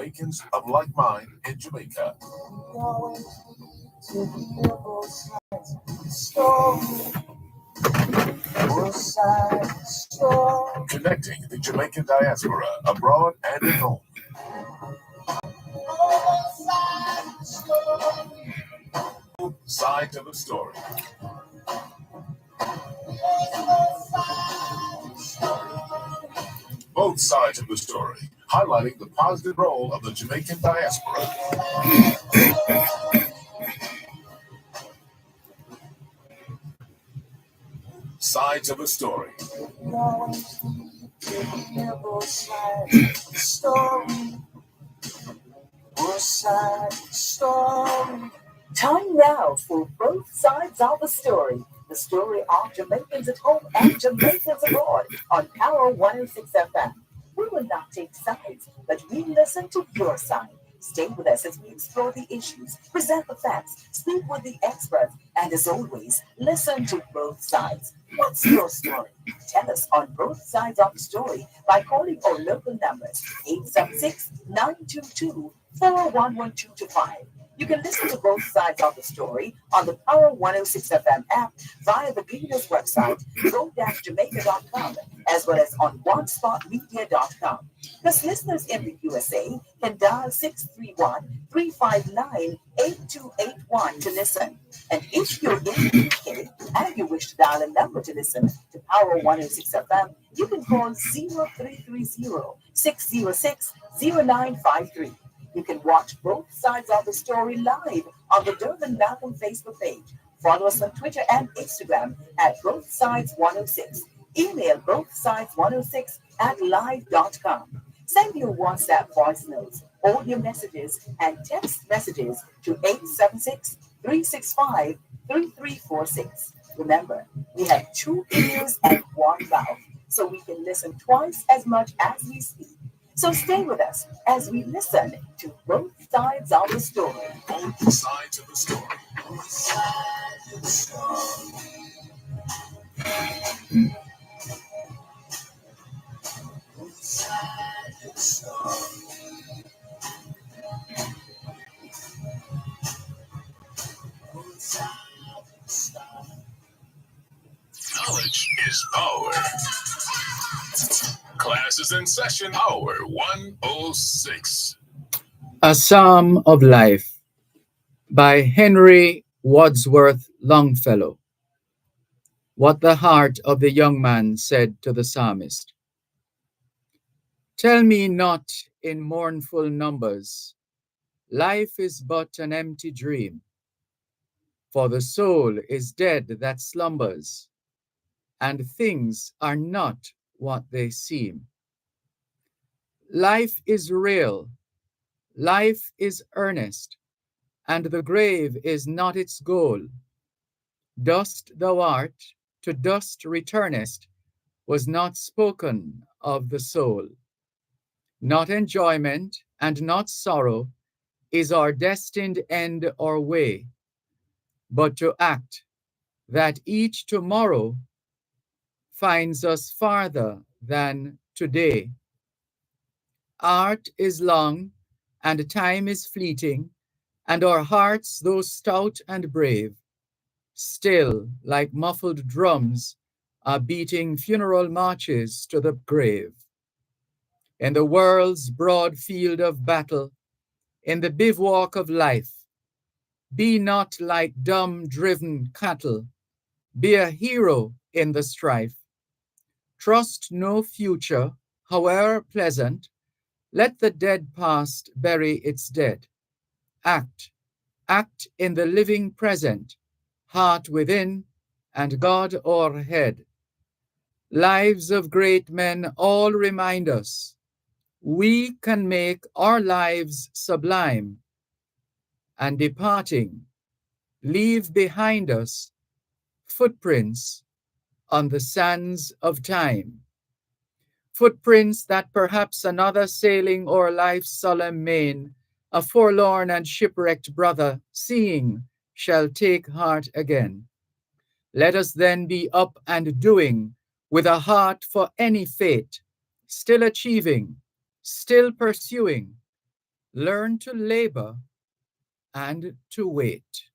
Jamaicans of like mind in Jamaica. Connecting the Jamaican diaspora abroad and at home. Side of the story. Both sides of the story, highlighting the positive role of the Jamaican diaspora. Sides of the story. Time now for both sides of the story of Jamaicans at home and Jamaicans abroad on Power 106 FM. We will not take sides, but we listen to your side. Stay with us as we explore the issues, present the facts, speak with the experts, and as always, listen to both sides. What's your story? Tell us on both sides of the story by calling our local numbers 876-922-41125. You can listen to both sides of the story on the Power 106 FM app via the Gleaners website, go-jamaica.com, as well as on onespotmedia.com. Plus, listeners in the USA can dial 631-359-8281 to listen. And if you're in the UK and you wish to dial a number to listen to Power 106 FM, you can call 0330-606-0953. You can watch both sides of the story live on the Dervan Malcolm Facebook page. Follow us on Twitter and Instagram at Both Sides 106. Email bothsides106@live.com. Send your WhatsApp voice notes, audio messages, and text messages to 876-365-3346. Remember, we have 2 ears and 1 mouth, so we can listen twice as much as we speak. So stay with us as we listen to both sides of the story. Both sides of the story. Both sides of the story. Both sides of the story. Both sides of the story. Knowledge is power. Class is in session, hour 106. A Psalm of Life by Henry Wadsworth Longfellow. What the heart of the young man said to the psalmist. Tell me not in mournful numbers, life is but an empty dream. For the soul is dead that slumbers, and things are not what they seem. Life is real, life is earnest, and the grave is not its goal. Dust thou art, to dust returnest, was not spoken of the soul. Not enjoyment and not sorrow is our destined end or way, but to act that each tomorrow finds us farther than today. Art is long, and time is fleeting, and our hearts, though stout and brave, still, like muffled drums, are beating funeral marches to the grave. In the world's broad field of battle, in the bivouac of life, be not like dumb driven cattle, be a hero in the strife. Trust no future, however pleasant, let the dead past bury its dead. Act in the living present, heart within and God o'erhead. Lives of great men all remind us, we can make our lives sublime, and departing, leave behind us footprints on the sands of time. Footprints that perhaps another sailing o'er life's solemn main, a forlorn and shipwrecked brother, seeing, shall take heart again. Let us then be up and doing, with a heart for any fate, still achieving, still pursuing, Learn to labor and to wait.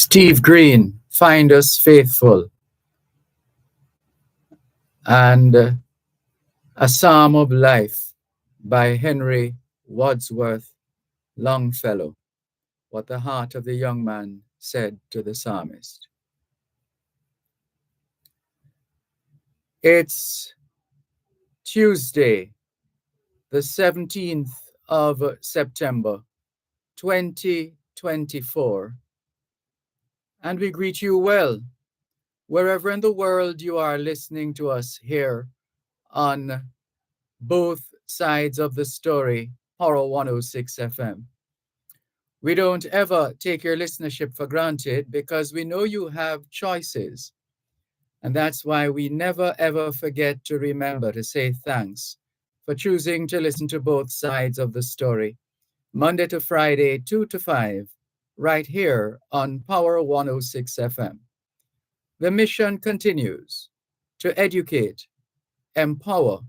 Steve Green, Find Us Faithful, and A Psalm of Life by Henry Wadsworth Longfellow, what the heart of the young man said to the psalmist. It's Tuesday, the 17th of September, 2024. And we greet you well, wherever in the world you are listening to us here on both sides of the story, Horror 106 FM. We don't ever take your listenership for granted because we know you have choices. And that's why we never ever forget to remember to say thanks for choosing to listen to both sides of the story, Monday to Friday, 2 to 5, right here on Power 106 FM. The mission continues to educate, empower,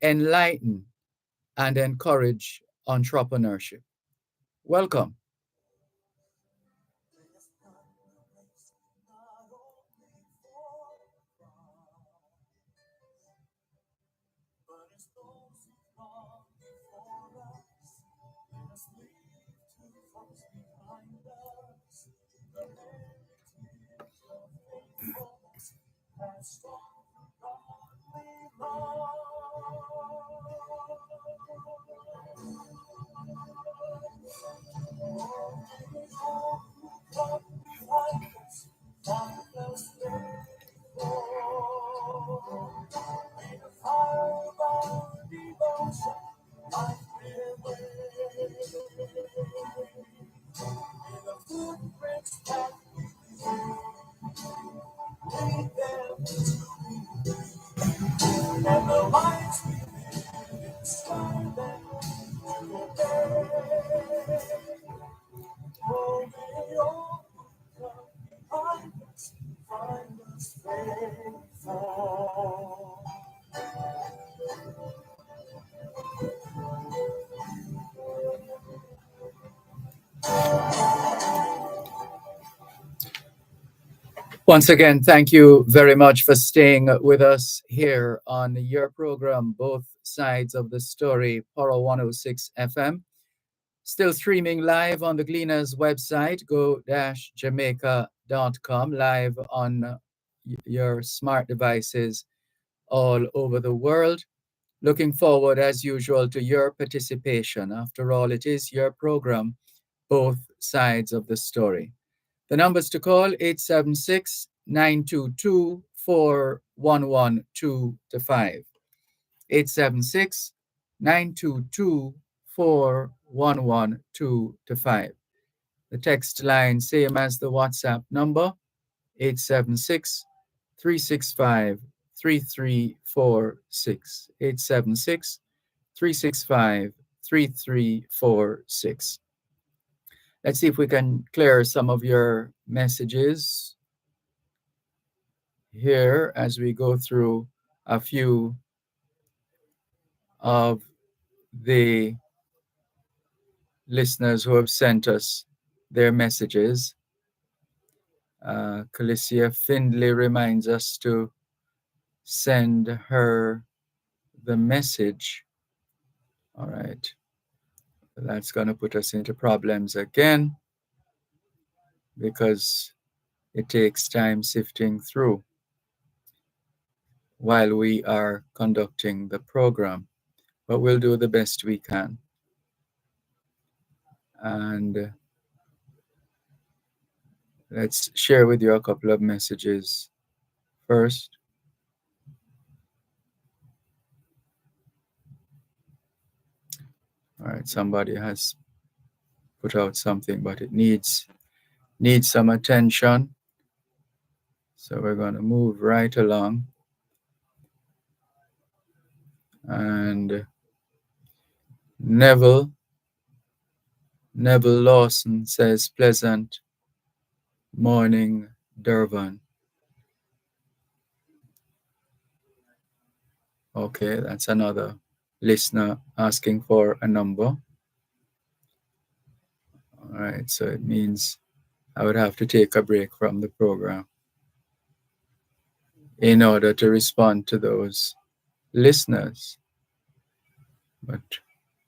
enlighten, and encourage entrepreneurship. Welcome. Once again, thank you very much for staying with us here on your program, Both Sides of the Story, Poro 106 FM. Still streaming live on the Gleaners website, go-jamaica.com, live on your smart devices all over the world. Looking forward, as usual, to your participation. After all, it is your program, Both Sides of the Story. The numbers to call 876 922 4112 to 5. 876 922 4112 to 5. The text line, same as the WhatsApp number, 876 365 3346. 876 365 3346. Let's see if we can clear some of your messages here as we go through a few of the listeners who have sent us their messages. Calicia Findlay reminds us to send her the message. All right. That's going to put us into problems again because it takes time sifting through while we are conducting the program. But we'll do the best we can. And let's share with you a couple of messages first. All right, somebody has put out something, but it needs some attention. So we're going to move right along. And Neville Lawson says, pleasant morning, Dervan. Okay, that's another listener asking for a number. All right, so it means I would have to take a break from the program in order to respond to those listeners. But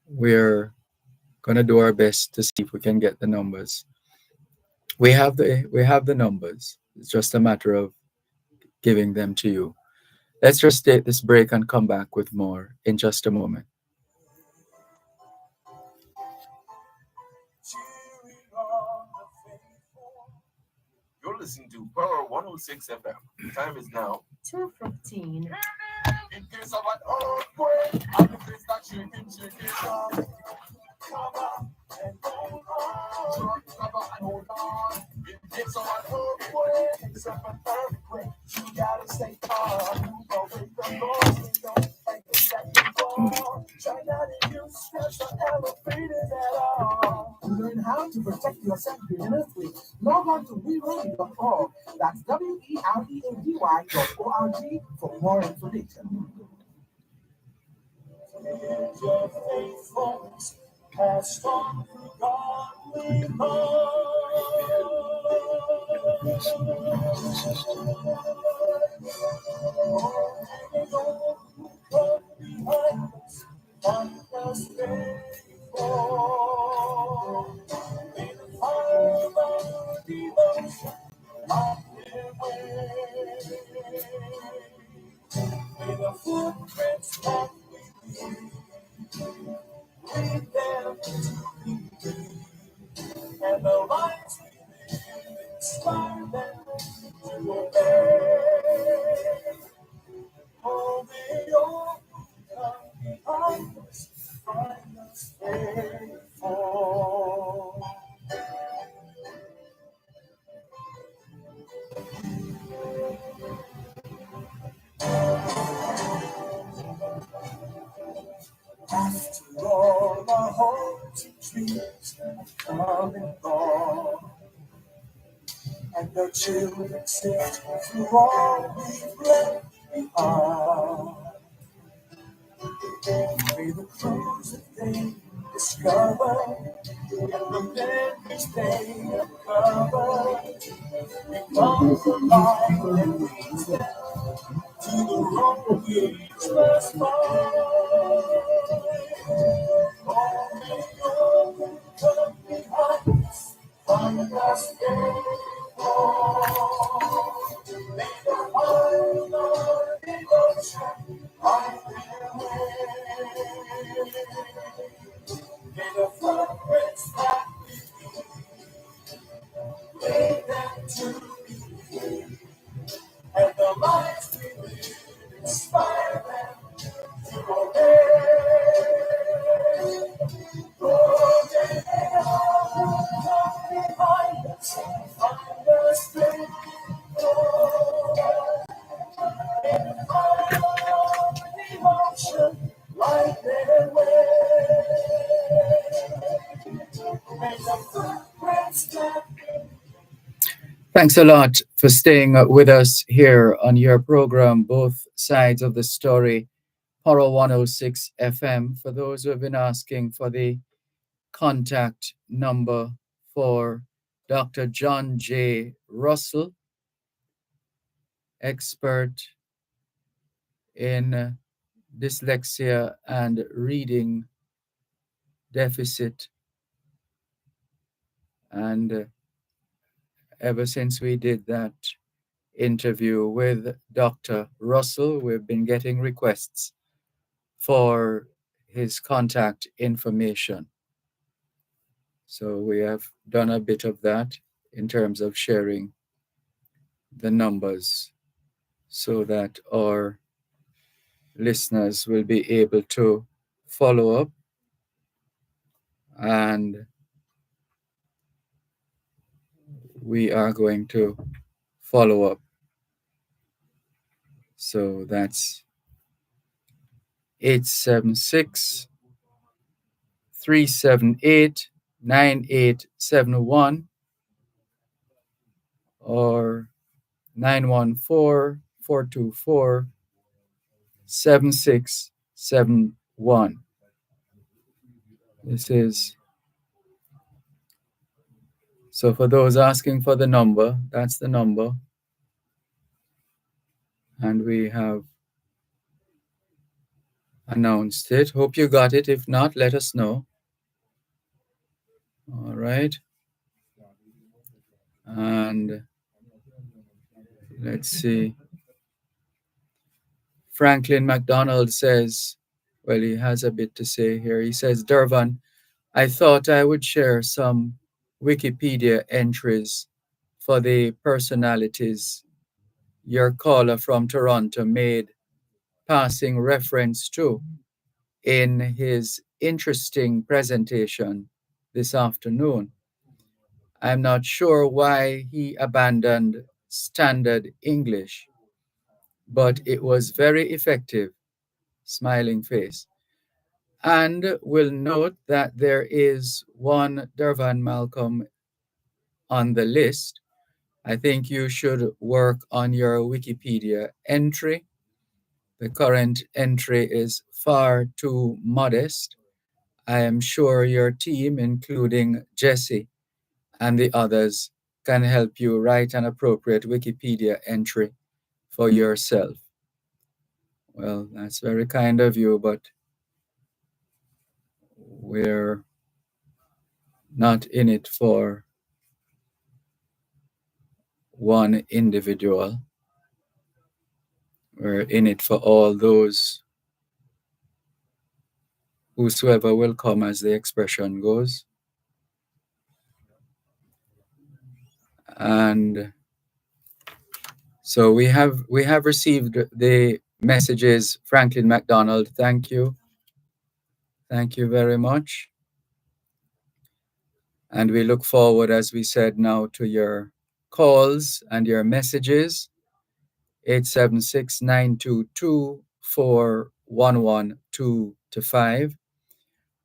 we're going to do our best to see if we can get the numbers. We have the numbers. It's just a matter of giving them to you. Let's just take this break and come back with more in just a moment. listening to Power 106 FM. The time is now 2:15. in case of an earthquake, and the place that shaking, cover and hold on. Cover and hold on. In case of an earthquake, in case of an earthquake, you gotta stay calm. Go with the Lord, you don't make a second fall. Try not to use steps or elevators at all. To learn how to protect yourself during an earthquake, log on to weready.org. That's weready.org for more information. Your faithfulness has strong through godly behind us, one plus faithful. May the fire of our devotion light their way. May the footprints that lead them and the lights inspire them to obey. Oh, may all who come behind us find us faithful. After all, our hopes and dreams have come and gone, and the children sift through all we've left behind. May the clues that they discover and the memories they uncover become the light that leads them to the road we must find. Oh, may all who come behind us find us faithful. May the fire of our devotion light their way. May the footprints that lead them to me, and the lights we live inspire them to obey. Oh, may they all who come behind us find us faithful. Devotion light their way. May the footprints that Thanks a lot for staying with us here on your program, Both Sides of the Story, Poro 106 FM. For those who have been asking for the contact number for Dr. John J. Russell, expert in dyslexia and reading deficit. And ever since we did that interview with Dr. Russell, we've been getting requests for his contact information. So we have done a bit of that in terms of sharing the numbers so that our listeners will be able to follow up, and we are going to follow up. So that's 876 378 9871 or 914 424 7671. This is so for those asking for the number, that's the number. And we have announced it. Hope you got it. If not, let us know. All right. And let's see. Franklin McDonald says, well, he has a bit to say here. He says, Dervan, I thought I would share some Wikipedia entries for the personalities your caller from Toronto made passing reference to in his interesting presentation this afternoon. I'm not sure why he abandoned standard English, but it was very effective. Smiling face. And we'll note that there is one Dervan Malcolm on the list. I think you should work on your Wikipedia entry. The current entry is far too modest. I am sure your team, including Jesse and the others, can help you write an appropriate Wikipedia entry for yourself. Well, that's very kind of you, but we're not in it for one individual. We're in it for all those whosoever will come, as the expression goes. And so we have received the messages. Franklin McDonald, thank you. Thank you very much. And we look forward, as we said, now to your calls and your messages. 876-922-4112-5.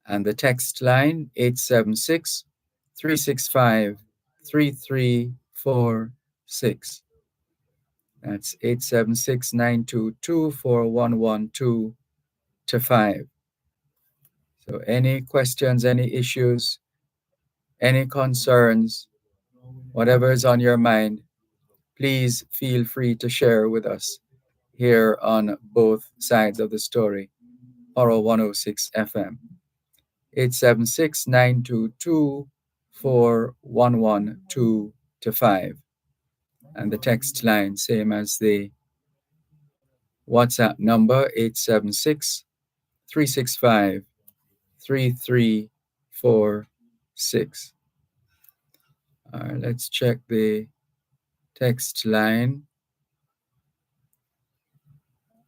And the text line, 876-365-3346. That's 876-922-4112-5. So any questions, any issues, any concerns, whatever is on your mind, please feel free to share with us here on both sides of the story, Oro 106 FM. 876-922-4112-5. And the text line, same as the WhatsApp number, 876-365-3346. All right, let's check the text line.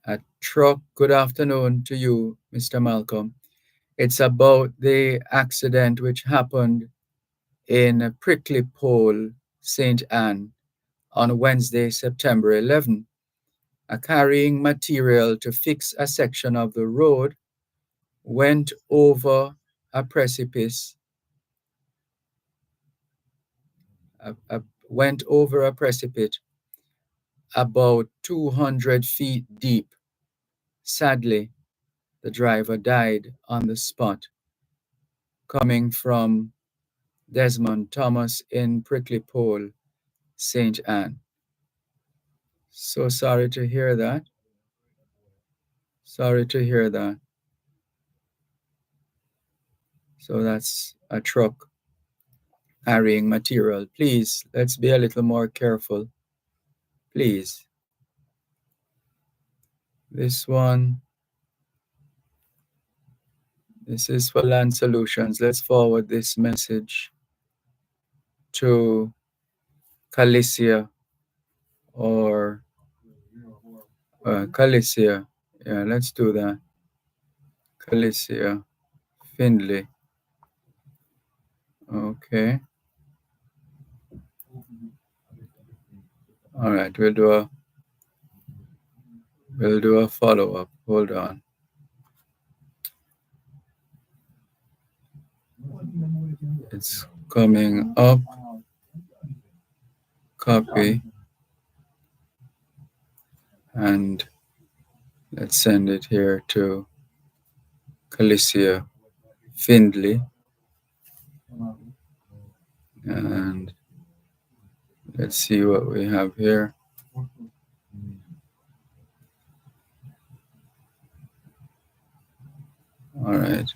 A truck, good afternoon to you, Mr. Malcolm. It's about the accident which happened in Prickly Pole, St. Anne, on Wednesday, September 11. A carrying material to fix a section of the road went over a precipice. Went over a precipice about 200 feet deep. Sadly, the driver died on the spot, coming from Desmond Thomas in Prickly Pole, St. Anne. So sorry to hear that. Sorry to hear that. So that's a truck carrying material. Please, let's be a little more careful. Please. This one, this is for Land Solutions. Let's forward this message to Calicia or Calicia. Yeah, let's do that. Calicia Findlay. Okay. All right, we'll do a follow-up. Hold on. It's coming up. Copy. And let's send it here to Calicia Findlay. And let's see what we have here. All right.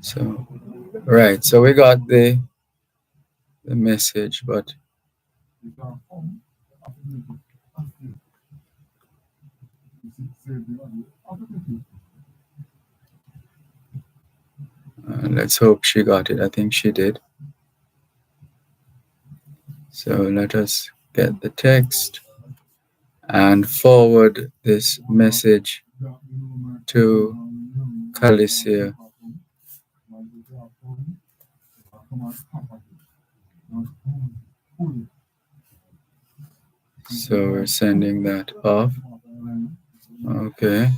So, right. So we got the message, but let's hope she got it. I think she did. So let us get the text and forward this message to Calicia. So we're sending that off. Okay.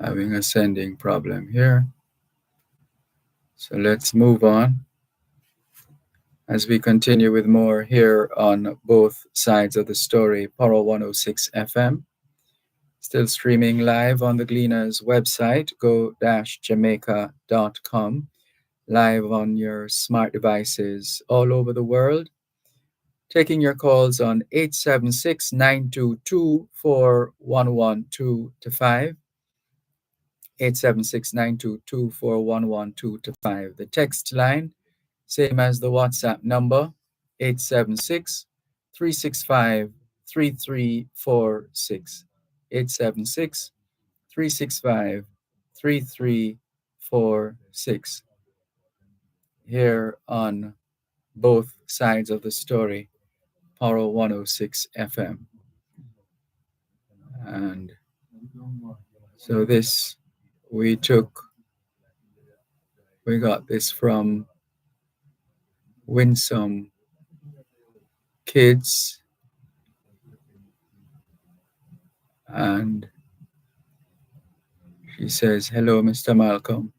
Having a sending problem here. So let's move on as we continue with more here on both sides of the story. Paro 106 FM. Still streaming live on the Gleaners website, go-jamaica.com. Live on your smart devices all over the world. Taking your calls on 876-922-4112 876-922-4112 The text line, same as the WhatsApp number, 876-365-3346. 876-365-3346. Here on both sides of the story, Paro 106 FM. And so this we got this from Winsome Kids, and she says, "Hello, Mr. Malcolm."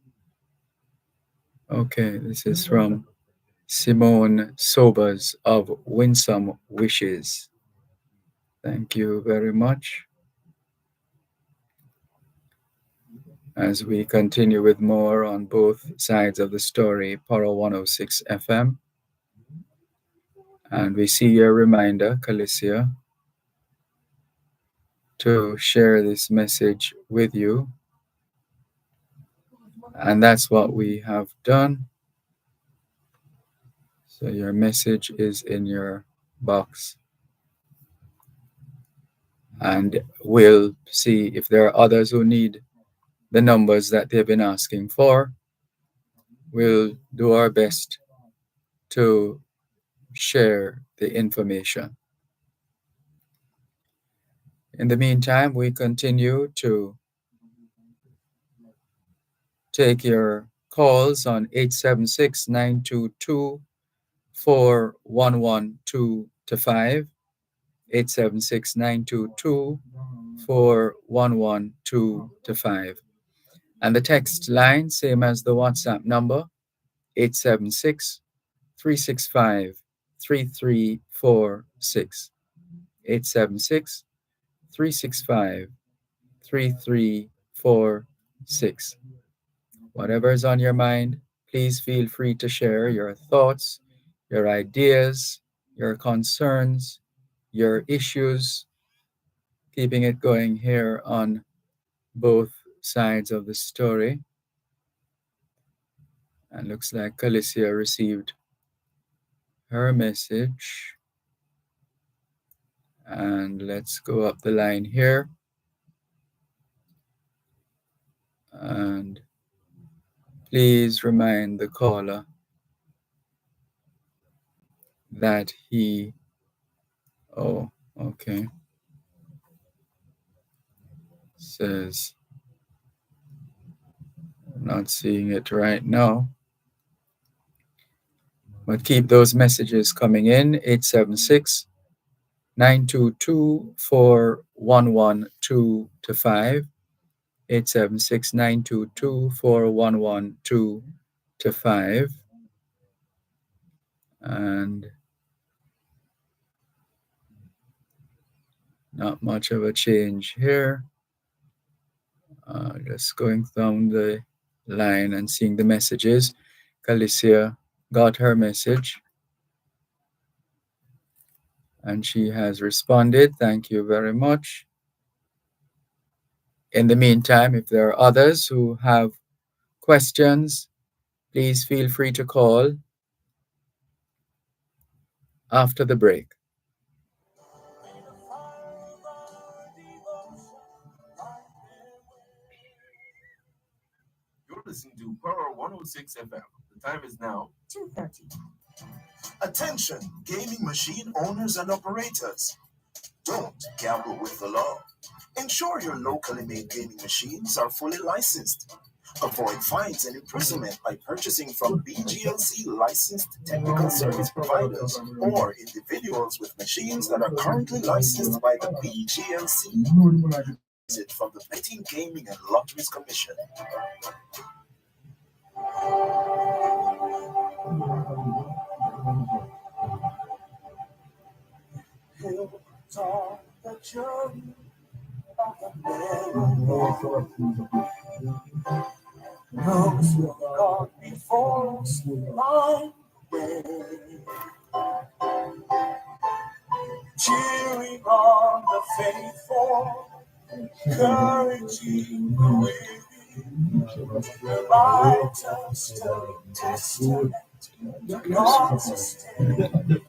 Okay, this is from Simone Sobers of Winsome Wishes. Thank you very much. As we continue with more on both sides of the story, Paro 106 FM. And we see your reminder, Calicia, to share this message with you. And that's what we have done. So your message is in your box. And we'll see if there are others who need the numbers that they've been asking for. We'll do our best to share the information. In the meantime, we continue to take your calls on 876-922-4112-5, 876-922-4112-5. And the text line, same as the WhatsApp number, 876-365-3346. 876-365-3346. Whatever is on your mind, please feel free to share your thoughts, your ideas, your concerns, your issues, keeping it going here on both sides of the story. And looks like Calicia received her message. And let's go up the line here. And please remind the caller that he, oh, okay, says, I'm not seeing it right now. But keep those messages coming in, 876-922-4112-5, 876-922-4112-5. And not much of a change here. Just going down the line and seeing the messages. Calicia got her message and she has responded. Thank you very much. In the meantime, if there are others who have questions, please feel free to call after the break. You're listening to Pearl 106 FM, The time is now 2:30. Attention, gaming machine owners and operators. Don't gamble with the law. Ensure your locally made gaming machines are fully licensed. Avoid fines and imprisonment by purchasing from BGLC licensed technical service providers or individuals with machines that are currently licensed by the BGLC. Visit from the Betting, Gaming and Lotteries Commission. Hills on the journey of the narrow those who have gone before us my way, cheering on the faithful, encouraging the weary, remind us to testament to God's sustain.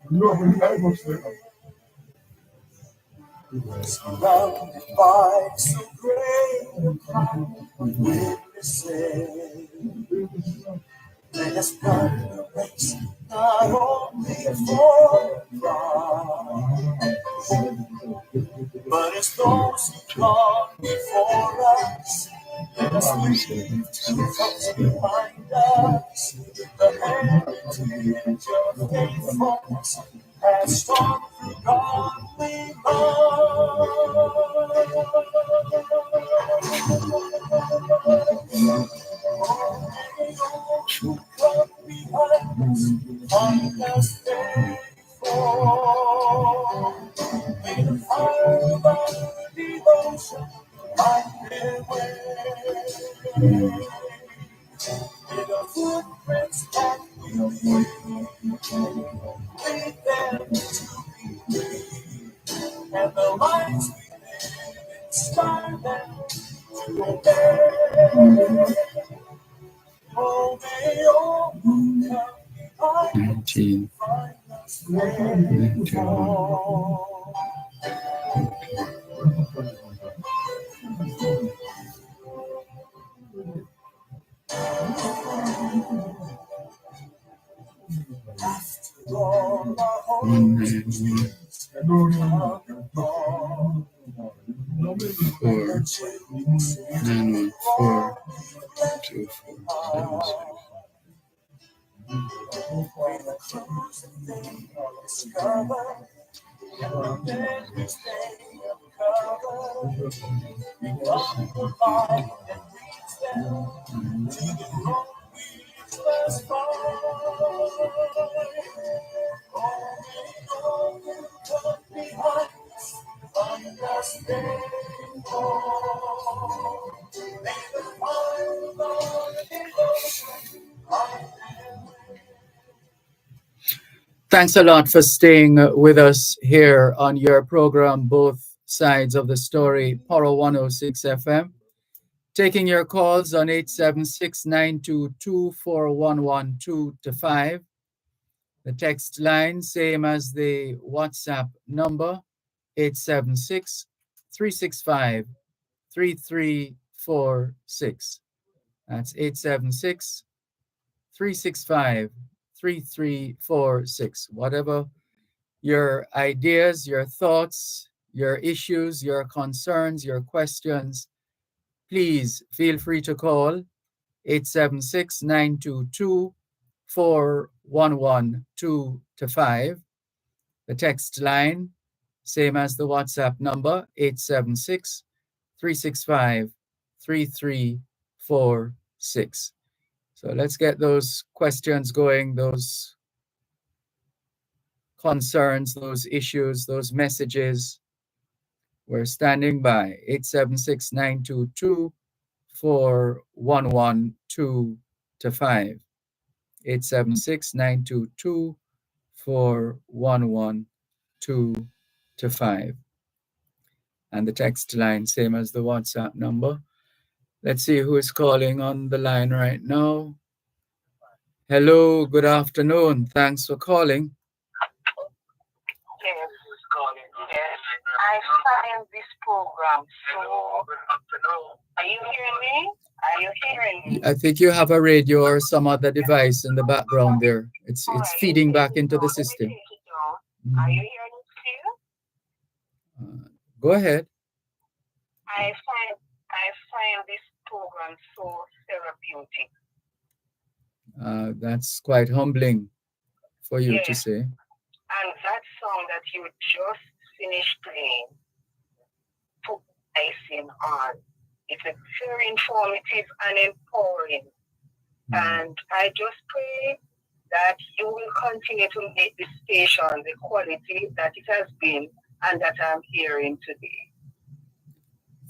Surrounded by so great a cloud of witnesses, let us run the race, not only for pride, but as those who gone before us. Let us leave to those behind us the heritage of faithfulness passed on through godly who come behind us, find us faithful. May the fire of our devotion find their way. May the footprints that we leave lead them to be free, and the lives we live inspire them to obey. Oh, may all who come behind us find us faithful. After all our hopes and dreams come and fall, the chains and war we the clues that they discover, and the memories they uncover, become the light that leads them to the road we must find. Oh, may all who come behind us find us faithful. May the fire of our devotion light their way. Thanks a lot for staying with us here on your program, Both Sides of the Story, Poro 106 FM. Taking your calls on 876-922-4112 to 5. The text line, same as the WhatsApp number, 876-365-3346. That's 876-365-3346. Whatever your ideas, your thoughts, your issues, your concerns, your questions, please feel free to call 876-922-4112 to 5. The text line, same as the WhatsApp number, 876-365-3346. So let's get those questions going, those concerns, those issues, those messages. We're standing by 876-922-4112 to 5. 876-922-4112 to 5. And the text line, same as the WhatsApp number. Let's see who is calling on the line right now. Hello, good afternoon. Thanks for calling. Yes, yes. I find this program so. Are you hearing me? Are you hearing I think you have a radio or some other device in the background there. It's feeding back into the system. Are you Mhm. hearing it clear? Go ahead. I find this program so therapeutic. That's quite humbling for you to Yes, say. and that song that you just finished playing put icing on. It's a very informative and empowering. Mm. And I just pray that you will continue to make this station the quality that it has been and that I'm hearing today.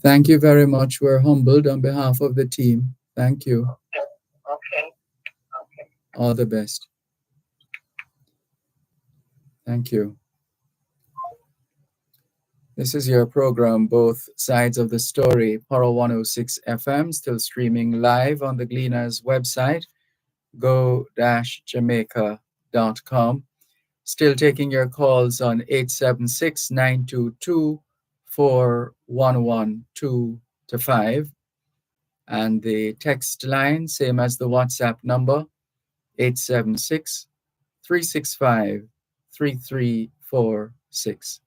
Thank you very much. We're humbled on behalf of the team. Thank you. Okay, okay, okay. All the best. Thank you. This is your program, Both Sides of the Story, Paro 106 FM, still streaming live on the Gleaners website, go-jamaica.com. Still taking your calls on 876-922-4112 to 5. And the text line, same as the WhatsApp number, 876-365-3346.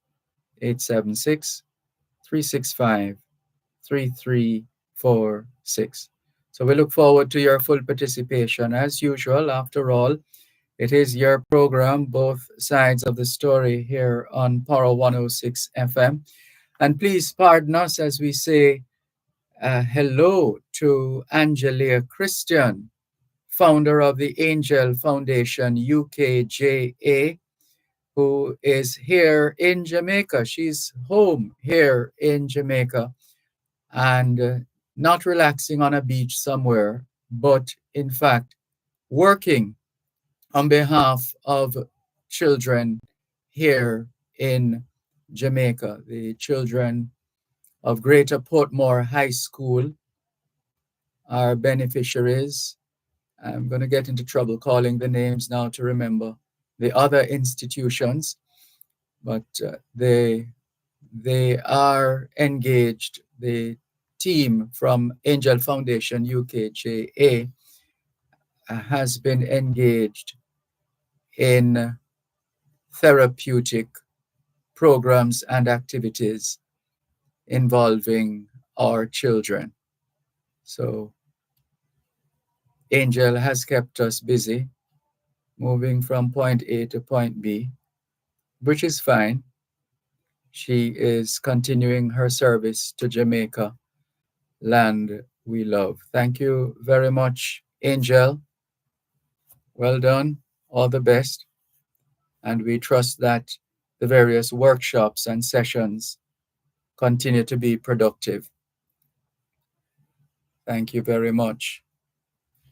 876-365-3346. So we look forward to your full participation. As usual, after all, it is your program, Both Sides of the Story, here on Paro 106 FM. And please pardon us as we say hello to Angelia Christian, founder of the Angel Foundation UKJA, who is here in Jamaica. She's home here in Jamaica and not relaxing on a beach somewhere, but in fact, working on behalf of children here in Jamaica, the children of Greater Portmore High School are beneficiaries. I'm going to get into trouble calling the names now to remember the other institutions, but they are engaged. The team from Angel Foundation UKJA has been engaged in therapeutic programs and activities involving our children. So Angel has kept us busy moving from point A to point B, which is fine. She is continuing her service to Jamaica, land we love. Thank you very much, Angel. Well done. All the best. And we trust that the various workshops and sessions continue to be productive. Thank you very much.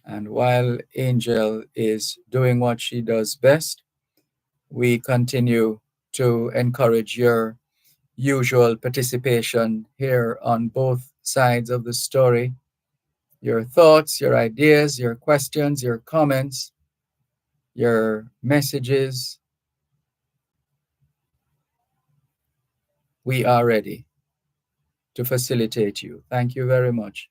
And while Angel is doing what she does best, we continue to encourage your usual participation here on both sides of the story. Your thoughts, your ideas, your questions, your comments, your messages. We are ready to facilitate you. Thank you very much.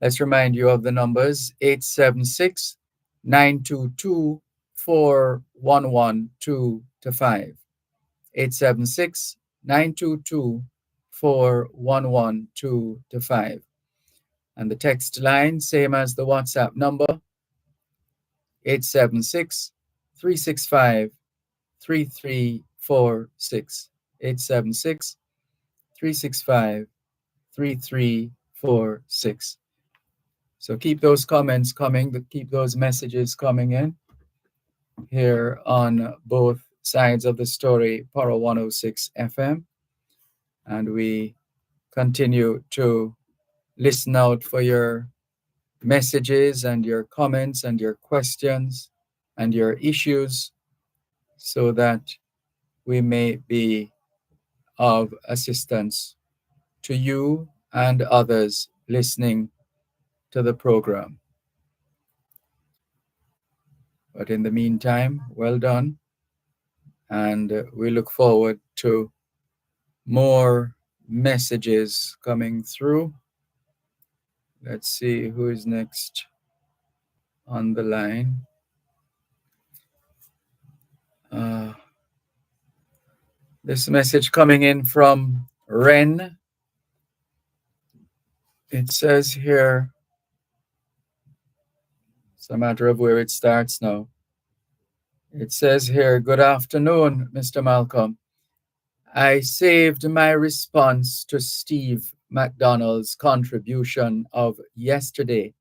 Let's remind you of the numbers 876-922-4112 to 5. 876-922-4112 to 5. And the text line, same as the WhatsApp number, 876-365-3346. 876-365-3346. So keep those comments coming, keep those messages coming in here on both sides of the story, Paro 106 FM. And we continue to listen out for your messages and your comments and your questions and your issues so that we may be of assistance to you and others listening to the program. But in the meantime, well done. And we look forward to more messages coming through. Let's see who is next on the line. This message coming in from Ren. It says here, it's a matter of where it starts now. It says here, good afternoon, Mr. Malcolm. I saved my response to Steve McDonald's contribution of yesterday.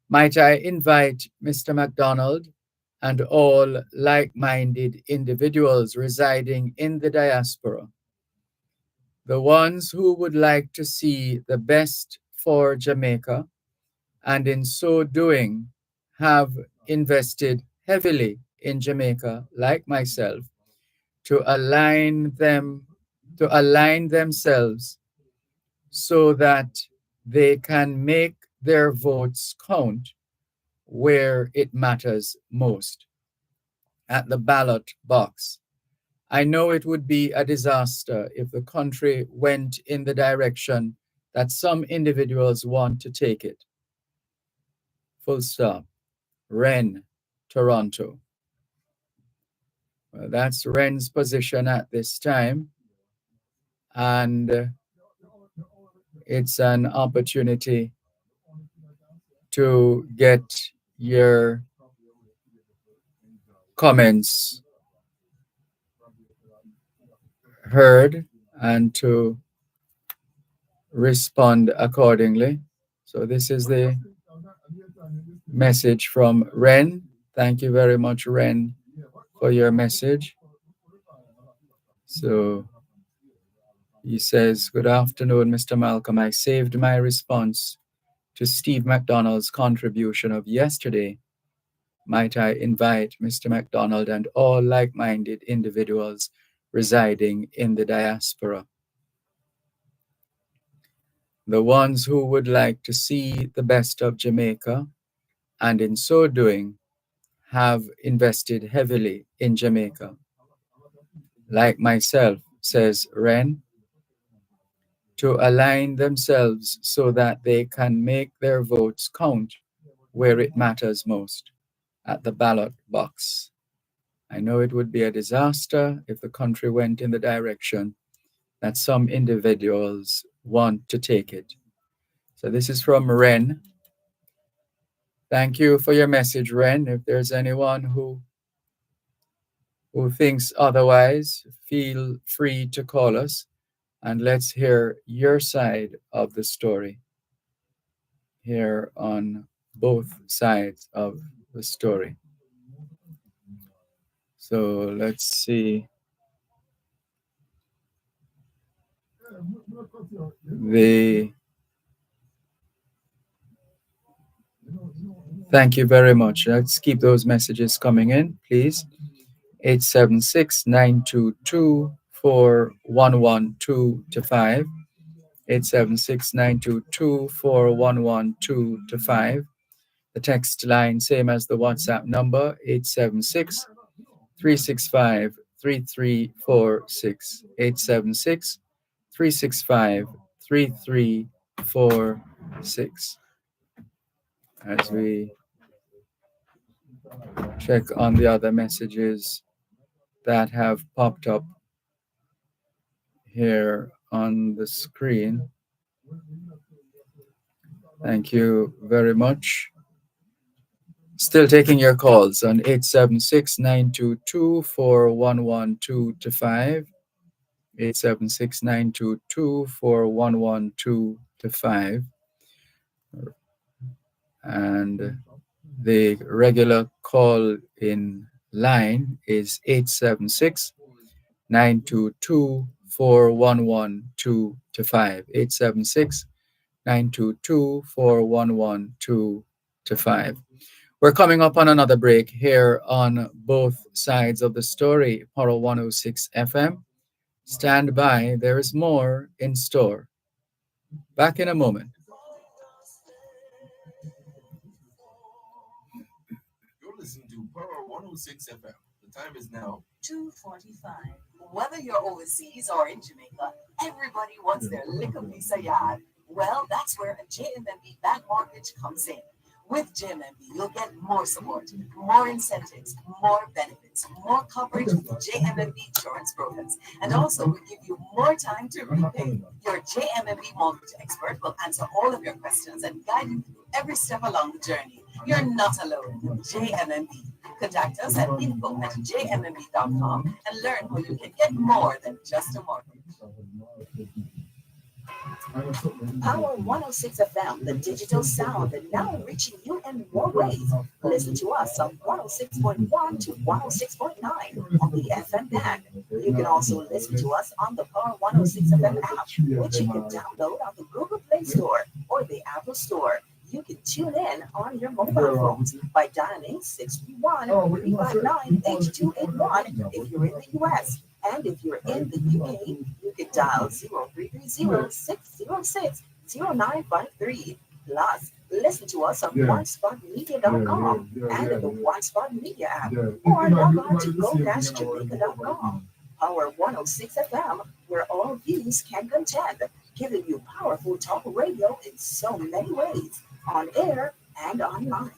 Might I invite Mr. McDonald and all like-minded individuals residing in the diaspora, the ones who would like to see the best for Jamaica, and in so doing have invested heavily in Jamaica, like myself, to align themselves so that they can make their votes count where it matters most, at the ballot box. I know it would be a disaster if the country went in the direction that some individuals want to take it. Full stop. Ren, Toronto. Well, that's Ren's position at this time. And it's an opportunity to get your comments heard and to respond accordingly. So this is the message from Ren. Thank you very much, Ren, for your message. So he says, good afternoon, Mr. Malcolm. I saved my response to Steve McDonald's contribution of yesterday. Might I invite Mr. McDonald and all like-minded individuals residing in the diaspora, the ones who would like to see the best of Jamaica, and in so doing have invested heavily in Jamaica, like myself, says Ren, to align themselves so that they can make their votes count where it matters most, at the ballot box. I know it would be a disaster if the country went in the direction that some individuals want to take it. So this is from Ren. Thank you for your message, Ren. If there's anyone who thinks otherwise, feel free to call us and let's hear your side of the story here on both sides of the story. So let's see. Thank you very much. Let's keep those messages coming in, please. 876-922-4112-5. 876-922-4112-5. The text line, same as the WhatsApp number, 876-365-3346. 876-365-3346. As we check on the other messages that have popped up here on the screen. Thank you very much. Still taking your calls on 876-922-4112-5. 876-922-4112-5. And the regular call in line is 876-922-4112-5. 876-922-4112-5. We're coming up on another break here on both sides of the story, Poro 106 FM. Stand by, there is more in store. Back in a moment. You're listening to Poro 106 FM. The time is now 2:45. Whether you're overseas or in Jamaica, everybody wants their lick of Lisa Yard. Well, that's where a JMMB Bank Mortgage comes in. With JMMB, you'll get more support, more incentives, more benefits, more coverage with JMMB insurance brokers, and also we give you more time to repay. Your JMMB mortgage expert will answer all of your questions and guide you through every step along the journey. You're not alone. JMMB. Contact us at info@jmmb.com and learn how you can get more than just a mortgage. Power 106 FM, the digital sound, and now reaching you in more ways. Listen to us on 106.1 to 106.9 on the FM band. You can also listen to us on the Power 106 FM app, which you can download on the Google Play Store or the Apple Store. You can tune in on your mobile phones by dialing 631-359-8281 if you're in the US. And if you're in the UK, you can dial 0330-606-0953. Plus, listen to us on OneSpotMedia.com and the OneSpot Media app, or log on to go-jamaica.com. Power 106 FM, where all views can contend, giving you powerful talk radio in so many ways, on air and online.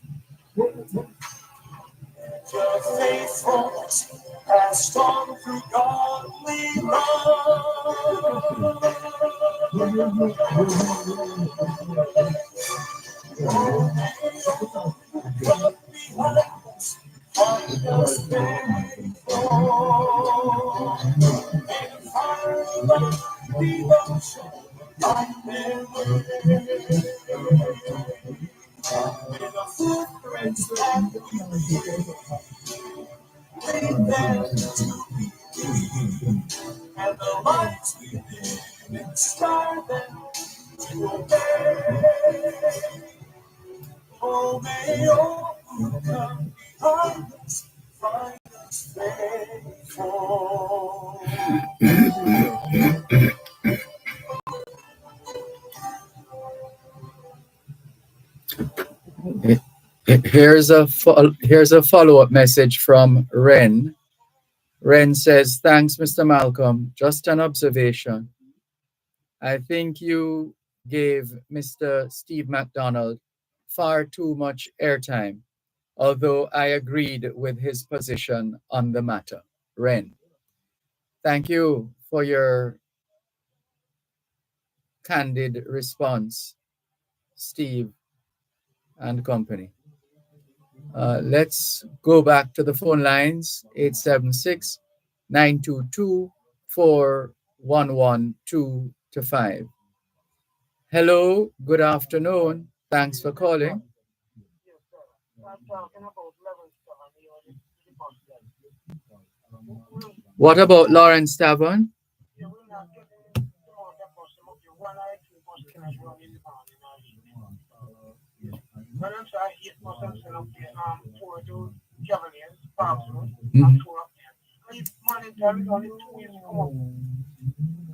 Your faithfulness has strong through godly love. Find us faithful and find us devotion like never. With the footprints that lead them to be, and the lights within inspire them to obey. Oh, may all who come behind us find us faithful. Here's a follow-up message from Ren. Ren says, thanks, Mr. Malcolm. Just an observation. I think you gave Mr. Steve McDonald far too much airtime, although I agreed with his position on the matter. Ren, thank you for your candid response, Steve and company. Let's go back to the phone lines, 876-922-4112-5. Hello, good afternoon. Thanks for calling. What about Lawrence Tavern?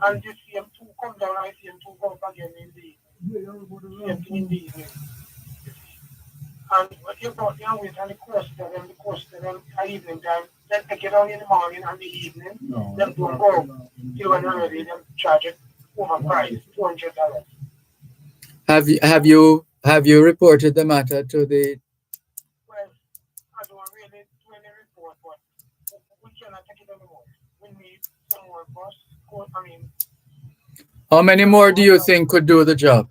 And you see him two come down, I see him two go up again in the evening. And what you brought down with and the course to them evening time, then take it out in the morning and the evening, them don't go till when already them charge it overpriced, $200. Have you reported the matter to the? Well, I don't really do any report, but we cannot take it anymore. We need some more bus. How many more do you think could do the job?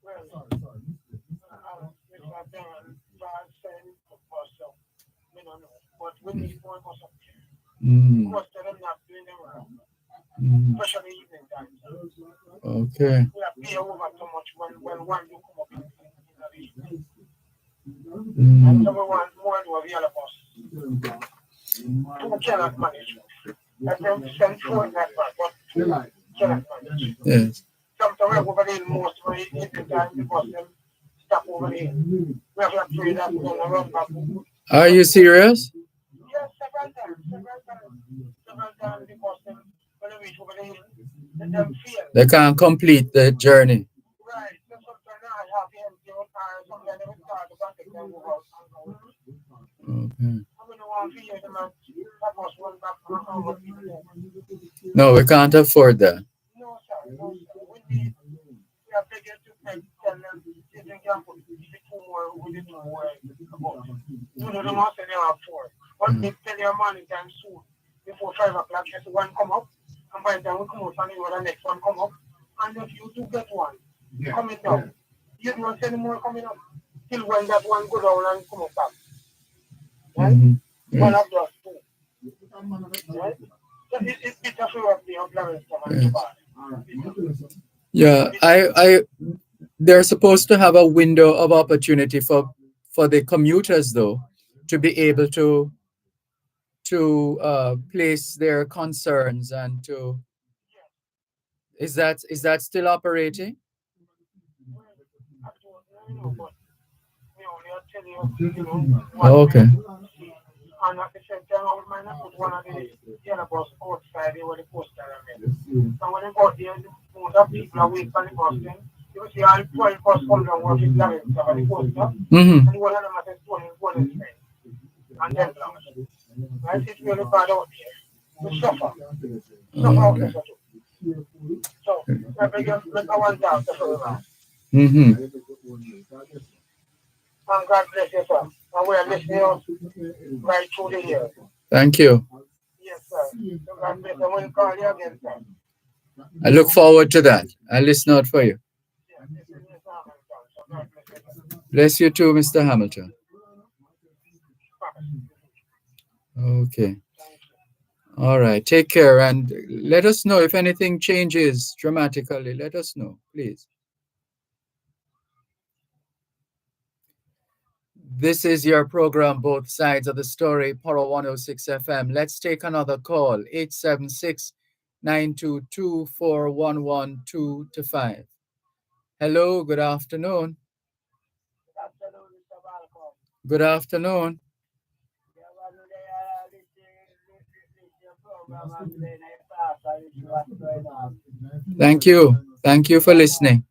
Well, but we need more bus up here. Because they're not doing them well. Especially evening time. Okay. We have pay over too much when one do come up in the evening. And someone more to avail of us. Two cannot manage. Let them send four in that part, but two cannot manage. Yes. Sometimes we have over there most of the evening time because them stop over there. We have to pray that we're going to run back. Are you serious? Yes, several times because them, when they reach over there, them feel. They can't complete the journey. Right, so sometimes I have him do it, sometimes they will start to contact them over. Okay. That was one back. No, we can't afford that. No, tell them if they can put the two more with the two more about. You know, they must say they have four. But they tell your money time soon. Before 5 o'clock, just one come up. And by the time we come out and the next one come up. And if you two get one, coming down. You don't see any more coming up. Till when that one go down and come up back. Right? One of those two. Right? So it's a few of the employers coming back. Yeah, they're supposed to have a window of opportunity for the commuters though to be able to place their concerns and to is that still operating? Oh, okay. And at the same time, I was might put one of the yellow bus outside there where the poster is. So when they got there, most of people are waiting for the bus then. You see all 12 bus come down with the direct over the poster. And one of them has a stone in one of his and then blows. Right? It's really bad out there. We suffer. Suffer out there too. So, I just make a one down to further. And God bless you, sir. And we are listening right through the year. Thank you. Yes, sir. So God bless you. We'll call you again, sir. I look forward to that. I listen out for you. Bless you too, Mr. Hamilton. Okay. All right. Take care and let us know if anything changes dramatically. Let us know, please. This is your program, Both Sides of the Story, Poro 106 FM. Let's take another call, 876-922-4112-5. Hello, good afternoon. Good afternoon. Thank you. Thank you for listening.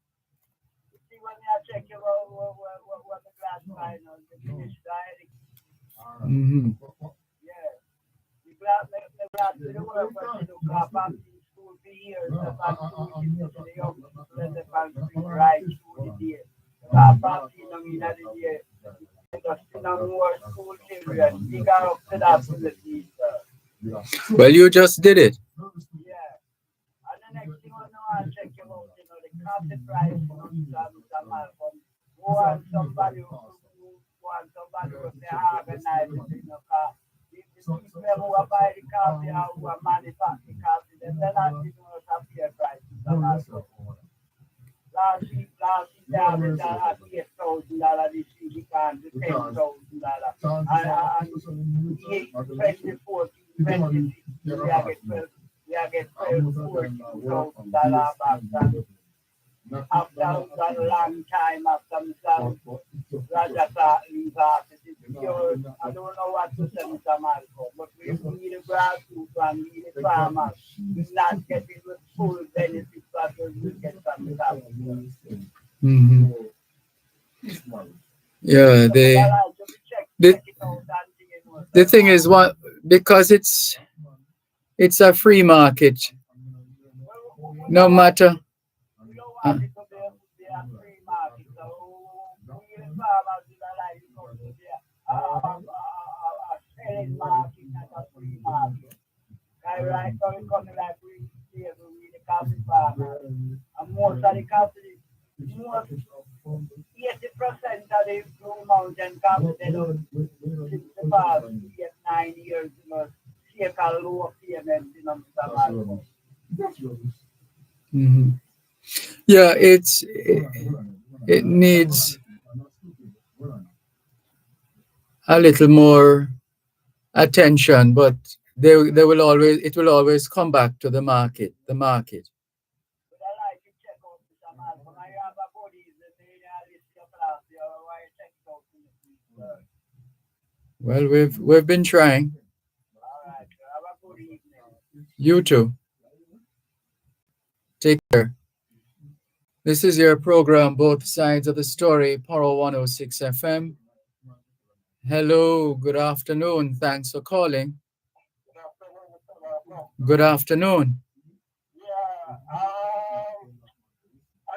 Mm-hmm. Well, you just did it. And the next thing I check you out, the coffee price, Mr. Malcolm. Want somebody who organize it, the people who are buying the coffee or who are manufacturing coffee, they're not giving us a fair price, Mr. Malcolm. Last week, they averaged at $8,000 this week, we can't do $10,000. And 24, 26, we are getting $12,000 back. After a long time, after Mr. Rajata leave office, I don't know what to say, Mr. Malcolm, but we need a grassroots and we need a farmers. We're not getting the full benefits that we get from the government. Mm-hmm. Yeah, the thing is what because it's a free market. No matter. Right, so we come like we see the coffee farmer. And most of the coffee, most 80% of the Blue Mountain coffee, they don't since the past 8-9 years, take a low payment, Mr. Malcolm. Mm-hmm. Yeah, it needs a little more attention, but it will always come back to the market. Well, we've been trying. You too. Take care. This is your program, Both Sides of the Story, Poro 106 FM. Hello, good afternoon. Thanks for calling. Good afternoon. Yeah, I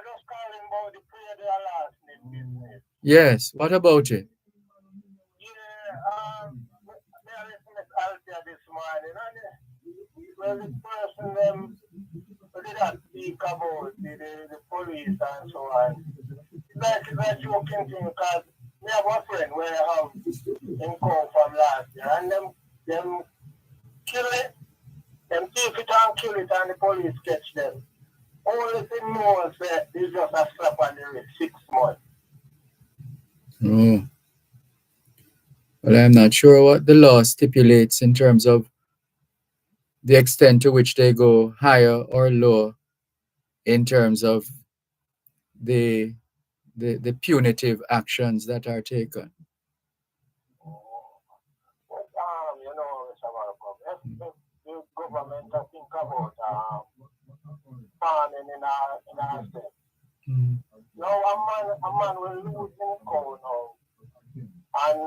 just calling about the hear their last name business. Yes. What about it? Yeah, they are listening to Althea this morning, and well, the person them did not speak about the police and so on. It's like joking thing because we have a friend where I have in call from last year, and them kill it, them take it and kill it, and the police catch them. Only thing more is that they just a slap on the wrist, 6 months. Oh. Well, I'm not sure what the law stipulates in terms of the extent to which they go higher or lower in terms of the punitive actions that are taken. But, you know, Mr. Malcolm, if the government think about farming in our state. Mm. Now a man will lose his cow now, and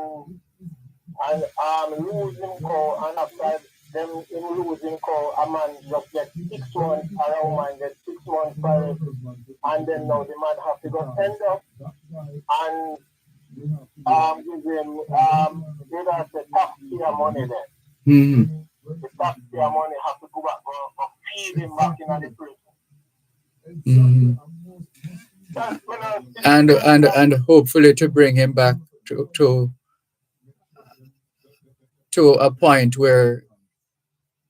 losing cow, and after them in losing cow, a man just get 6 months, around man get 6 months for it, and then now the man have to go stand up and give him they don't say taxpayer money there. Mm-hmm. The taxpayer money have to go back and feed him back in the prison. Mm-hmm. And hopefully to bring him back to a point where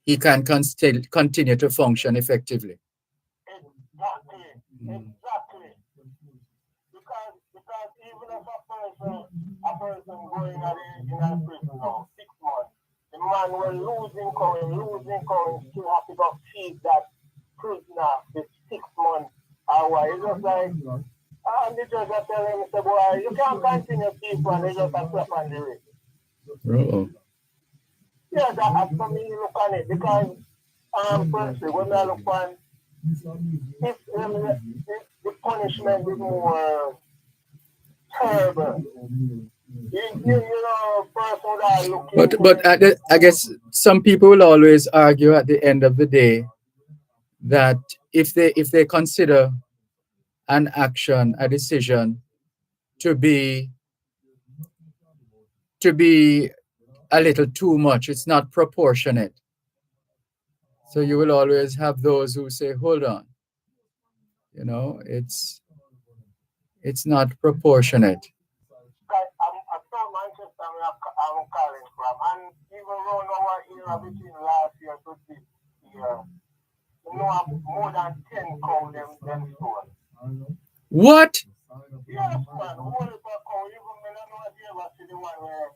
he can continue to function effectively. Exactly. Because even if a person going in a prison now, 6 months, the man will losing coin, still have to go feed that prisoner for 6 months. It's just like, and the judge will tell him, say, boy, you can't continue people, and they just a slap on the wrist. Uh-oh. Yeah, that's for me look on it, because firstly, when I look on, if the punishment is more terrible, you know, person that looking. But I guess some people will always argue at the end of the day that if they consider an action, a decision to be a little too much, it's not proportionate. So you will always have those who say, hold on, you know, it's not proportionate. I'm from Manchester, I'm calling from, and even around our era between last year to this year, you know, more than 10 cow them stone. What? Yes, man, whole heap of cow, even when I know if you ever see the one where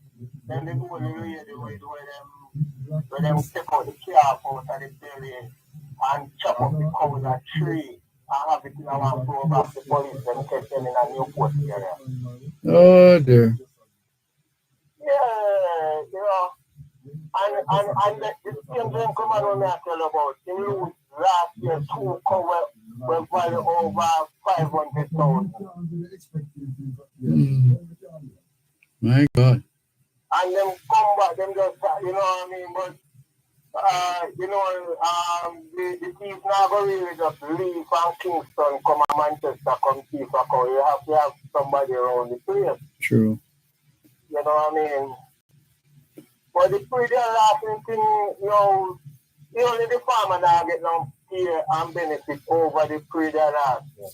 then they go the lady where them take out the calf out of the belly and chop up the cow in a tree and have it in our floor back the police them catch them in a Newport area. Oh dear. Yeah, you know, and the same thing come on when I tell about him lose last year 2 cow were value over 500,000. My God. And them come back, them just, you know what I mean? But, you know, the thief now go really just leave from Kingston, come to Manchester, come thief a cow. You have to have somebody around the place. True. You know what I mean? But the pretty laughing thing, you know, only the farmer now get no pay and benefit over the pretty laughing.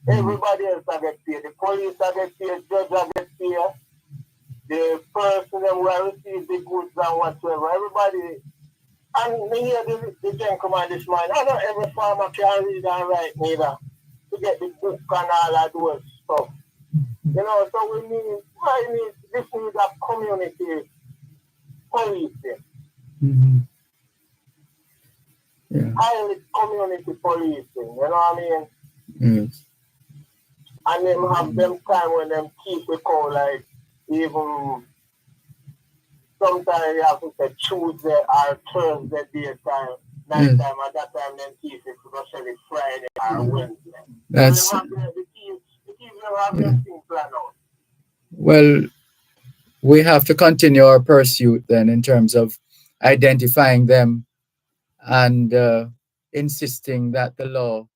Everybody else get paid. The police get paid, judge get paid. The person them will receive the goods and whatsoever. Everybody, and me hear the gentleman this morning. I know every farmer can read and write neither to get the book and all of those stuff. You know, so this needs a community policing. Mm-hmm. Yeah. Highly community policing, you know what I mean? Yes. And them have them time when them keep the cow like even sometimes you have to say Tuesday or Thursday daytime, night time, at that time then keep it especially Friday or Wednesday. That's so the keep them have them things planned out. Well, we have to continue our pursuit then in terms of identifying them and insisting that the law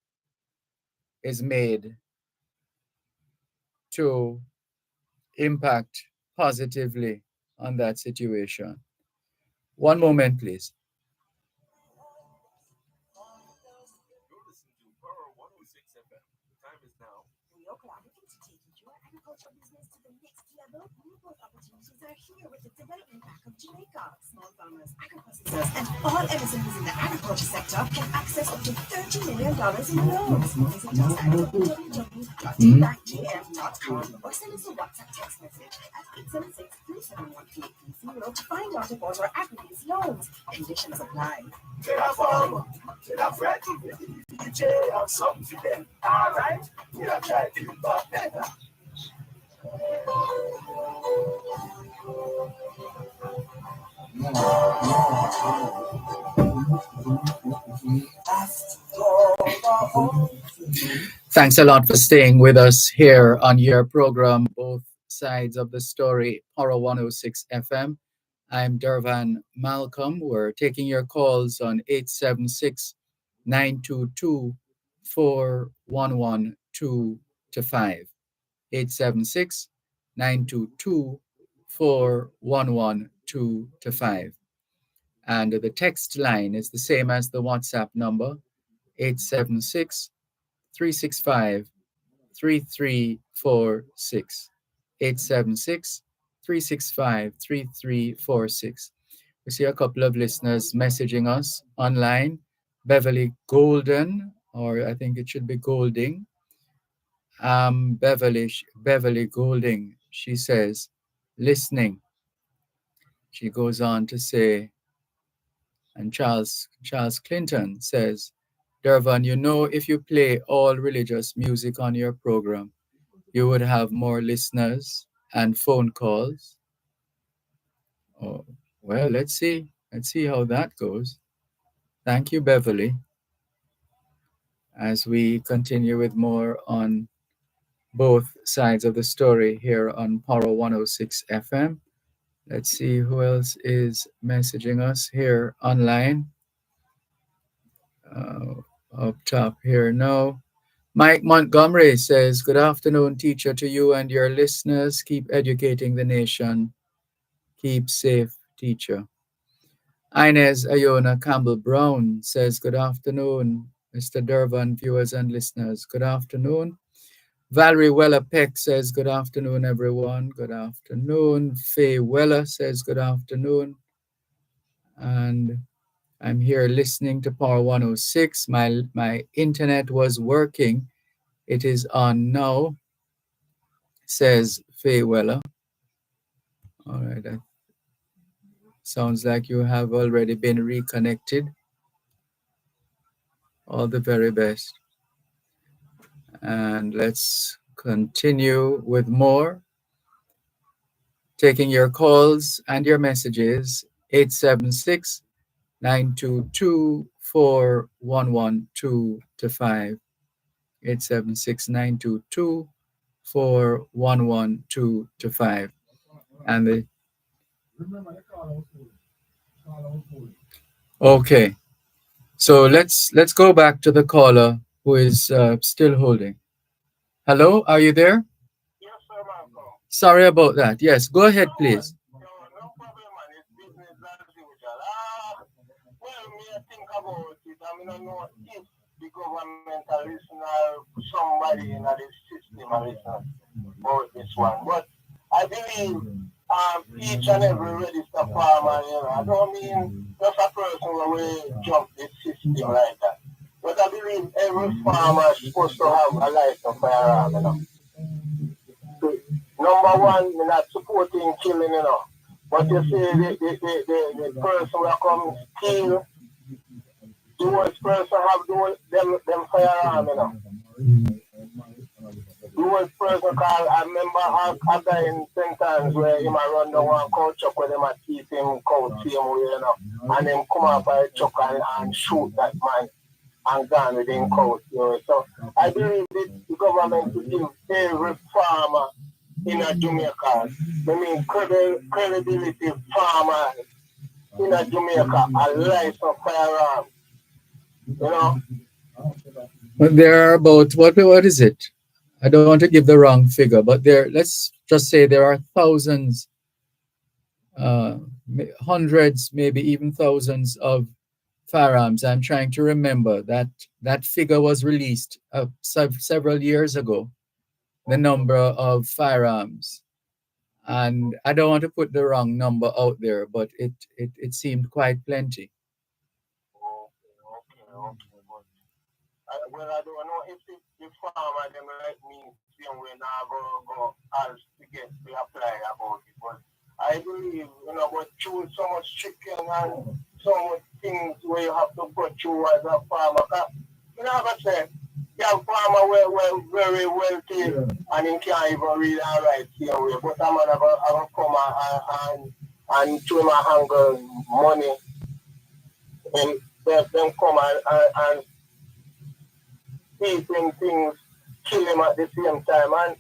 is made to impact positively on that situation. One moment, please. You're listening to Pearl 106 FM. The time is now. We are collaborating to take your agricultural business to the next level. New growth opportunities are here with the development bank of Jamaica. Small farmers, agri-processors, and all MSMEs in the agriculture sector can access up to $30 million in loans. Visit us at www.tbankjm.com or send us a WhatsApp text message at 876-371-2830 to find out about our agri-based loans. Conditions apply. To the farmer, to the friend, DJ have something for them. All right, we are trying to do back better. Thanks a lot for staying with us here on your program, Both Sides of the Story, Power 106 FM. I'm Dervan Malcolm. We're taking your calls on 876 922 4112 to 5. 876 922 4112 to 5. And the text line is the same as the WhatsApp number, 876 365 3346. 876 365 3346. We see a couple of listeners messaging us online. Beverly Golden, or I think it should be Golding. Beverly Golding, she says, listening. She goes on to say, and Charles Clinton says, Dervan, you know, if you play all religious music on your program, you would have more listeners and phone calls. Oh, well, let's see. Let's see how that goes. Thank you, Beverly. As we continue with more on both sides of the story here on Power 106 FM. Let's see who else is messaging us here online. Up top here now. Mike Montgomery says, good afternoon, teacher, to you and your listeners. Keep educating the nation. Keep safe, teacher. Inez Ayona Campbell-Brown says, good afternoon, Mr. Dervan, viewers and listeners. Good afternoon. Valerie Weller Peck says, good afternoon, everyone. Good afternoon. Faye Weller says, good afternoon. And I'm here listening to Power 106. My internet was working. It is on now, says Faye Weller. All right. Sounds like you have already been reconnected. All the very best. And let's continue with more. Taking your calls and your messages, 876 922 4112 to 5. 876 922 4112 to 5. And the okay. So let's go back to the caller who is still holding. Hello, are you there? Yes, sir, Malcolm. Sorry about that. Yes, go ahead, please. No problem, man. It's business as usual. Well, me I think about it. I mean, I know if the government are listening or somebody in this system are listening about this one. But I believe each and every register farmer, you know, I don't mean just a person who will jump this system like that. But I believe every farmer is supposed to have a license firearm, you know. So, number one, we're not supporting killing, you know. But you see, the person who come kill, the worst person have them firearm, you know. The worst person call, I remember a guy in St. Anne's where he might run down one cow chuck where they might keep him cow same way, you know. And then come up by a chuck and shoot that man and gone with him cow, you know. So I believe the government to give every farmer in a Jamaica, I mean credibility farmer in a Jamaica, a license firearm, you know. Well, there are about, what is it? I don't want to give the wrong figure, but let's just say there are thousands, hundreds, maybe even thousands of firearms. I'm trying to remember that figure was released several years ago, the number of firearms. And I don't want to put the wrong number out there, but it seemed quite plenty. Okay. But well, I don't know if the farmer them let me see when I go as to get to apply about it. But I believe, but choose so much chicken and so much things where you have to go through as a farmer. 'Cause, I say, you have farmer very wealthy and he can't even read and write here way. But I'm gonna come and through my hunger money and them come and eating things, kill him at the same time. And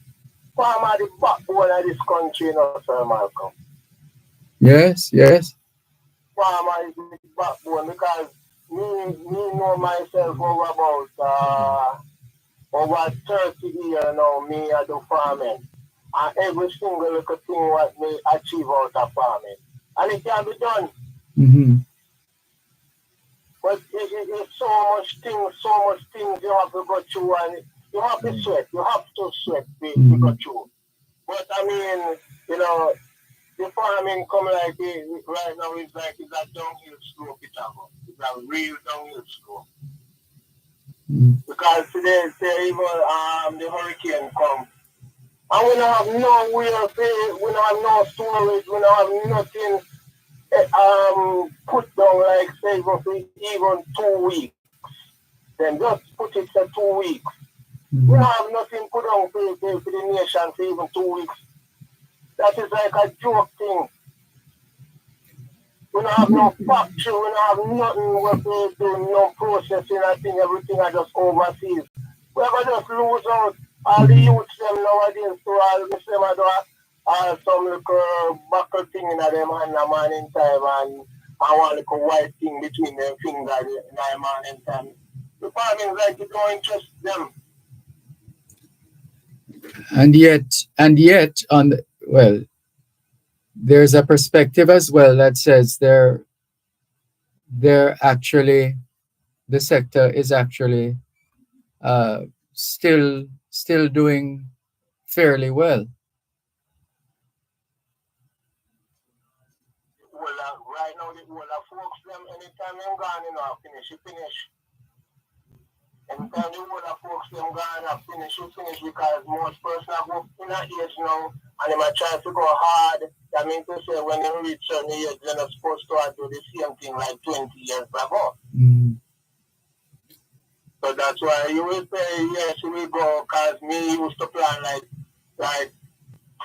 farmer the backbone of this country, Sir Malcolm. Yes. Farmer is the backbone because me know myself over 30 years now, me I do farming. And every single little thing what me achieve out of farming. And it can be done. Mm-hmm. But it's so much things you have to go through and you have to sweat. You have to sweat to go through. But I mean, the farming come like it, right now it's a downhill slope it's a real downhill slope. Because today even the hurricane come. And we don't have nowhere we don't have no storage, we don't have nothing put down like say for even 2 weeks. Then just put it for 2 weeks. We don't have nothing put down for the nation for even 2 weeks. That is like a joke thing. We don't have no factory, we don't have nothing where we do no processing and thing, everything are just overseas. We ever just lose out all the youths them nowadays to all the same some little buckle thing in them hand a man in time and one little white thing between them fingers in a man in time. The farming like it don't interest them. And yet there's a perspective as well that says they're actually, the sector is actually still doing fairly well. Well, right now the whole folks them anytime them gone, finish. Anytime the whole folks them gone, finish because most persons have in a age now and they might try to go hard. That means to say when they reach certain age, they're not supposed to do the same thing like 20 years ago. So that's why you will say, yes, we go, because me used to plant like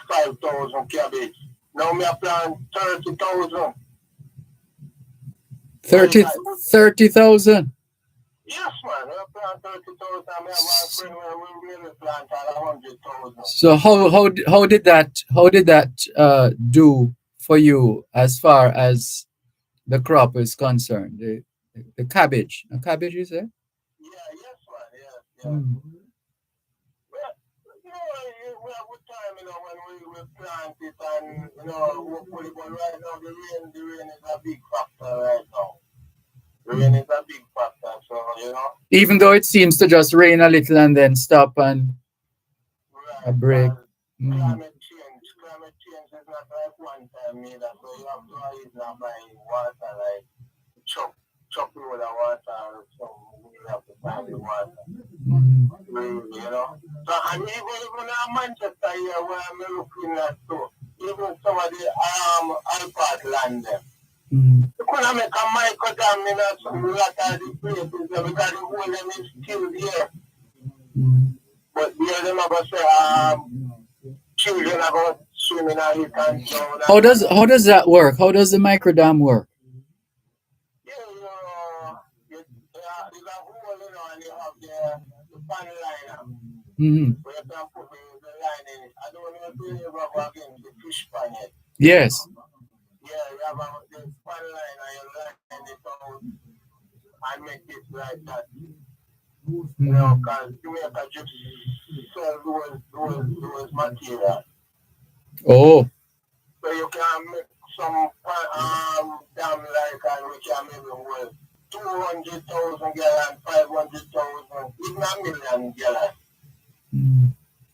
5,000 cabbage. Now me I plant 30,000. 30,000? Yes, man. I plant 30,000. I have my friend where we really plant 100,000. So how did that do for you as far as the crop is concerned? The cabbage. The cabbage, you say? Yeah, yes, man. Yeah. Well, we have good time, when we plant it and, hopefully, but right now the rain is a big factor right now. The rain is a big factor, so, Even though it seems to just rain a little and then stop and a break. Climate change is not like one time either, so you have to always not buy water, like chop with the water, so we have to buy the water. So, and even in Manchester here, where I'm looking at, too, even some of the Alpart land there. You couldn't make a micro dam in a lot of the places there because the whole them is still there. But there them are going to say, children are going to swim in it and so. How does that work? How does the micro dam work? Yeah, there's a hole, and you have the pan liner. Where you can put the line in it. I don't know if you ever go against the fish pan yet. Yes. Yeah, you have the pan line and you line it out and make it like that. Because Jamaica just sell those material. Oh. So you can make some dam like and we can maybe hold 200,000 gallons, 500,000, even a million gallons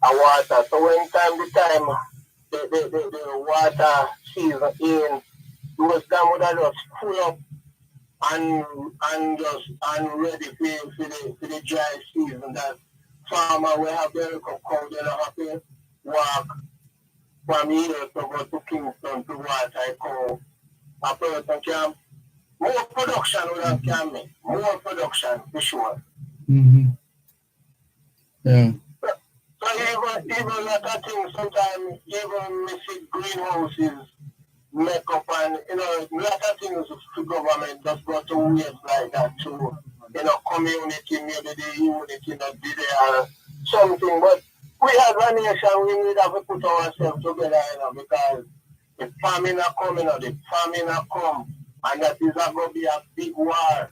of water. So when the water season in, those dam would have just full up and ready for the dry season. That farmer will have their cow, they don't have to walk from here to go to Kingston to water a cow. A person can more production would have can make. More production for sure. Mm-hmm. Yeah. So even like a thing sometimes even we see greenhouses make up and lot of things the government just got to waste like that too. Community, maybe the unity not be there or something. But we as a nation we need to put ourselves together, because the famine are coming or the famine are come, and that is going to be a big war.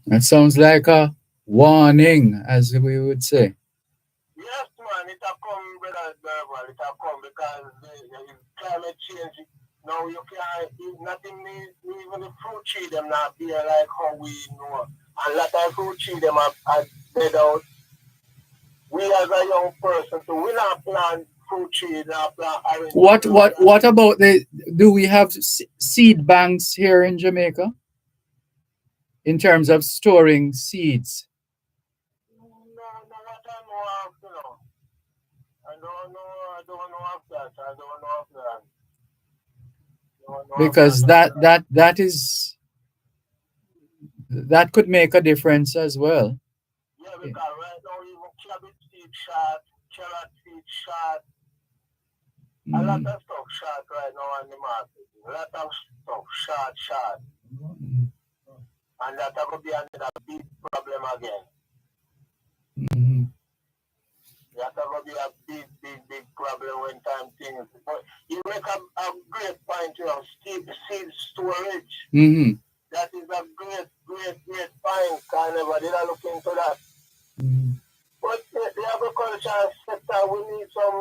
That sounds like a warning, as we would say. Yes, man, it will come, brother Dervan, it will come because the climate change. Now you can't eat nothing, even the fruit tree them not be like how we know. A lot of fruit tree them are dead out. We as a young person, so we not plant fruit trees, not plant orange. What about do we have seed banks here in Jamaica? In terms of storing seeds? No, what I know of, I don't know of that. I don't know of that. Because that could make a difference as well. Yeah, because right now even cabbage seed shot, carrot seed shot, a lot of stuff shot right now on the market. A lot of stuff shot. And that will be another big problem again. That will be a big problem when time things. But you make a great point, seed storage. That is a great point. I never did look into that. But the agriculture sector, we need some,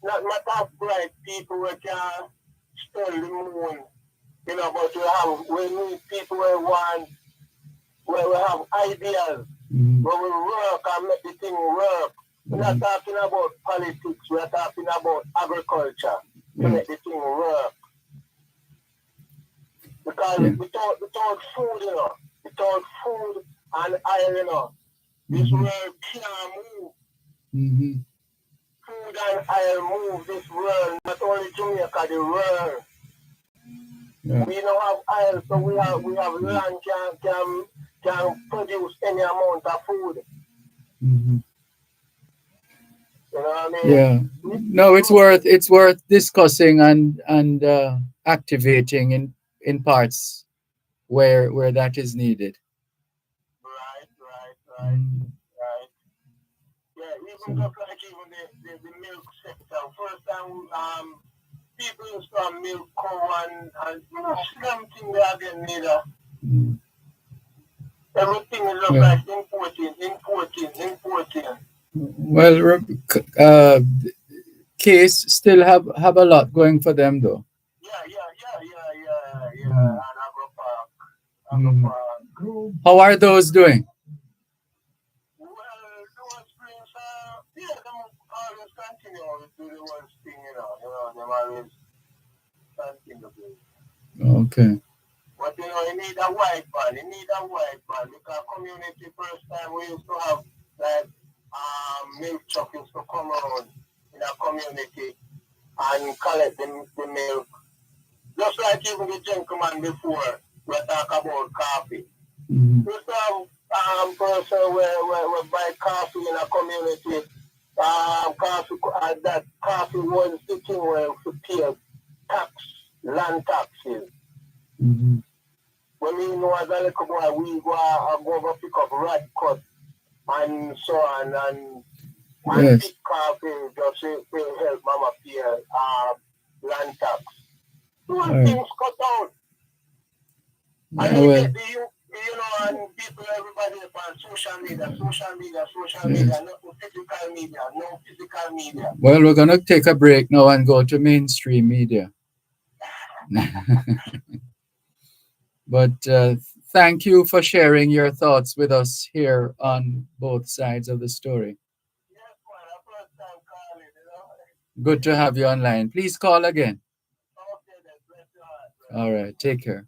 not matter bright people who can study the moon, but we need people where we have ideas, where we work and make the thing work. We're not talking about politics, we're talking about agriculture to make the thing work. Because without food, without food and oil, this world can't move. Food and oil move this world, not only Jamaica, the world. We don't have oil, so we have land can produce any amount of food. You know what I mean? Yeah. No, it's worth discussing and activating in parts where that is needed. Right. Yeah, even just like even the milk sector. First time people used to have milk cow and slim thing they again neither. Everything is just like importing. Well, Case still have a lot going for them though. Yeah. And Agro Park. How are those doing? Well, those things, them always continue to do the one thing, them always continue. Okay. But you need a white band. Because community first time we used to have like milk truck used to come around in a community and collect the milk. Just like even the gentleman before we talk about coffee. We used to have person where buy coffee in a community. That coffee was the thing where we pay land taxes. When we as a little boy, we go over pick up red cut and so on and pick coffee just to help mama pay land tax. Those things cut out. And you you know, and people, everybody on social media, no physical media. Well, we're going to take a break now and go to mainstream media. But thank you for sharing your thoughts with us here on both sides of the story. Yes, man, I first time calling, you know. Good to have you online. Please call again. Okay, then, bless your heart, bro. All right, take care.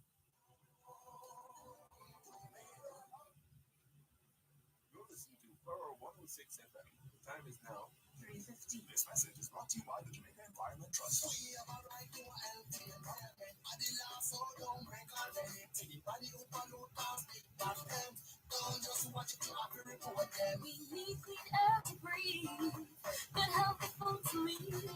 You're listening to Pearl 106 FM. The time is now 3:50. This message is brought to you by the Jamaica Environment Trust. We have a right to a healthy environment. And the law so don't break our limit. Anybody who pollute our big back them. Don't just watch it, you have to report them. We need clean air to breathe. Good healthy food to eat.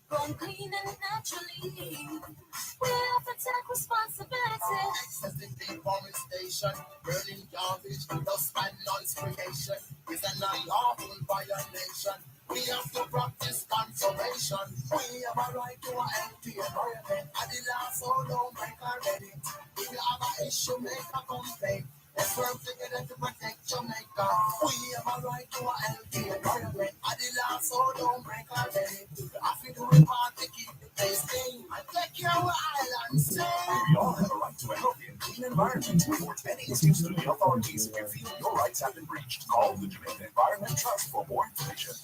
Grown clean and naturally. We have to take responsibility. Excessive deforestation, burning garbage, dust and noise creation is an unlawful violation. We have to practice conservation. We have a right to a healthy environment. And the law so don't break our limit. If you have an issue, make a complaint. Let's work together to protect Jamaica. We have a right to a healthy environment. And the law so don't break our limit. We have to do a part to keep the place clean and take care of our island safe. We all have a right to a healthy and clean environment. Report any issues to the authorities if you feel your rights have been breached. Call the Jamaica Environment Trust for more information.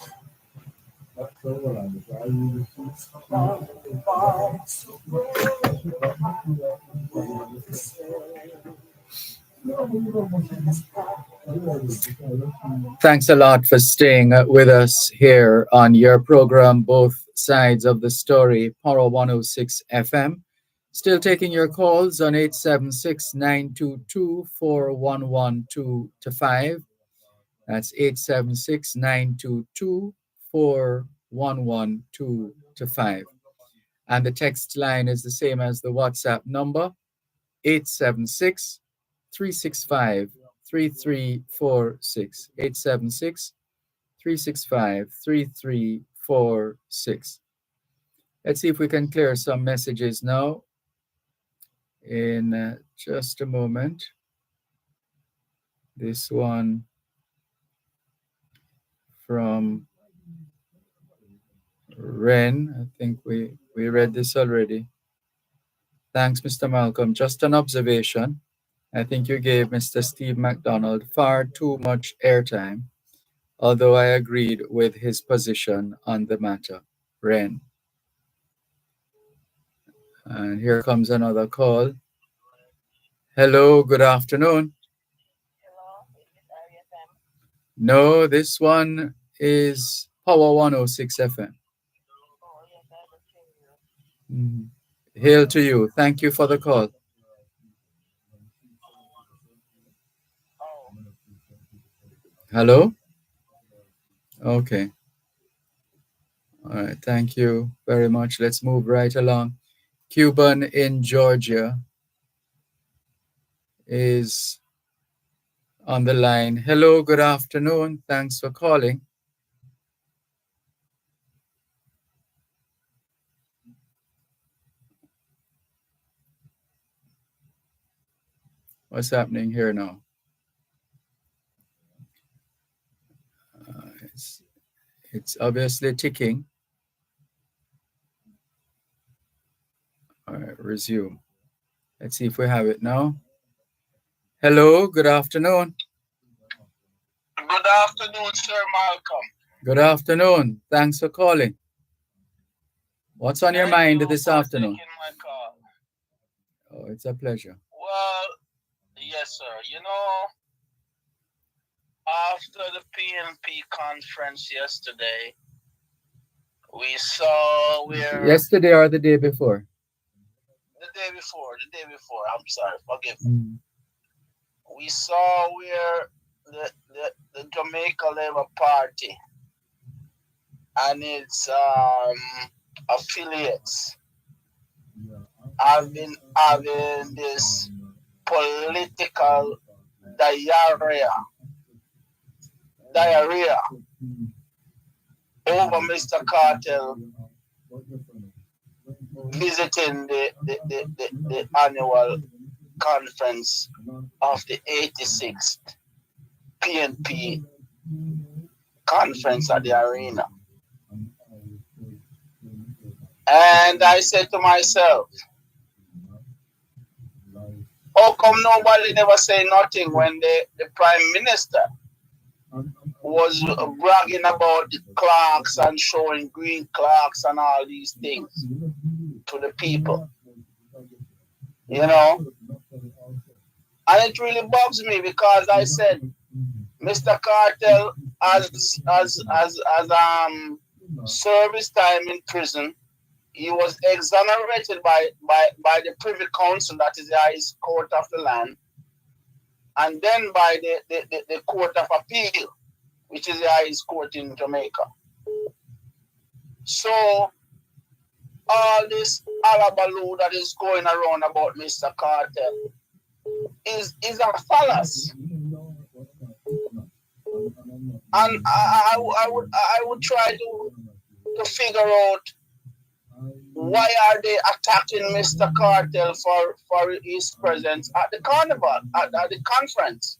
Thanks a lot for staying with us here on your program, Both Sides of the Story, Power 106 FM. Still taking your calls on 876-922-4112-5. That's 876-922-4112-5. And the text line is the same as the WhatsApp number, 876-365-3346. 876-365-3346. Let's see if we can clear some messages now in just a moment. This one from Ren. I think we read this already. Thanks, Mr. Malcolm. Just an observation. I think you gave Mr. Steve McDonald far too much airtime, although I agreed with his position on the matter. Ren. And here comes another call. Hello, good afternoon. Hello, is this RFM? No, this one is Power 106 FM. Oh, yes, I will tell you. Hail to you. Thank you for the call. Oh, Hello? Okay. All right. Thank you very much. Let's move right along. Cuban in Georgia is on the line. Hello, good afternoon. Thanks for calling. What's happening here now? It's obviously ticking. All right, resume. Let's see if we have it now. Hello, good afternoon. Good afternoon, Sir Malcolm. Good afternoon. Thanks for calling. What's on your mind Thank you this for afternoon? taking my call. Oh, it's a pleasure. Well, yes, sir. You know, after the PNP conference yesterday, we saw where Yesterday or the day before? the day before, I'm sorry, forgive me. We saw where the Jamaica Labour Party and its affiliates have been having this political diarrhea over Mr. Cartel visiting the annual conference of the 86th PNP conference at the arena. And I said to myself, how come nobody never say nothing when the Prime Minister was bragging about the clocks and showing green clocks and all these things to the people? You know? And it really bugs me because I said, Mr. Cartel as service time in prison, he was exonerated by the Privy Council, that is the highest court of the land, and then by the Court of Appeal, which is the highest court in Jamaica. So all this alabaloo that is going around about Mr. Cartel is a fallacy. And I would try to figure out why are they attacking Mr. Cartel for his presence at the carnival, at the conference.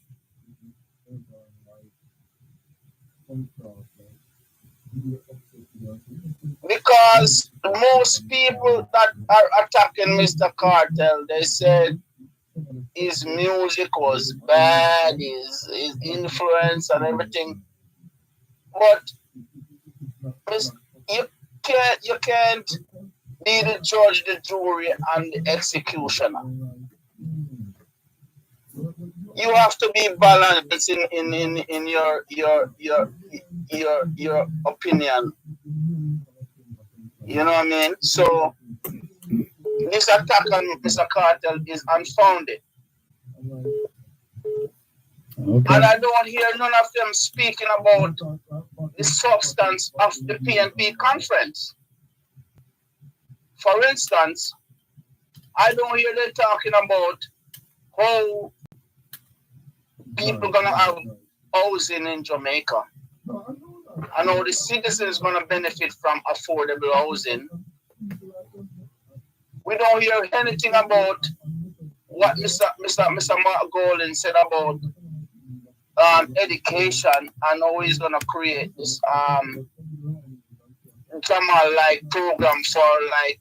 Because most people that are attacking Mr. Cartel, they said his music was bad, his influence and everything. But you can't be the judge, the jury, and the executioner. You have to be balanced in your opinion. You know what I mean? So this attack on Mr. Cartel is unfounded. Okay. And I don't hear none of them speaking about the substance of the PNP conference. For instance, I don't hear them talking about how people gonna have housing in Jamaica. I know the citizens gonna benefit from affordable housing. We don't hear anything about what Mr. Mark Golden said about education and how he's gonna create this drama-like program for like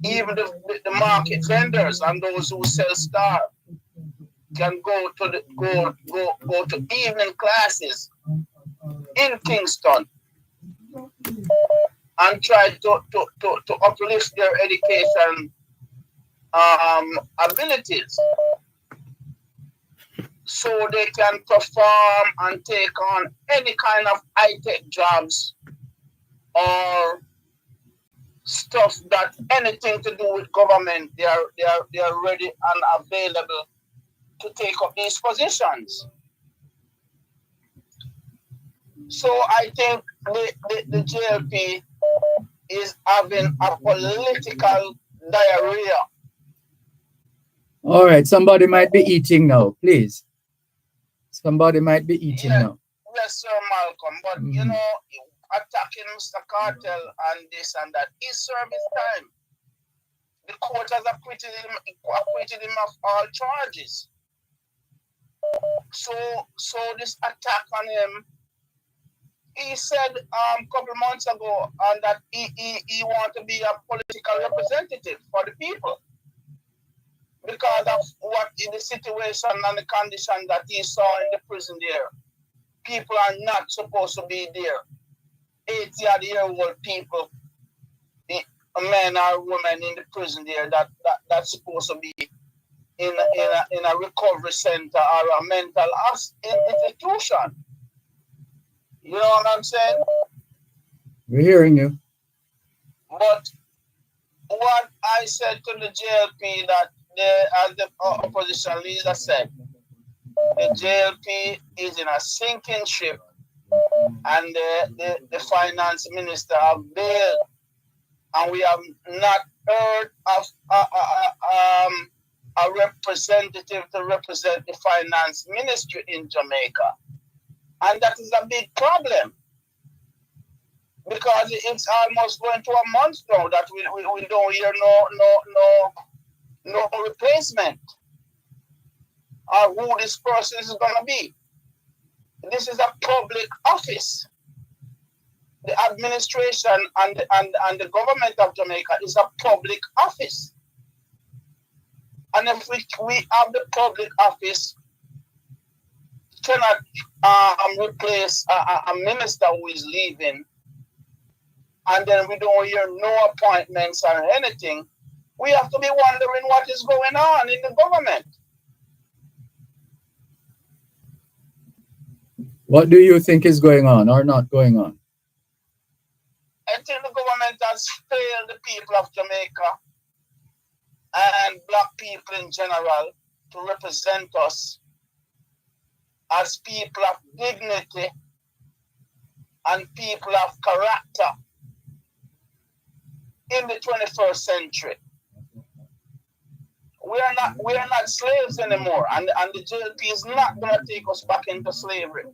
even the market vendors and those who sell Star can go to evening classes in Kingston and try to uplift their education abilities so they can perform and take on any kind of high-tech jobs or stuff that anything to do with government. They are ready and available to take up these positions. So I think the JLP is having a political diarrhea. All right, somebody might be eating now, please. Somebody might be eating now. Yes, sir, Malcolm. But you know, attacking Mr. Cartel and this and that is service time. The court has acquitted him of all charges. So this attack on him, he said a couple months ago that he want to be a political representative for the people because of what in the situation and the condition that he saw in the prison there. People are not supposed to be there. 80-year-old people, men or women in the prison there that's supposed to be in a recovery center or a mental institution. You know what I'm saying? We're hearing you. But what I said to the JLP that as the opposition leader said, the JLP is in a sinking ship, and the finance minister have bailed, and we have not heard of a representative to represent the finance ministry in Jamaica. And that is a big problem because it's almost going to a month now that we don't hear no replacement. or who this person is going to be. This is a public office. The administration and the government of Jamaica is a public office. And if we have the public office, cannot replace a minister who is leaving, and then we don't hear no appointments or anything, we have to be wondering what is going on in the government. What do you think is going on or not going on? I think the government has failed the people of Jamaica and black people in general to represent us as people of dignity and people of character in the 21st century. We are not slaves anymore, and the JLP is not going to take us back into slavery.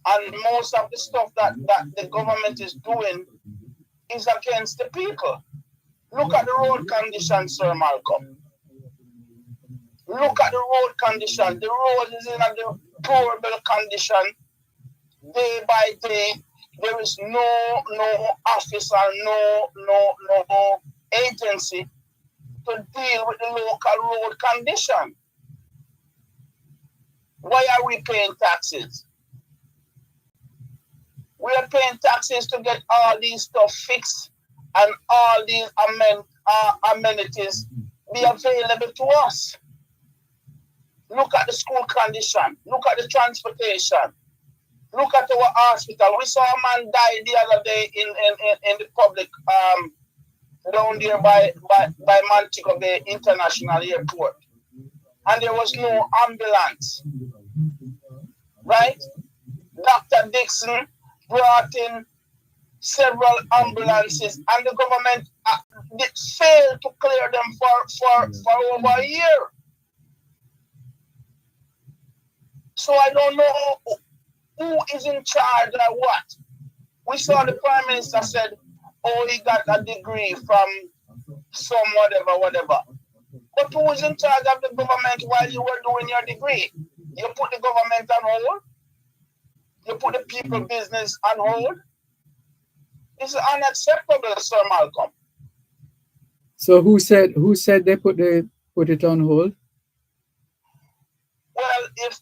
And most of the stuff that the government is doing is against the people. Look at the road conditions, Sir Malcolm. Look at the road condition. The road is in a deplorable condition. Day by day, there is no office or no agency to deal with the local road condition. Why are we paying taxes? We are paying taxes to get all these stuff fixed and all these amenities be available to us. Look at the school condition. Look at the transportation. Look at our hospital. We saw a man die the other day in the public down there by Montego Bay International Airport. And there was no ambulance. Right? Dr. Dixon brought in several ambulances, and the government failed to clear them for over a year. So I don't know who is in charge or what. We saw the Prime Minister said, oh, he got a degree from some whatever. But who is in charge of the government while you were doing your degree? You put the government on hold? You put the people business on hold? This is unacceptable, Sir Malcolm. So who said they put it on hold? Well, if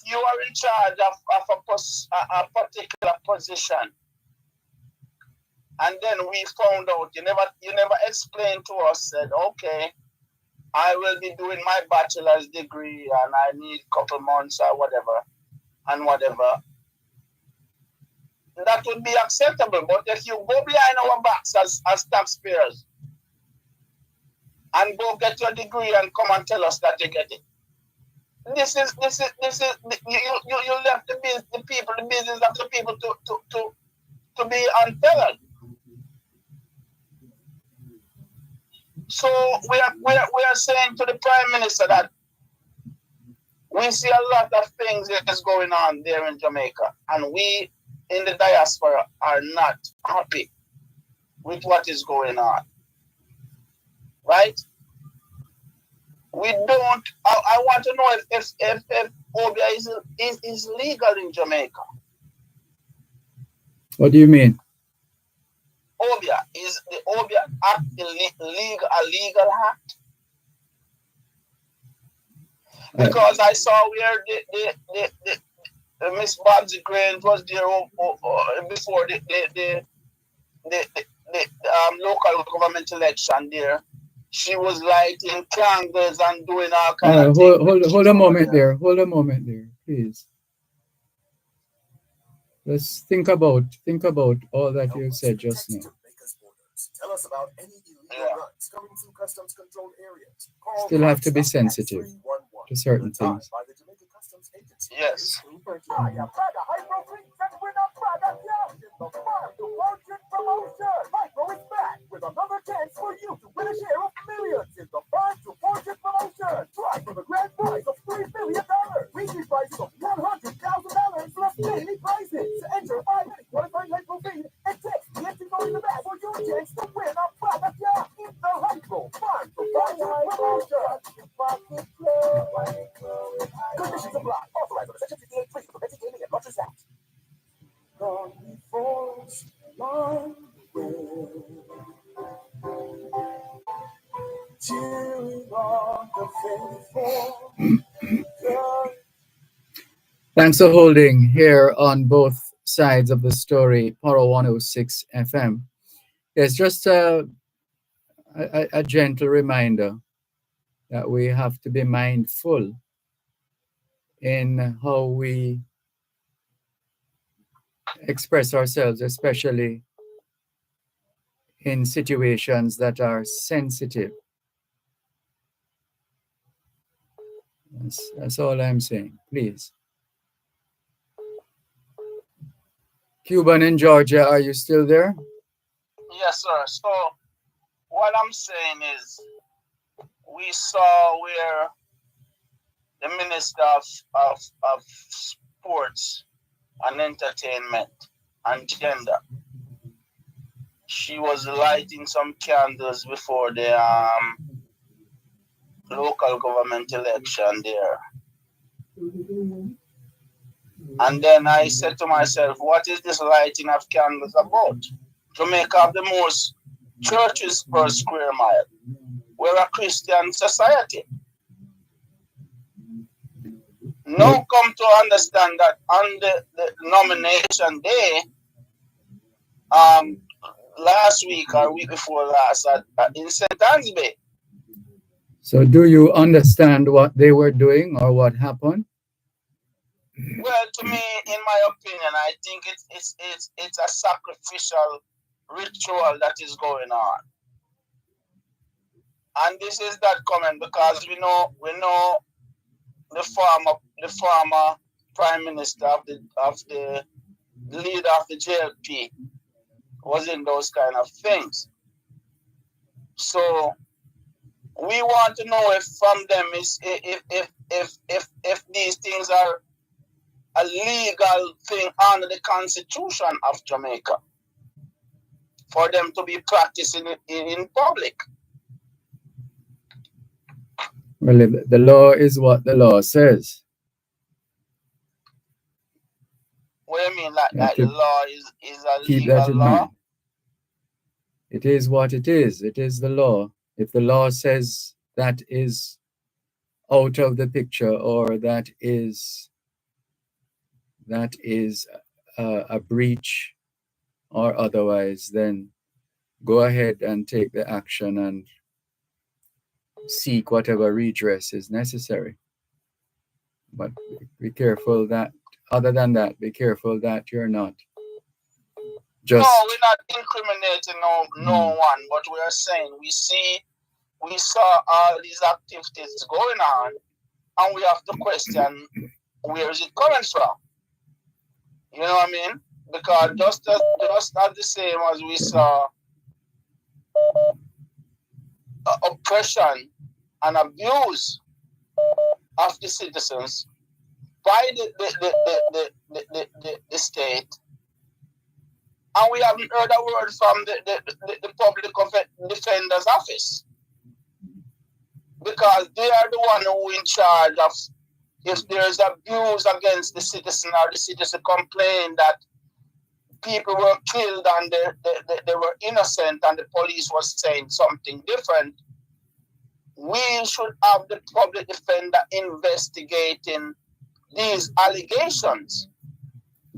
you are in charge of a particular position, and then we found out you never explained to us, said, okay, I will be doing my bachelor's degree and I need a couple months or whatever. That would be acceptable. But if you go behind our backs as taxpayers and go get your degree and come and tell us that you get it, this is you left the business of the people to be untethered. So we are saying to the Prime Minister that we see a lot of things that is going on there in Jamaica, and we in the diaspora are not happy with what is going on. Right? We don't. I want to know if Obia is legal in Jamaica. What do you mean? Obia, is the Obia Act a legal act? Because I saw where the Miss Babsy Grange was there before the local government election there. She was lighting candles and doing all kinds of things. Hold a moment there, please. Let's think about all that you said just now. Tell us about any illegal drugs coming through customs controlled areas. Still have to be sensitive to certain things. By the Jamaica Customs Agency. Yes. Micro is back with another chance for you to win a share of millions in the Farm to Fortune promotion. Try for the grand prize of $3 million. Weekly prizes of $100,000 plus daily prizes. Enter 5 qualifying Hypo feed and text the empty in the back for your chance to win a product in the Hypo Farm to Fortune promotion. long way, cheering on the faithful. Thanks for holding here on both sides of the story, Poro 106 FM. It's just a gentle reminder that we have to be mindful in how we express ourselves, especially in situations that are sensitive. That's all I'm saying. Please. Cuban in Georgia, are you still there? Yes, sir. So what I'm saying is we saw where the Minister of Sports and Entertainment and Gender, she was lighting some candles before the local government election there. And then I said to myself, what is this lighting of candles about? Jamaica have the most churches per square mile. We're a Christian society. Now come to understand that on the nomination day, last week or week before last in St. Anne's Bay. So do you understand what they were doing or what happened? Well, to me, in my opinion, I think it's a sacrificial ritual that is going on. And this is that coming because we know the former prime minister of the leader of the JLP was in those kind of things. So we want to know if from them is if these things are a legal thing under the Constitution of Jamaica for them to be practicing it in public. Well, the law is what the law says. What do you mean that the law is a keep legal that in law? mind. It is what it is. It is the law. If the law says that is out of the picture or that is a breach or otherwise, then go ahead and take the action and seek whatever redress is necessary. But be careful that, other than that, be careful that you're not just... No, we're not incriminating no one, but we are saying we saw all these activities going on, and we have to question where is it coming from. You know what I mean? Because just not the same as we saw oppression and abuse of the citizens by the state, and we haven't heard a word from the public defender's office, because they are the one who in charge of if there is abuse against the citizen or the citizen complain that people were killed and they were innocent and the police was saying something different. We should have the public defender investigating these allegations.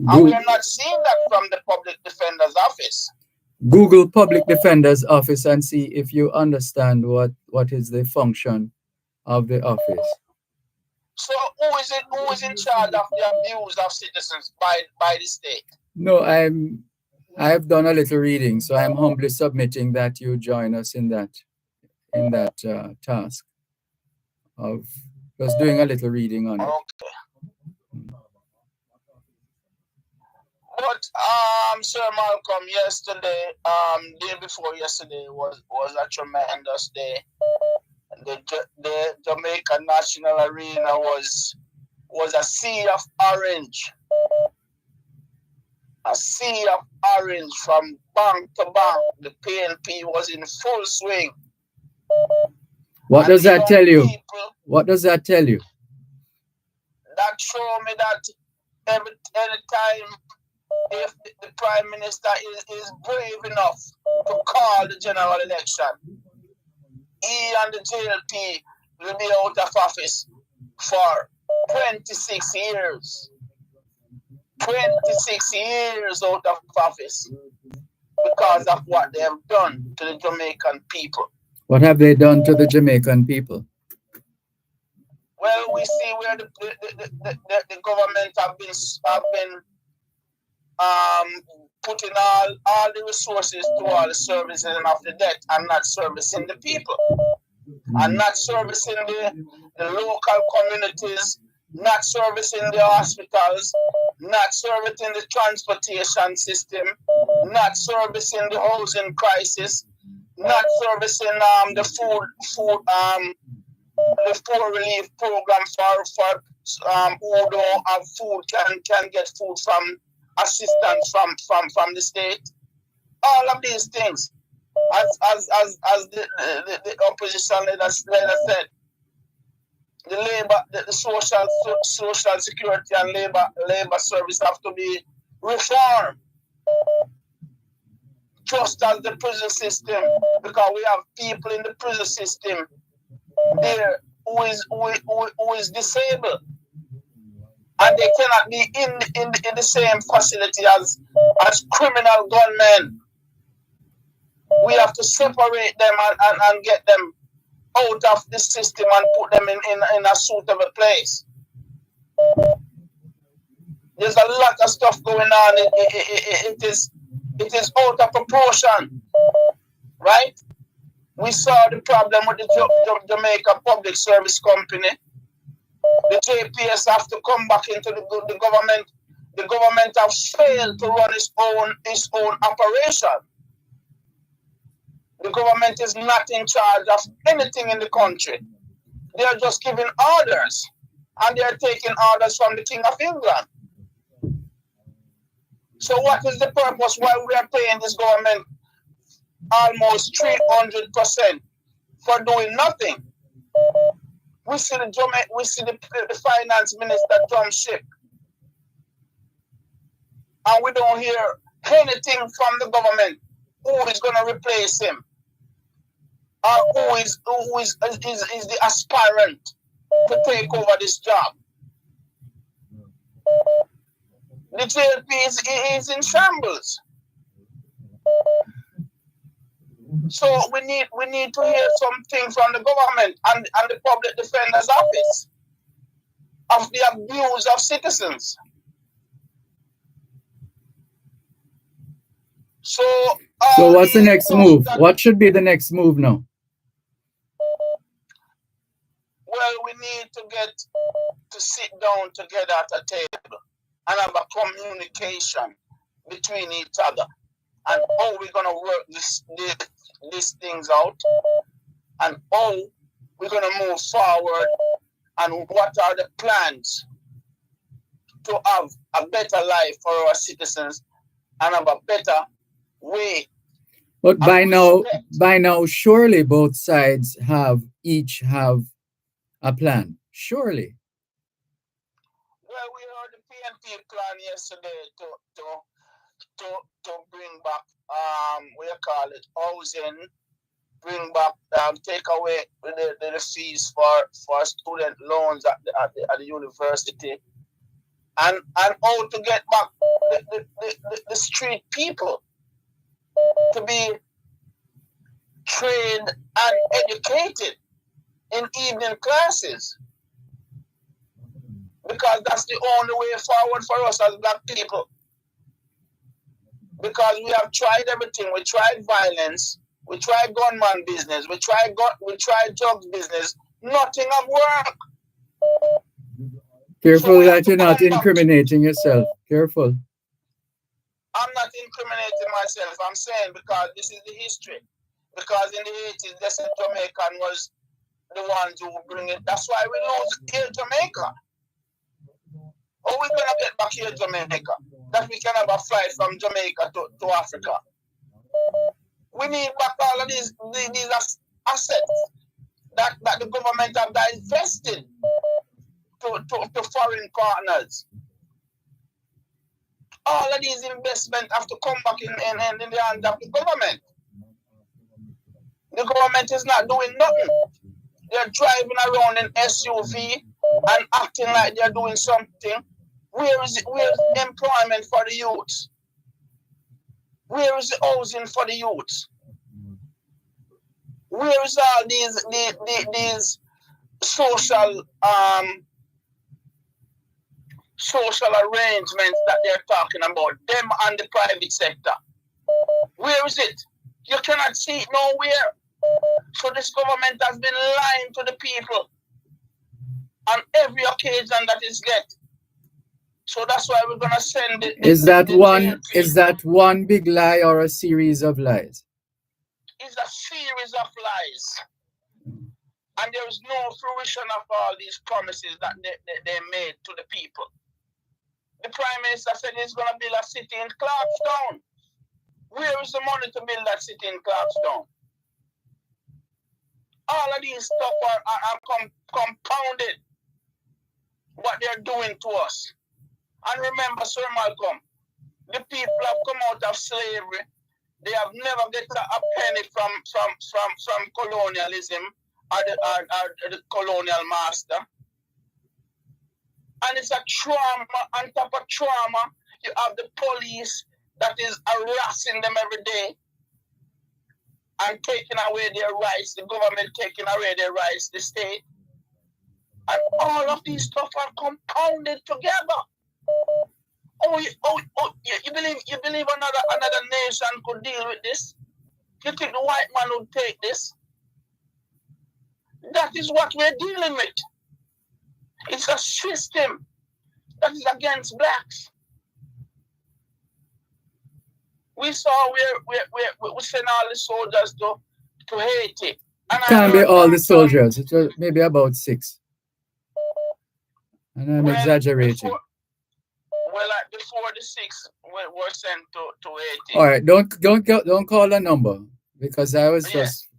And we are not seeing that from the public defender's office. Google public defender's office and see if you understand what is the function of the office. So who is in charge of the abuse of citizens by the state? No, I've done a little reading, so I'm humbly submitting that you join us in that task of just doing a little reading on it. Okay. But Sir Malcolm, yesterday, day before yesterday was a tremendous day. The Jamaica National Arena was a sea of orange. A sea of orange from bank to bank. The PNP was in full swing. What does that tell you? What does that tell you? That show me that any time if the Prime Minister is brave enough to call the general election, he and the JLP will be out of office for 26 years. 26 years out of office because of what they have done to the Jamaican people. What have they done to the Jamaican people? Well, we see where the government have been putting all the resources to all the servicing of the debt and not servicing the people, and not servicing the local communities, not servicing the hospitals, not servicing the transportation system, not servicing the housing crisis, not servicing the food relief program for who don't have food can get food from assistance from the state. All of these things, as the opposition leader said, the social security and labor service have to be reformed, just as the prison system, because we have people in the prison system there who is disabled, and they cannot be in the same facility as criminal gunmen. We have to separate them and get them out of the system and put them in a suitable place. There's a lot of stuff going on. It is out of proportion, right? We saw the problem with the Jamaica Public Service Company. The JPS have to come back into the government. The government have failed to run its own operation. The government is not in charge of anything in the country. They are just giving orders, and they are taking orders from the King of England. So what is the purpose why we are paying this government almost 300% for doing nothing? We see the finance minister jump ship, and we don't hear anything from the government who is going to replace him, or who is the aspirant to take over this job. The JLP is in shambles. So we need to hear something from the government and the public defender's office of the abuse of citizens. So what's the next move? What should be the next move now? Well, we need to sit down together at a table and have a communication between each other, and how we're gonna work these things out, and how we're gonna move forward, and what are the plans to have a better life for our citizens and have a better way. But by now, surely both sides each have a plan. Surely. Well, we heard the PNP plan yesterday to bring back housing, bring back take away the fees for student loans at the university, and how to get back the street people to be trained and educated in evening classes, because that's the only way forward for us as black people. Because we have tried everything. We tried violence. We tried gunman business. We tried drugs business. Nothing have worked. Careful that you're not incriminating yourself. Careful. I'm not incriminating myself. I'm saying because this is the history. Because in the 80s, they said Jamaican was the ones who bring it. That's why we lose here Jamaica. How we gonna get back here Jamaica? That we can have a flight from Jamaica to Africa. We need back all of these assets that the government have invested to foreign partners. All of these investments have to come back in the hands of the government. The government is not doing nothing. They're driving around in SUV and acting like they're doing something. Where is employment for the youth? Where is the housing for the youth? Where is all these social arrangements that they're talking about? Them and the private sector. Where is it? You cannot see it nowhere. So this government has been lying to the people on every occasion that is get. So that's why we're gonna send it. Is that one big lie or a series of lies? It's a series of lies. And there is no fruition of all these promises that they made to the people. The Prime Minister said he's gonna build a city in Clarkstown. Where is the money to build that city in Clarkstown? All of these stuff are compounded what they're doing to us. And remember, Sir Malcolm, the people have come out of slavery. They have never get a penny from colonialism or the colonial master. And it's a trauma on top of trauma. You have the police that is harassing them every day and taking away their rights, the government taking away their rights, the state. And all of these stuff are compounded together. You believe another nation could deal with this? You think the white man would take this? That is what we're dealing with. It's a system that is against blacks. We saw we sent all the soldiers to Haiti. And Can't be all the soldiers. It was maybe about 6. And I'm exaggerating. Before the 6 were sent to Haiti. All right, don't call a number because I was just.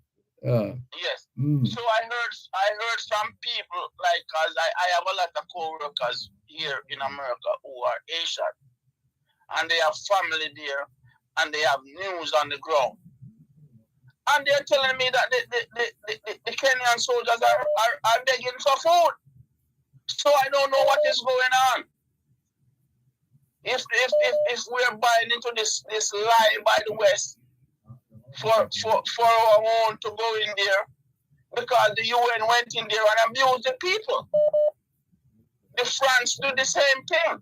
Yes. So I heard some people, like, cause I have a lot of co-workers here in America who are Asian, and they have family there, and they have news on the ground, and they're telling me that the Kenyan soldiers are begging for food. So I don't know what is going on. If we're buying into this lie by the West for our own to go in there, because the UN went in there and abused the people. The France do the same thing.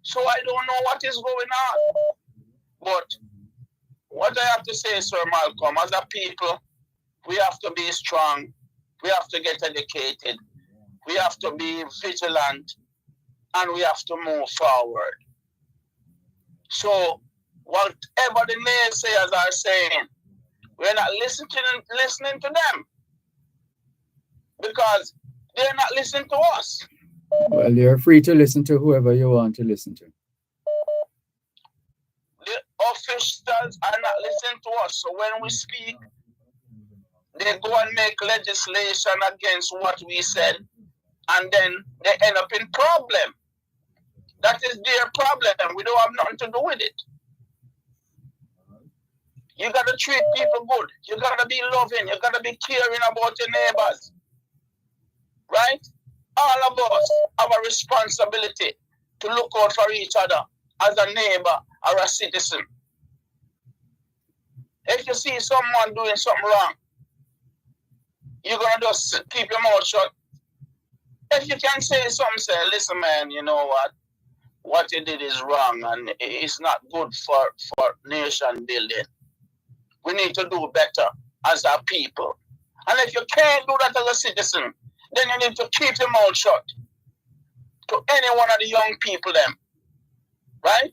So I don't know what is going on. But what I have to say, Sir Malcolm, as a people, we have to be strong. We have to get educated. We have to be vigilant. And we have to move forward. So whatever the naysayers are saying, we're not listening to them, because they're not listening to us. Well, you're free to listen to whoever you want to listen to. The officials are not listening to us. So when we speak, they go and make legislation against what we said, and then they end up in problem. That is their problem. We don't have nothing to do with it. You got to treat people good. You got to be loving. You got to be caring about your neighbors. Right? All of us have a responsibility to look out for each other as a neighbor or a citizen. If you see someone doing something wrong, you're going to just keep your mouth shut. If you can say something, say, listen, man, you know what you did is wrong and it's not good for nation building. We need to do better as a people. And if you can't do that as a citizen, then you need to keep your mouth shut to any one of the young people them. Right?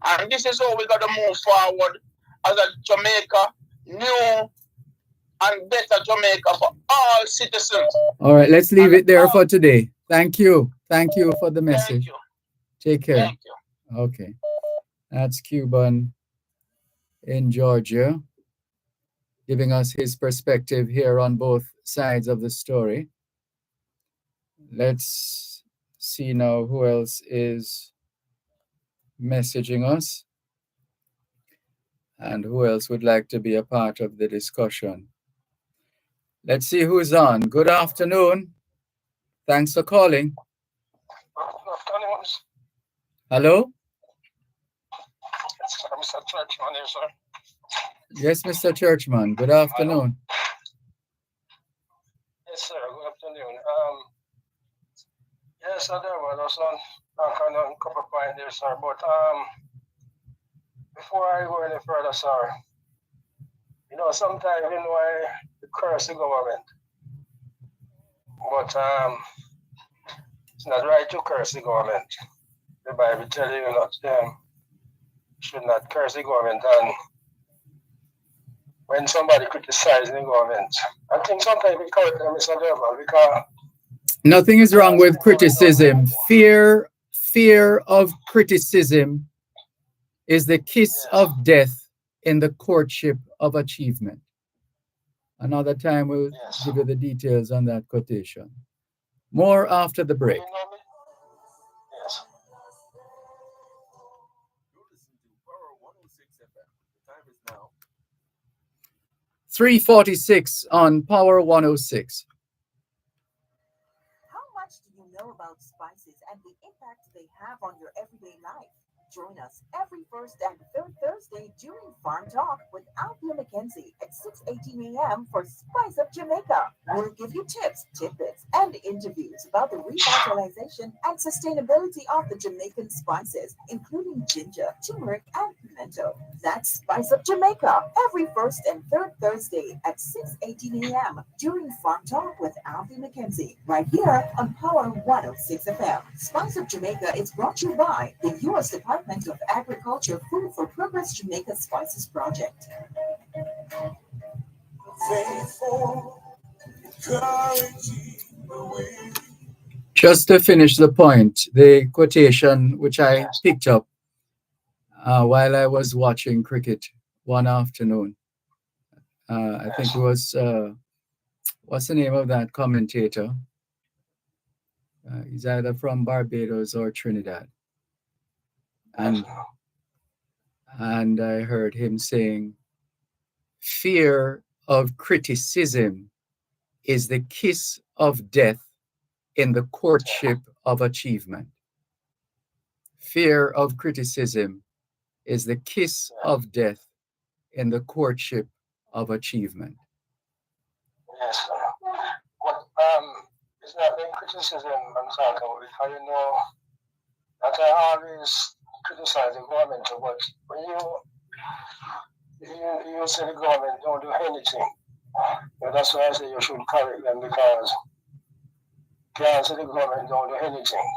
And this is how we got to move forward as a Jamaica, new and better Jamaica for all citizens. All right, let's leave it there for today. Thank you. Thank you for the message. Thank you. Take care. Thank you. Okay. That's Cuban in Georgia, giving us his perspective here on both sides of the story. Let's see now who else is messaging us and who else would like to be a part of the discussion. Let's see who's on. Good afternoon. Thanks for calling. Hello? Mr. Churchman here, sir. Yes, Mr. Churchman. Good afternoon. Yes, sir. Good afternoon. Yes, sir, there was on a couple of points there, sir. But before I go any further, sir, sometimes I curse the government, but it's not right to curse the government. The Bible tells you not should not curse the government, and when somebody criticizes the government, I think sometimes we correct them, Mr. Dervan, because nothing is wrong with criticism. Fear of criticism is the kiss of death in the courtship of achievement. Another time we'll give you the details on that quotation. More after the break. Yes. 3:46 on Power 106. How much do you know about spices and the impact they have on your everyday life? Join us every first and third Thursday during Farm Talk with Althea McKenzie at 6:18 a.m. for Spice Up Jamaica. We'll give you tips, tidbits, and interviews about the revitalization and sustainability of the Jamaican spices, including ginger, turmeric, and pimento. That's Spice Up Jamaica every first and third Thursday at 6:18 a.m. during Farm Talk with Althea McKenzie, right here on Power 106 FM. Spice Up Jamaica is brought to you by the U.S. Department of Agriculture Food for Progress Jamaica Spices Project. Just to finish the point, the quotation which I picked up while I was watching cricket one afternoon. I think it was, what's the name of that commentator? He's either from Barbados or Trinidad. And I heard him saying, fear of criticism is the kiss of death in the courtship of achievement. Fear of criticism is the kiss of death in the courtship of achievement. Yes, sir. But it's not the criticism I'm talking about, because that I always criticize the government, but when you say the government don't do anything, that's why I say you should correct them, because you can't say the government don't do anything.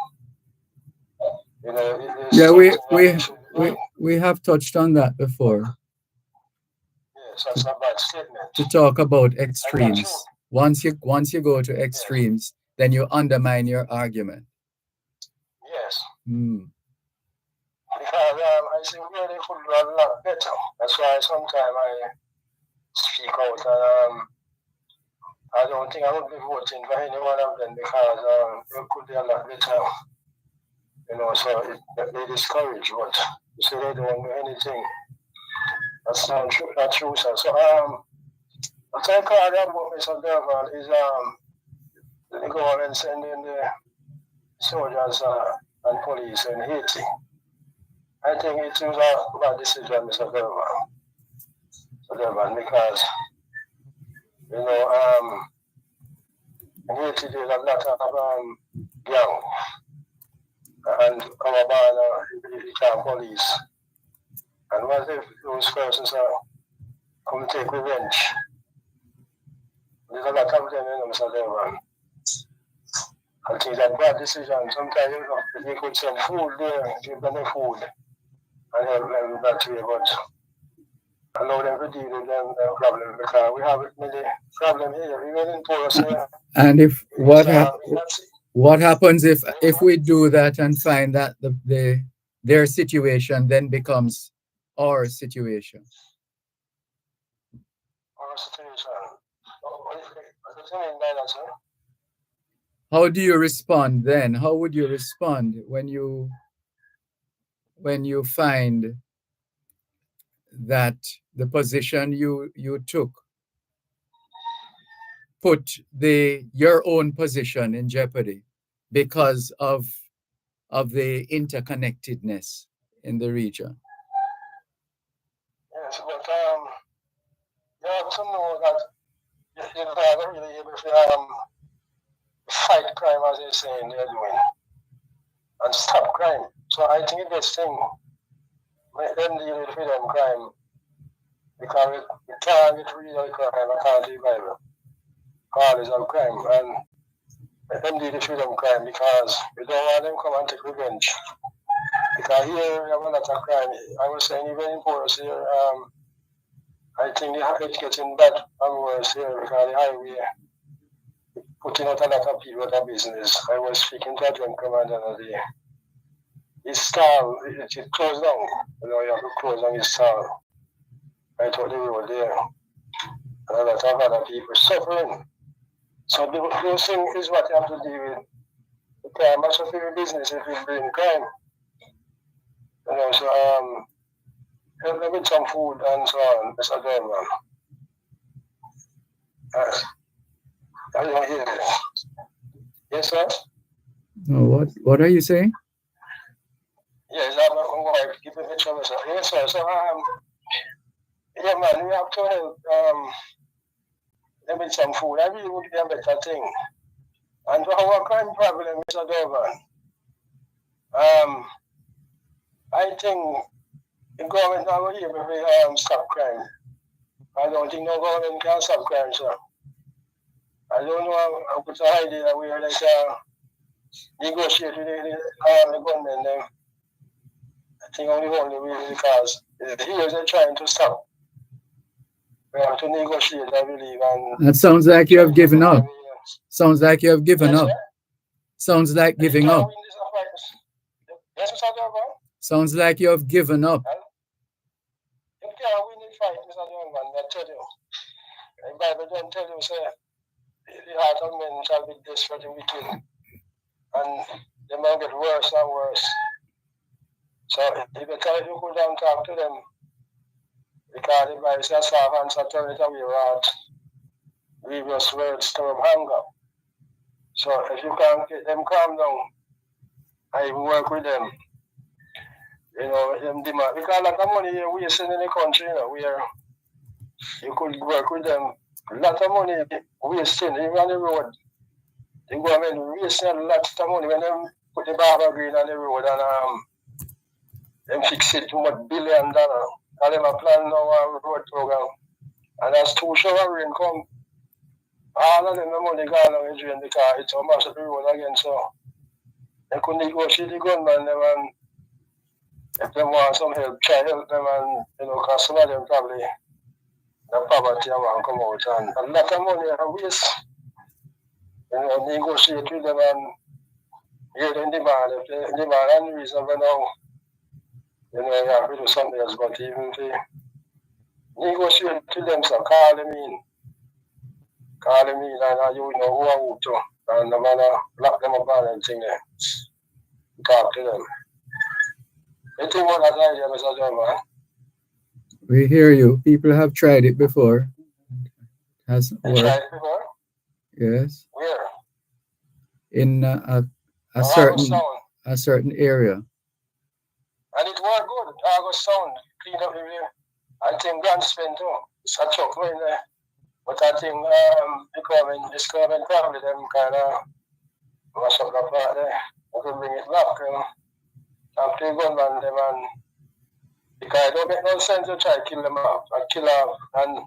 We have touched on that before. Yes, that's a bad statement. To talk about extremes. Once you go to extremes, then you undermine your argument. Yes. Because I think really could do a lot better. That's why sometimes I speak out, and I don't think I would be voting for any one of them, because it could be a lot better. So they discourage, but you say they don't do anything. That's not true, sir. So I think about Mr. Dervan is the government sending the soldiers and police in Haiti. I think it was a bad decision, Mr. Dervan, because in Haiti there's a lot of gang and our border police. And what if those persons come take revenge? There's a lot of them, Mr. Dervan. I think that bad decision. Sometimes if you could send food there, give them the food and help them that way, but allow them to deal with them problem, because we have many problems here, even in Taurus here. And if what happens if we do that and find that their situation then becomes our situation? Our situation. What do you mean by that, sir? How do you respond then? How would you respond when you find that the position you took put your own position in jeopardy because of the interconnectedness in the region? Yes, but you have to know that you're not really able to fight crime as they're saying they're doing and stop crime. So I think the best thing, make them deal with freedom crime because we can't get rid of crime, I can't survive it. Cause of crime and let them deal with freedom crime because we don't want them come and take revenge. Because here we have a lot of crime. I was saying even in Porus here, I think it's getting bad and worse here because the highway putting out a lot of people out of business. I was speaking to a gentleman the other day. His stall, it closed down. You know, you have to close down his stall. I thought they were there. And a lot of other people suffering. So those things is what you have to deal with. The crime, that's what your business if you bring crime. You know, so help them with some food and so on, Mr. Dervan. I don't hear it. Yes, sir? No, what are you saying? Yes, I'm going to give him a trouble, sir. Yes, sir. So, yeah, man, we have to help them with some food. I really would be a better thing. And for our crime problem, Mr. Dervan, I think the government now will able to stop crime. I don't think no government can stop crime, sir. I don't know how put an idea where like negotiate with the government. I think only way because here they're trying to stop. We have to negotiate, I believe. And that sounds like you have given up. Sounds like you have given up. Sounds like giving up. Yes, Mr. Dervan? Sounds like you have given up. You can't win the fight, Mr. Dervan, I tell you. The Bible don't tell you, say, the heart of men shall be desperate and wicked. And they might get worse and worse. So if you go down and talk to them, because the Bible says, soft answer turn it away wrath, grievous words stir up hunger. So if you can get them calm down, I will work with them. You know, them demand. Because a lot of money you're wasting in the country, you know, where you could work with them. A lot of money wasting, even on the road. The government wasting a lot of money when them put the barber green on the road and them fix it too much $1 billion. And them a plan now a road program. And as 2 shower rain come, all of them the money gone on the drain because it's a massive road again. So they could negotiate the gunman them and if they want some help, try help them and you know, because some of them probably the poverty want come out and a lot of money are waste. You know, negotiate with them and hear them demand. If they demand unreasonable now, you know, you have to do something else. But even if they negotiate with them, so call them in and you know who are who to. And the man lock them up and thing there. Talk to them. You think what that idea, Mr. Dervan? We hear you. People have tried it before. Hasn't They worked. tried it before? Yes. Where? In a certain area. And it worked good. August Sound cleaned up the area. I think Gunspen too. It's a truck going there. But I think this government probably them kind of mash up the part there. I could bring it back, you know. And play gunman them and because it don't make no sense to try to kill them off and kill off and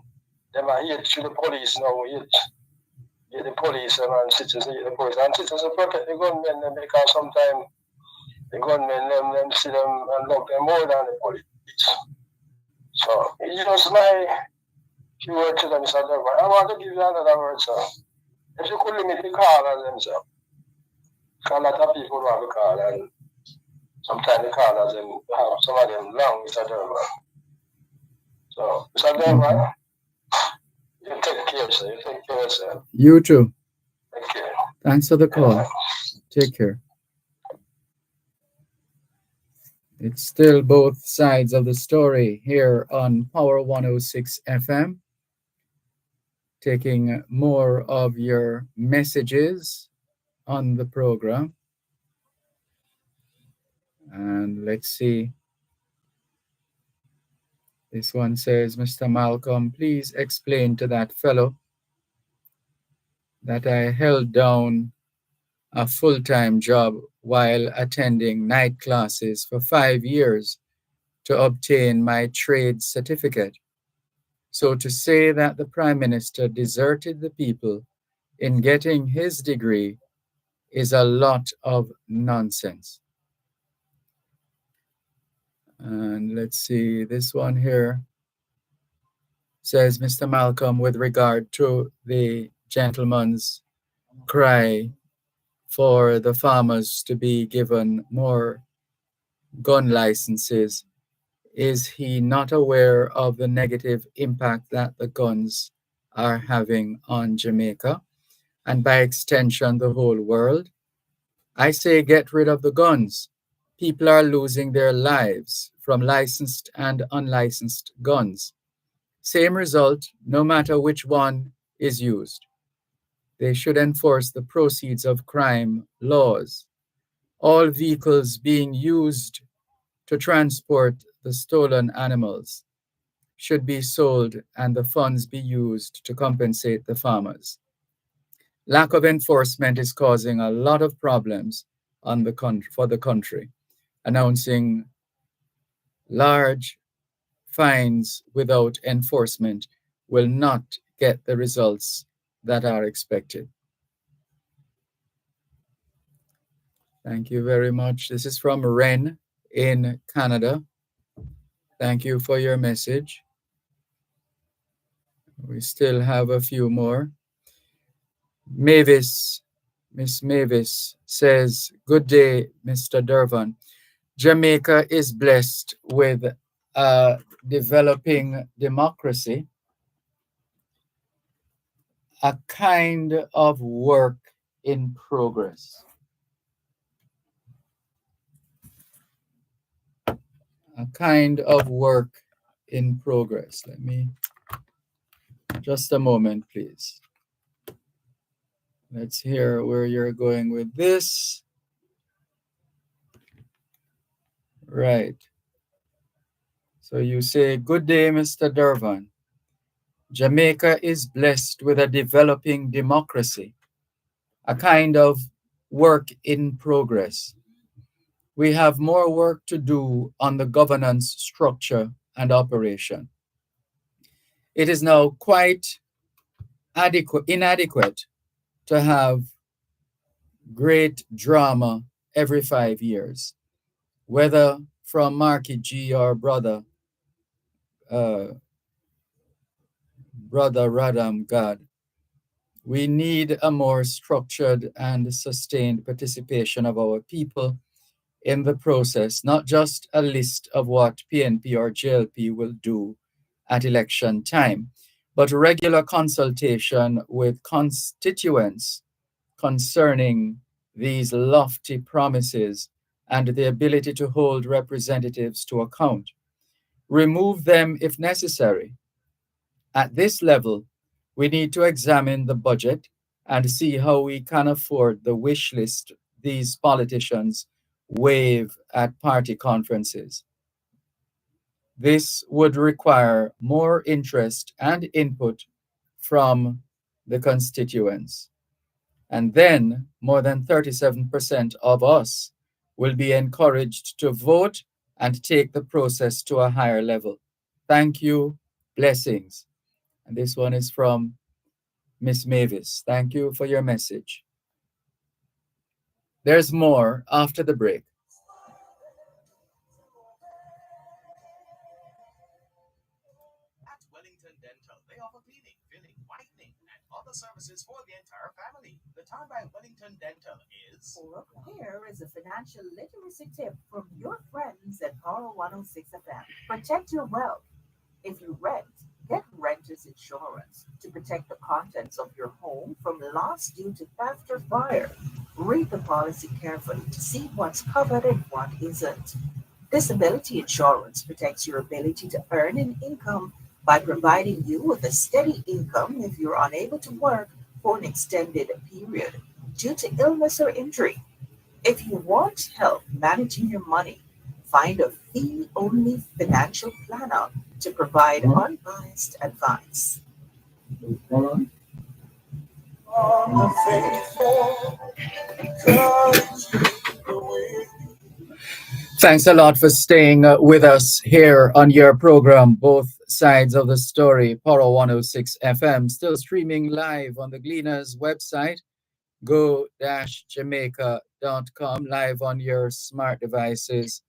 them are hate to the police now, hate the police and citizens hate the police. And citizens protect the gunmen them because sometimes the gunmen them see them and love them more than the police. So it's just my few words to them, Mr. Dervan. I want to give you another word, sir. If you could limit the call on them, sir. Because a lot of people want to call and sometimes the callers them have some of them long, Mr. Dervan. So, Mr. Dervan, you take care, sir. You take care, sir. You too. Thank you. Thanks for the call. Take care. It's still both sides of the story here on Power 106 FM, taking more of your messages on the program. And let's see. This one says, Mr. Malcolm, please explain to that fellow that I held down a full time job while attending night classes for 5 years to obtain my trade certificate. So to say that the Prime Minister deserted the people in getting his degree is a lot of nonsense. And let's see, this one here says, Mr. Malcolm, with regard to the gentleman's cry for the farmers to be given more gun licenses, is he not aware of the negative impact that the guns are having on Jamaica and by extension the whole world? I say get rid of the guns. People are losing their lives from licensed and unlicensed guns. Same result, no matter which one is used. They should enforce the proceeds of crime laws. All vehicles being used to transport the stolen animals should be sold and the funds be used to compensate the farmers. Lack of enforcement is causing a lot of problems on for the country, announcing large fines without enforcement will not get the results that are expected. Thank you very much. This is from Ren in Canada. Thank you for your message. We still have a few more. Mavis, Miss Mavis says, good day, Mr. Dervan. Jamaica is blessed with a developing democracy, a kind of work in progress. A kind of work in progress. Let me, just a moment, please. Let's hear where you're going with this. Right. So you say, good day, Mr. Dervan. Jamaica is blessed with a developing democracy, a kind of work in progress. We have more work to do on the governance structure and operation. It is now quite inadequate to have great drama every 5 years, whether from Marky G or Brother Radam God. We need a more structured and sustained participation of our people in the process, not just a list of what PNP or JLP will do at election time, but regular consultation with constituents concerning these lofty promises and the ability to hold representatives to account. Remove them if necessary. At this level, we need to examine the budget and see how we can afford the wish list these politicians wave at party conferences. This would require more interest and input from the constituents. And then more than 37% of us will be encouraged to vote and take the process to a higher level. Thank you. Blessings. And this one is from Miss Mavis. Thank you for your message. There's more after the break. At Wellington Dental, they offer cleaning, filling, whitening, and other services for the entire family. The time by Wellington Dental is... Or here is a financial literacy tip from your friends at Power 106 FM. Protect your wealth. If you rent, Get renter's insurance to protect the contents of your home from loss due to theft or fire. Read the policy carefully to see what's covered and what isn't. Disability insurance protects your ability to earn an income by providing you with a steady income if you're unable to work for an extended period due to illness or injury. If you want help managing your money, find a fee only financial planner to provide unbiased advice. On the faithful, guides the way. Thanks a lot for staying with us here on your program, Both Sides of the Story, Power 106 FM, still streaming live on the Gleaners website, go-jamaica.com, live on your smart devices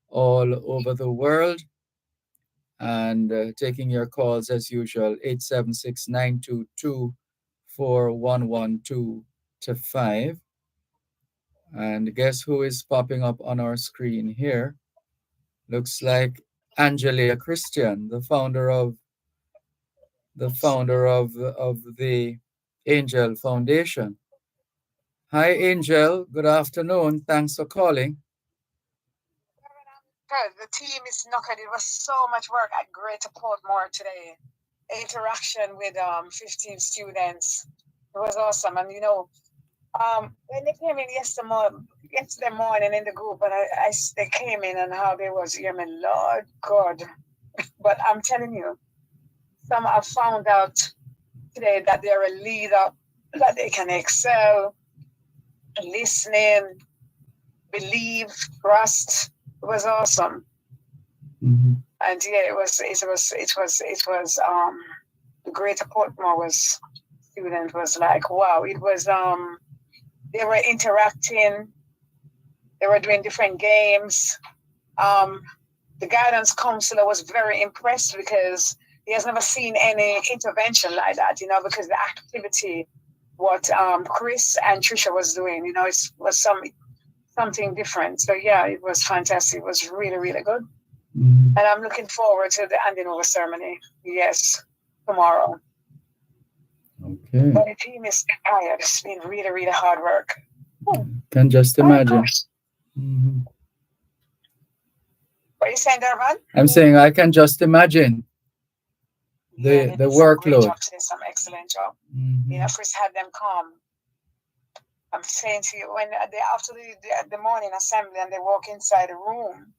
all over the world, and taking your calls as usual, 876-922-4112 to 5. And guess who is popping up on our screen here? Looks like Angelia Christian, the founder of the Angel Foundation. Hi, Angel. Good afternoon. Thanks for calling. Good. The team is knocking. It was so much work at Greater Portmore today. Interaction with 15 students. It was awesome. And when they came in yesterday morning in the group, and they came in and how they was, Lord God. But I'm telling you, some have found out today that they're a leader, that they can excel, listening, believe, trust. It was awesome. Mm-hmm. And yeah, it was the Greater Portmore student was like, wow, it was they were interacting, they were doing different games. The guidance counselor was very impressed because he has never seen any intervention like that, because the activity, what Chris and Trisha was doing, it was something different. So yeah, it was fantastic. It was really, really good. Mm-hmm. And I'm looking forward to the handing over ceremony. Yes, tomorrow. Okay. But the team is tired. It's been really, really hard work. Can just imagine. Mm-hmm. What are you saying, Dervan? I'm saying I can just imagine the workload. Some excellent job. Mm-hmm. Chris had them calm. I'm saying to you, when after the morning assembly and they walk inside the room,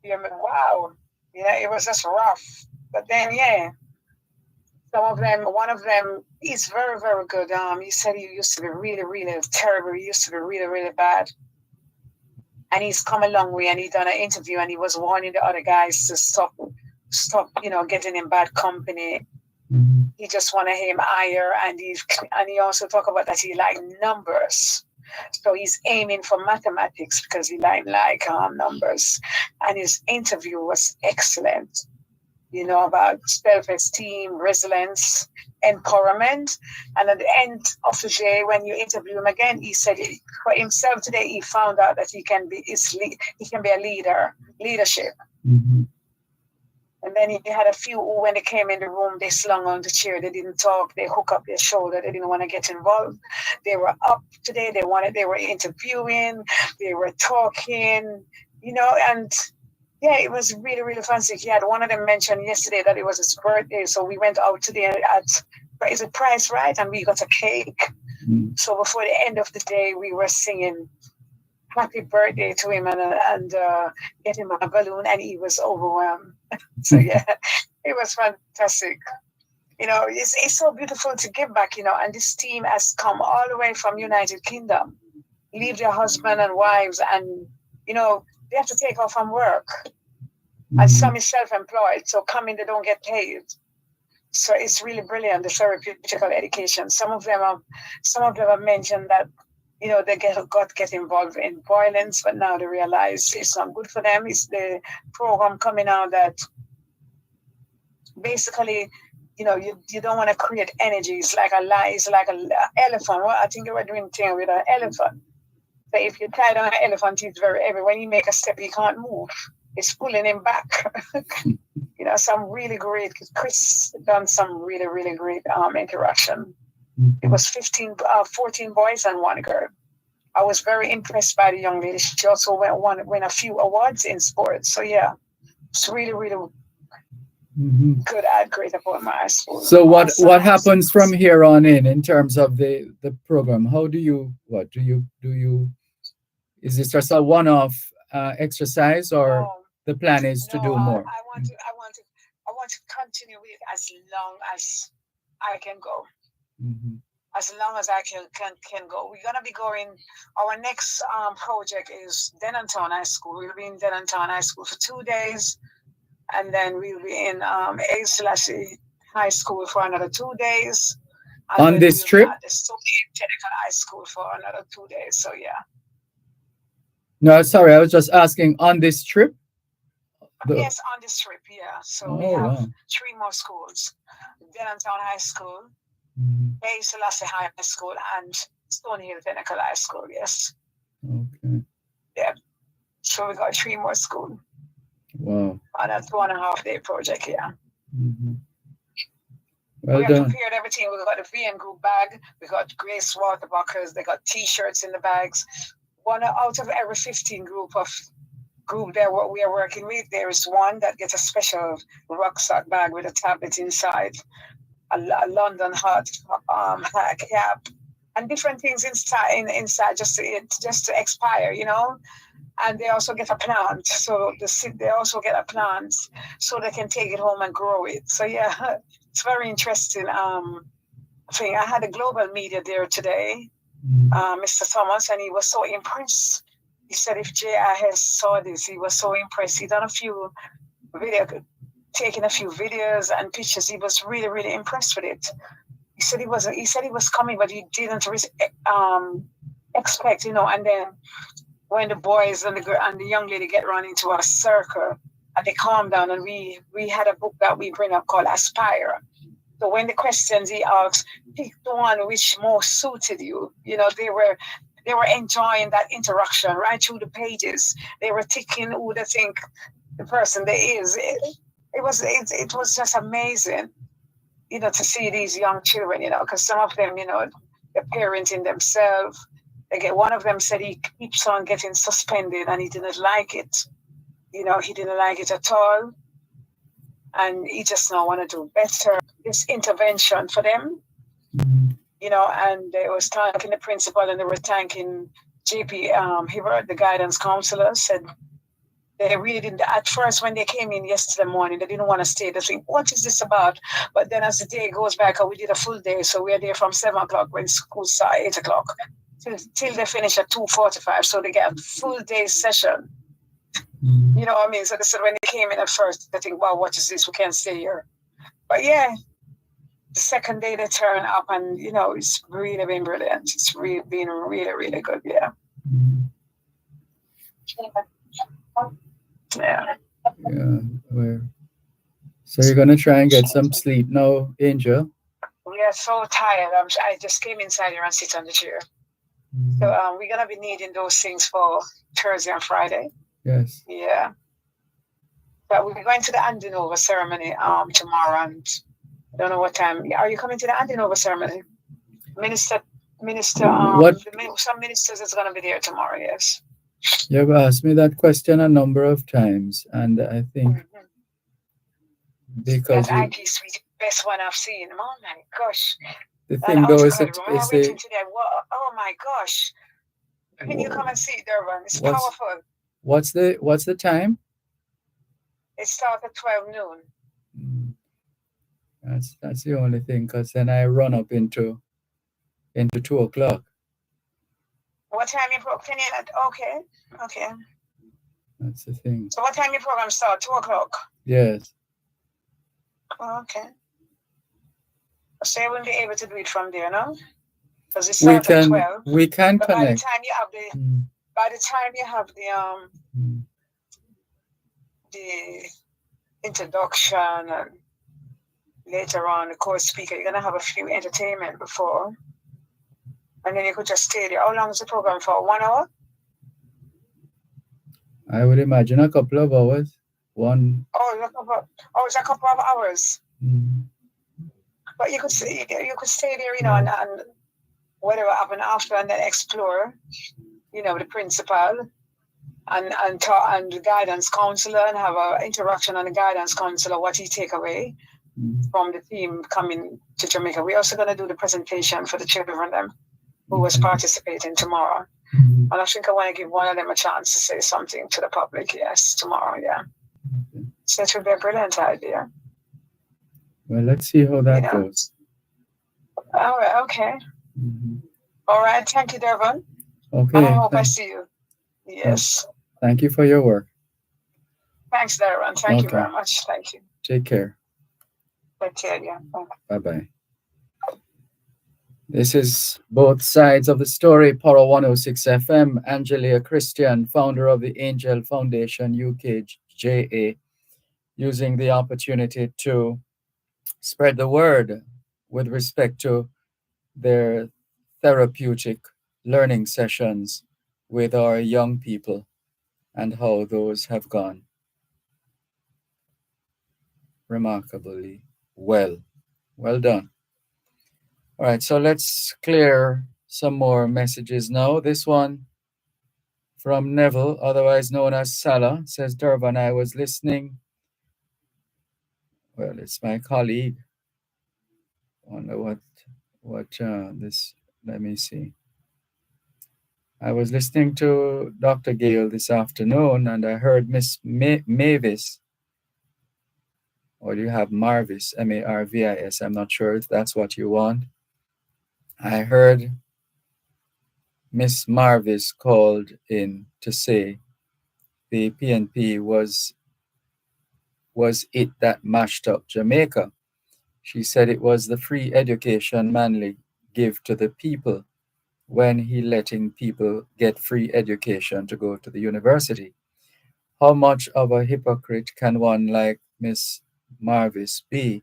wow, it was just rough. But then, one of them is very, very good. He said he used to be really, really terrible. He used to be really, really bad. And he's come a long way, and he done an interview, and he was warning the other guys to stop, getting in bad company. Mm-hmm. He just wanted him higher, and he also talked about that he liked numbers. So he's aiming for mathematics because he liked numbers. And his interview was excellent, about self-esteem, resilience, empowerment. And at the end of the day, when you interview him again, he said for himself today, he found out that he can be a leadership. Mm-hmm. And then he had a few who, when they came in the room, they slung on the chair. They didn't talk. They hook up their shoulder. They didn't want to get involved. They were up today. They were interviewing. They were talking, and yeah, it was really, really fancy. He had one of them mentioned yesterday that it was his birthday. So we went out today is it Price Right? And we got a cake. Mm-hmm. So before the end of the day, we were singing happy birthday to him and get him a balloon, and he was overwhelmed. So yeah, it was fantastic. It's so beautiful to give back, and this team has come all the way from United Kingdom, leave their husband and wives, and they have to take off from work. Mm-hmm. And some is self-employed, so they don't get paid. So it's really brilliant, the therapeutical education. Some of them have mentioned that they get involved in violence, but now they realize it's not good for them. It's the program coming out that basically, you don't want to create energy. It's like an elephant. Well, I think they were doing thing with an elephant. So if you tie down an elephant, it's very heavy. When you make a step, he can't move. It's pulling him back. some really great. Chris done some really, really great interaction. It was 14 boys and 1 girl. I was very impressed by the young lady. She also won a few awards in sports. So yeah, it's really, really good at Greater Portmore High School. So what happens from here on in terms of the program? How do you is this just a one-off exercise, or the plan is to do more? I want to continue with it as long as I can go. As long as I can go. We're gonna be going. Our next project is Denontown High School. We'll be in Denontown High School for 2 days, and then we'll be in A/C High School for another 2 days. On this trip? At the Technical High School for another 2 days. So yeah. No, sorry, I was just asking, on this trip? Yes, on this trip, yeah. So we have 3 more schools: Denontown High School, A/C High School, and Stonehill Technical High School. Yes. Okay. Yeah. So we got 3 more schools. Wow. On a 2.5-day project, yeah. Well we have done. prepared everything. We got a VN group bag. We got Grace water buckets. They got T-shirts in the bags. 1 out of every 15 group there what we are working with, there is 1 that gets a special rucksack bag with a tablet inside, a London hot hat cap, and different things inside just to expire, you know. And they also get a plant, so they also get a plant so they can take it home and grow it. So yeah, it's very interesting thing. I had a global media there today, Mr. Thomas, and he was so impressed. He said if JIS saw this, he was so impressed. He done taking a few videos and pictures. He was really, really impressed with it. He said he was coming, but he didn't expect, you know. And then when the boys and the young lady get run into a circle and they calm down, and we had a book that we bring up called Aspire. So when the questions he asked, pick the one which most suited you. You know, they were enjoying that interaction right through the pages. They were ticking who they think the person they is. It was just amazing, you know, to see these young children, you know, because some of them, you know, they're parenting themselves. One of them said he keeps on getting suspended and he didn't like it. You know, he didn't like it at all. And he just now want to do better. This intervention for them, you know, and they was thanking the principal and they were thanking JP Hibbert, the guidance counselor, said they really didn't. At first, when they came in yesterday morning, they didn't want to stay. They think, what is this about? But then as the day goes by, we did a full day. So we are there from 7 o'clock when school starts 8 o'clock till they finish at 2:45. So they get a full day session. You know what I mean? So they said when they came in at first, they think, wow, what is this? We can't stay here. But yeah, the second day they turn up and, you know, it's really been brilliant. It's really been really, really good. Yeah. Yeah. Yeah. So you're going to try and get some sleep now, Angel? We are so tired. I just came inside here and sit on the chair. So we're going to be needing those things for Thursday and Friday. Yes. Yeah. But we're going to the handing over ceremony tomorrow, and I don't know what time. Are you coming to the handing over ceremony? Minister. Some ministers is going to be there tomorrow. Yes. You've asked me that question a number of times, and I think because that Aggie sweet, best one I've seen. Oh my gosh! The thing though is that oh my gosh! Can you come and see it, Dervan? It's powerful. What's the time? It starts at 12 noon. That's the only thing, because then I run up into 2 o'clock. What time your program? Okay. That's the thing. So what time your program start? 2 o'clock. Yes. Okay. So you won't be able to do it from there, no? Because it starts at 12. We can but connect. By the time you have the introduction and later on the course speaker, you're gonna have a few entertainment before, and then you could just stay there. How long is the program for? 1 hour? I would imagine a couple of hours. One. It's a couple of hours. Mm. But you could stay there, and whatever happened after, and then explore, the principal and the guidance counselor, and have an interaction on the guidance counselor, what he take away from the team coming to Jamaica. We're also going to do the presentation for the children them who was participating tomorrow. And I think I want to give one of them a chance to say something to the public. Yes, tomorrow. Yeah. So it would be a brilliant idea. Well, let's see how that goes. All right. Okay. All right. Thank you, Dervan. Okay. I hope I see you. Yes. Thank you for your work. Thanks, Dervan. Thank you very much. Thank you. Take care. Take care. Yeah. Bye-bye. This is Both Sides of the Story, Power 106 FM. Angelia Christian, founder of the Angel Foundation UKJA, using the opportunity to spread the word with respect to their therapeutic learning sessions with our young people and how those have gone remarkably well. Well done. All right, so let's clear some more messages now. This one from Neville, otherwise known as Salah, says, Dervan, I was listening. Well, it's my colleague. I wonder what this, let me see. I was listening to Dr. Gale this afternoon, and I heard Miss Mavis, or do you have Marvis, Marvis? I'm not sure if that's what you want. I heard Miss Marvis called in to say the PNP was it that mashed up Jamaica. She said it was the free education Manley give to the people when he letting people get free education to go to the university. How much of a hypocrite can one like Miss Marvis be?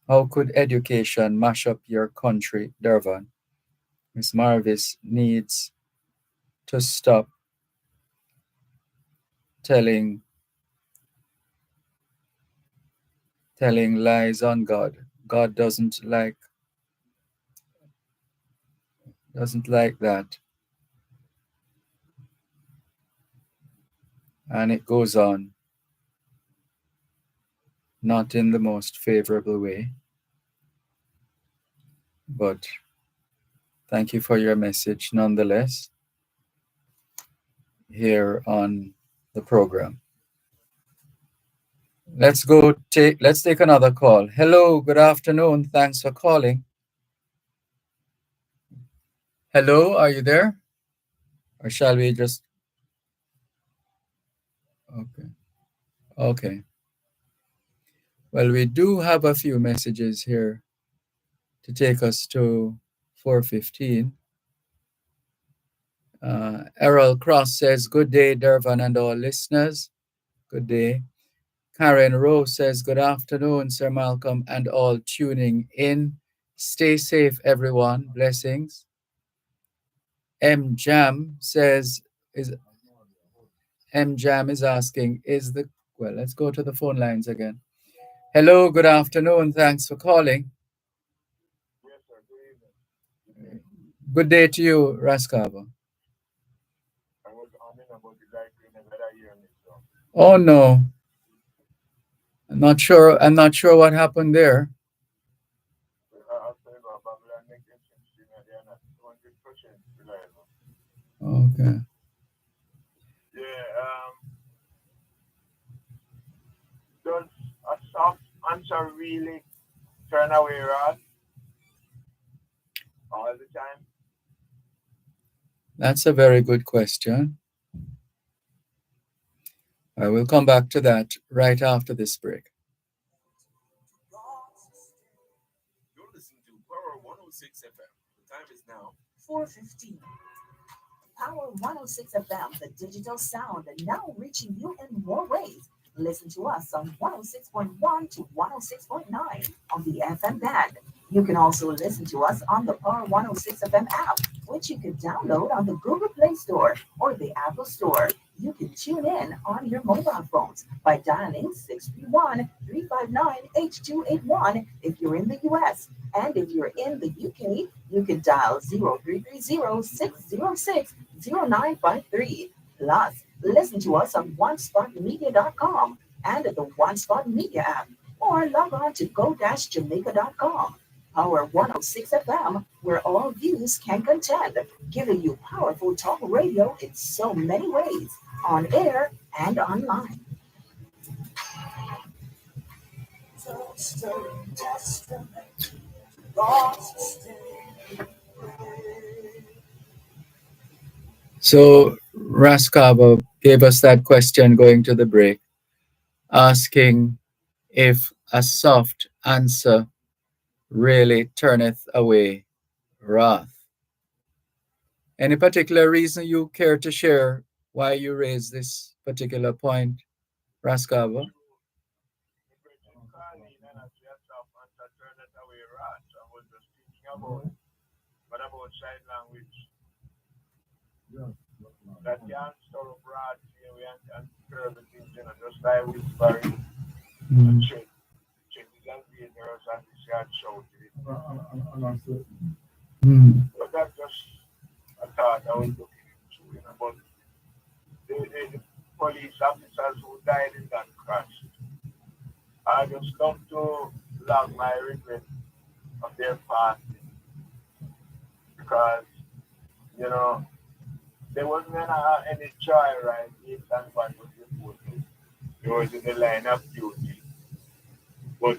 How could education mash up your country, Dervan? Miss Marvis needs to stop telling lies on God. God doesn't like that. And it goes on, not in the most favorable way. But thank you for your message nonetheless here on the program. Let's take another call. Hello, good afternoon. Thanks for calling. Hello, are you there? Or shall we just... Okay. Well, we do have a few messages here to take us to 4:15. Errol Cross says, good day, Dervan and all listeners. Good day. Karen Rowe says, good afternoon, Sir Malcolm and all tuning in. Stay safe, everyone. Blessings. M Jam is asking, let's go to the phone lines again. Hello, good afternoon. Thanks for calling. Yes, sir. Good evening. Good day to you, Raskava. I was on about the light green and I hear me, so. Oh no. I'm not sure what happened there. Okay. Yeah, does a soft answer really turn away wrath all the time? That's a very good question. I will come back to that right after this break. You're listening to Power 106 FM. The time is now 4:15. Power 106 FM, the digital sound, now reaching you in more ways. Listen to us on 106.1 to 106.9 on the FM band. You can also listen to us on the Power 106 FM app, which you can download on the Google Play Store or the Apple Store. You can tune in on your mobile phones by dialing 631-359-8281 if you're in the US. And if you're in the UK, you can dial 0330-606-0953. Plus, listen to us on onespotmedia.com and the One Spot Media app, or log on to go-jamaica.com. Power 106 FM, where all views can contend, giving you powerful talk radio in so many ways, on air and online. So Raskaba gave us that question going to the break, asking if a soft answer really turneth away wrath. Any particular reason you care to share why you raised this particular point, Raskaba? What about side language? That can't store abroad, and terrible things, just like whispering and check and dangerous and this yard shouting. But that's just a thought I was looking into, but the police officers who died in that crash, I just come to log my regret of their passing because, there wasn't any joyride in San Juan was reported. It was in the line of duty. But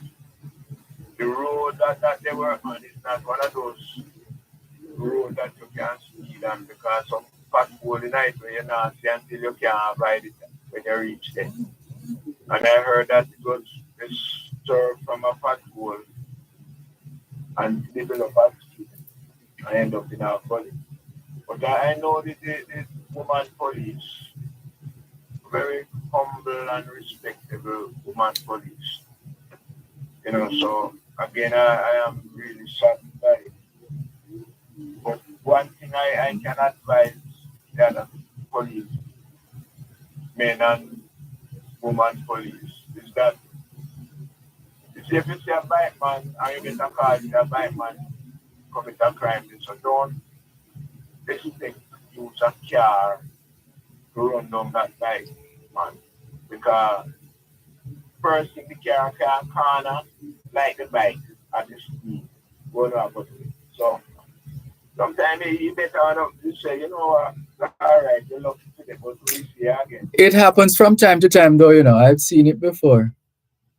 the road that they were on is not one of those roads that you can speed on because some patrol in night where you not see until you can't ride it when you reach there. And I heard that it was disturbed from a patrol and develop a street and end up in our police. But I know the woman police, very humble and respectable woman police. So again, I am really saddened by it. But one thing I can advise the other police, men and woman police, is that if you see a bike man and you get a car with a bike man commit a crime, so don't expect to use a car to run down that bike man. Because first thing the car can corner like the bike at the speed going up. So sometimes you better you say, what, all right, you're lucky today, but we see again. It happens from time to time, though. I've seen it before.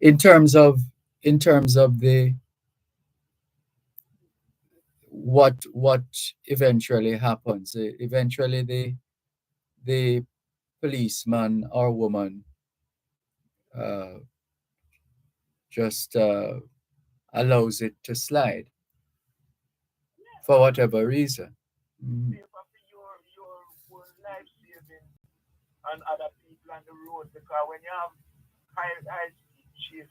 In terms of the what eventually happens. Eventually, the policeman or woman just allows it to slide for whatever reason. Your life saving and other people on the road because when you have high speed chase,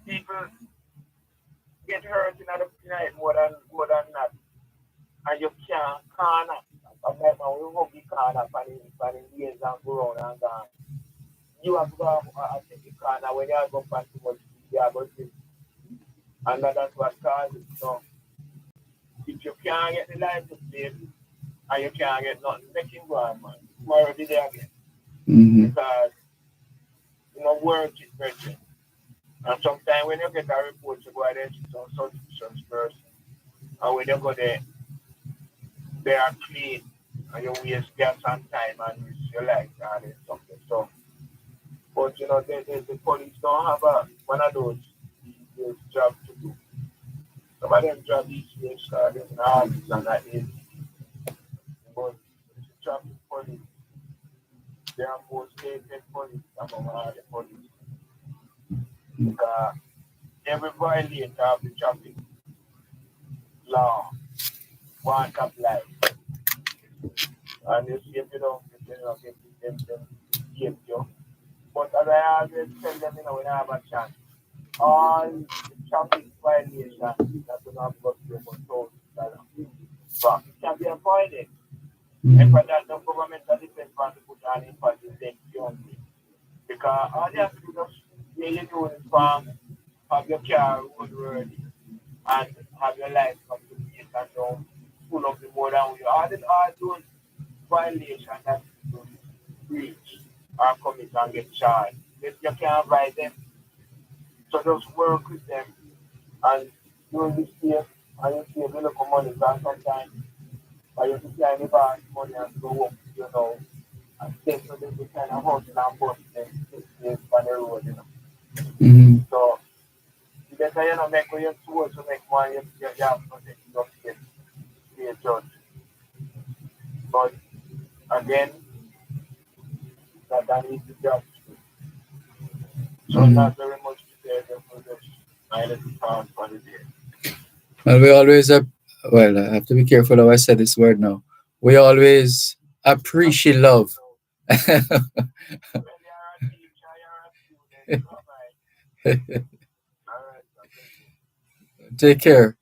people get hurt in night more than that. And you can't corner. Sometimes we won't be corner for the years and go around and gone. You have to go take the corner when you have go past too much speed, you have to see. And that's what causes it. So if you can't get the license plate and you can't get nothing, make him go on, man. Tomorrow be there again. Because work is better. And sometimes when you get a report, you go there to some suspicious person. And when you go there, they are clean. And you waste gas and time and risk your life and something. So, but the police don't have one of those jobs to do. Some of them jobs these days are in armies and that is. But the traffic police, they are most hated police among all the police. Because every violator of the traffic law wants up life. And you see if you don't get them give you. But as I always tell them, when I have a chance, all the traffic violations that do not go through $1,000. But it can be avoided And for that, the government has depends on to put on emphasis then beyond it. Because all they have to do is really do is farm, have your car roadworthy, and have your life up to date and don't pull up the more than you. All those violations that you breach or commit and get charged. If you can't buy them, so just work with them and do this here and you save a little money because sometimes I used to fly in the bag money and go up, and take so they kind of hustle and bust them on the road, Mm-hmm. So you better make your tools to make money, you have to take it up to be a judge. But again, that is the job. So not very much to say for this £90 for the day. Well, we always I have to be careful how I say this word now. We always appreciate love. When you are a teacher, you're a student, all right. Take care.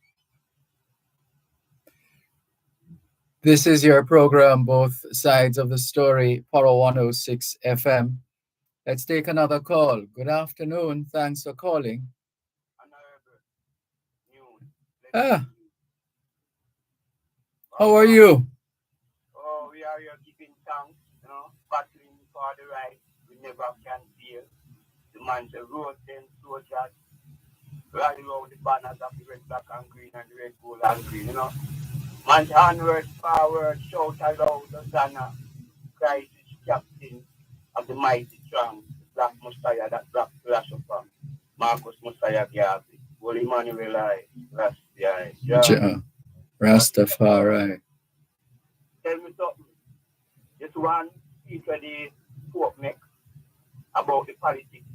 This is your program, Both Sides of the Story, Poro 106 FM. Let's take another call. Good afternoon. Thanks for calling. How are you? Oh, we are here keeping thanks, battling for the right. We never can feel. The man the road then soldiers rally around the banners of the red, black, and green, and the red, gold, and green, Man onward, forward, shout aloud, Hosanna. Christ is captain of the mighty strong, Black Messiah, that black philosopher, Marcus Messiah Garvey, Holy Emmanuel I, Rastafari. Tell me something. This one speech where the Pope make about the politics,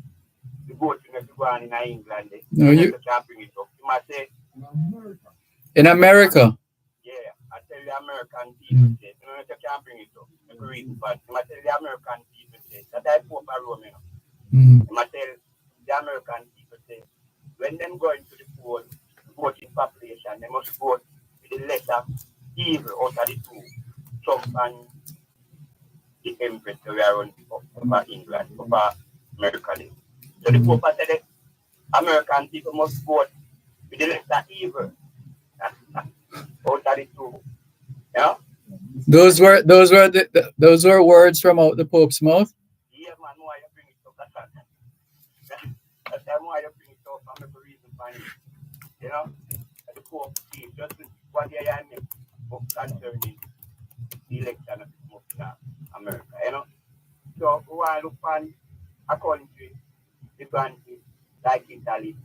the voting that go on in England. No, you can't bring it up. You might say, in America. Yeah, I tell the American people, say, you can't bring it up. The reason for it. I tell the American people, say, that I Pope a Rome, I tell the American people, say, when them go into the poll, voting population, they must vote with the lesser evil out of the two. Trump and the Empress we are running over England, over America. So the Pope said that American people must vote with the lesser evil out of the two. Yeah? Those were words from out the Pope's mouth. Yeah, man, why you bring it up? That's why you bring it up. I'm a reason for it. The Pope chief, just one day I make concerning the election of America, So who I look on a country, the country like Italy,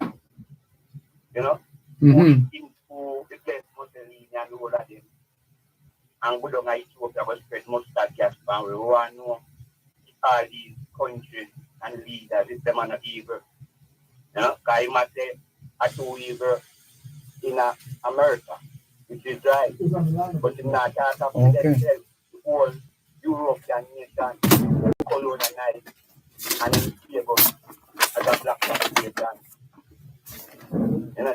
who replace Mussolini and all of them. And we don't Ethiopia was spread mustard gas and we want to know all these countries and leaders, if them are not evil. Because you might say, I too evil in America, which is right. But in that part of themselves, the whole European nation, colonized and enslaved as a black population.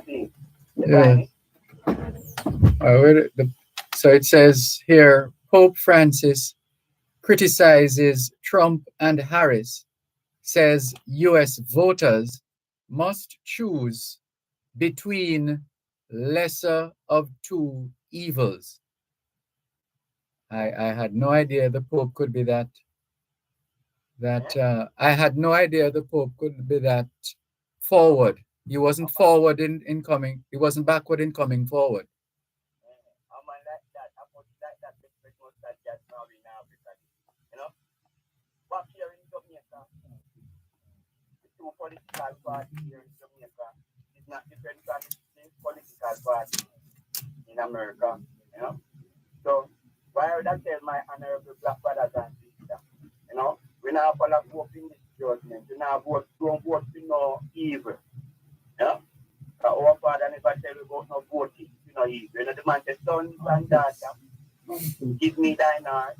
See? Yeah. So it says here, Pope Francis criticizes Trump and Harris, says U.S. voters must choose between lesser of two evils. I had no idea the Pope could be that. I had no idea the Pope could be that forward. He wasn't forward in coming. He wasn't backward in coming forward. Back here in Jamaica, the two political parties here in Jamaica is not different from the political party in America, So why would I tell my honorable black brothers and sisters, we now follow hope in this judgment, we now don't vote for no evil, Our Father never tell you about no voting, evil. The man says, son and daughter, give me thine heart,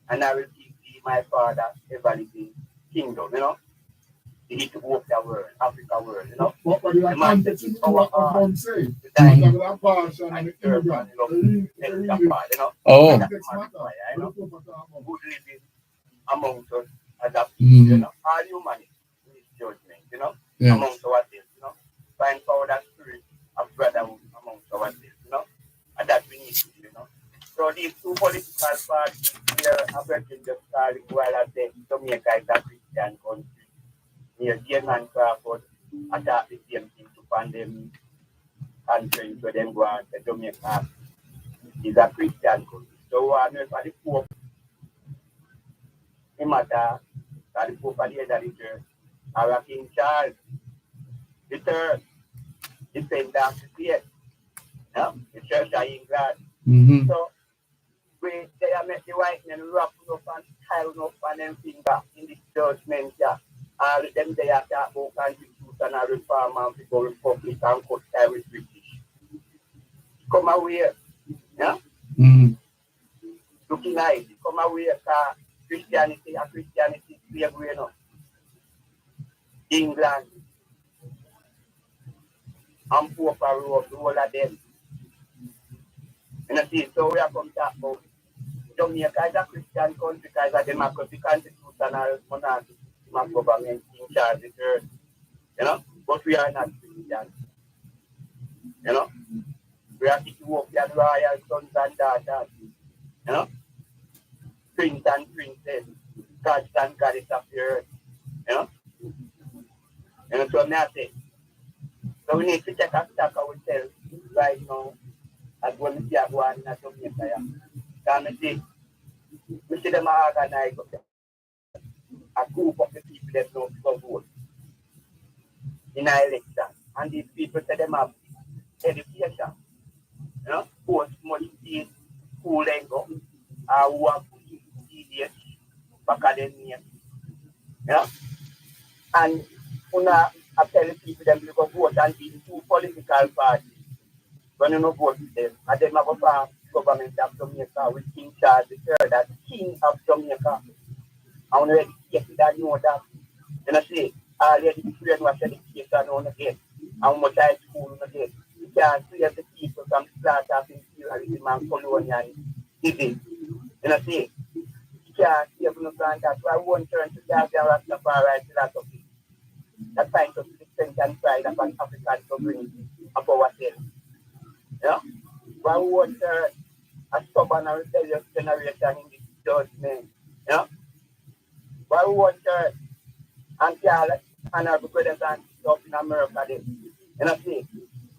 and I will give thee my Father ever living kingdom, The He to walk the world, Africa world, you know. But the context is what I'm going to say. Dying. Because of that passion and the immigrant. You know. Oh. Context matter. You know. Good living amongst us as a people, Mhm. you know. All humanity needs judgment, you know, Yeah. amongst ourselves, you know. Find power that spirit of brotherhood amongst ourselves, you know. And that we need to do, you know. So these two political parties here are breaking the style while I say Jamaica is a Christian country. Near Dervan Crawford attack the same thing to pandemic country where them go and say Jamaica is a Christian country. So I know for the Pope, it matter for the Pope at the end of the church, our King Charles the third, defend that state, the Church of England. Mm-hmm. So they are make the white men wrap up and tie up on them finger in this judgment. Yeah. All of them they are talk about constitution and reform and people republic and cut tie with British. Come away, yeah? Mm-hmm. Looking at it, come away, Christianity and Christianity slave way now. England and Pope rule the whole of them. And I see, so we are come talk about Jamaica is a Christian country because a democratic constitutional monarchy government in charge of the church, you know, but we are not Christian, you know, we are Ethiopian royal sons and daughters, you know, prince and princess, gods and goddess of the earth, you know, and so I say, so we need to take a stock of ourselves right now as when we see a go on in Jamaica, because we see them organize a group of the people that don't go vote in an election. And these people say them have education, you know, post money in school and go, who have tedious academia, you know. And I tell the people them to go vote and be two political parties. When you don't vote with them, and them have a form government of Jamaica with King Charles the third, that's King of Jamaica. And when you educate that, you know that. And I say, all the education was education on again. How much high school on again. You can't save the people from the start of imperialism and colonialism. And I say, you can't save them from that. So I won't turn to Gaza Rastafari philosophy. That's trying to defend and pride of an African sovereignty of ourselves. You know? Why won't turn a stubborn and rebellious generation in this judgment? You know? Why won't turn and Charles and our president up in America then? And I say,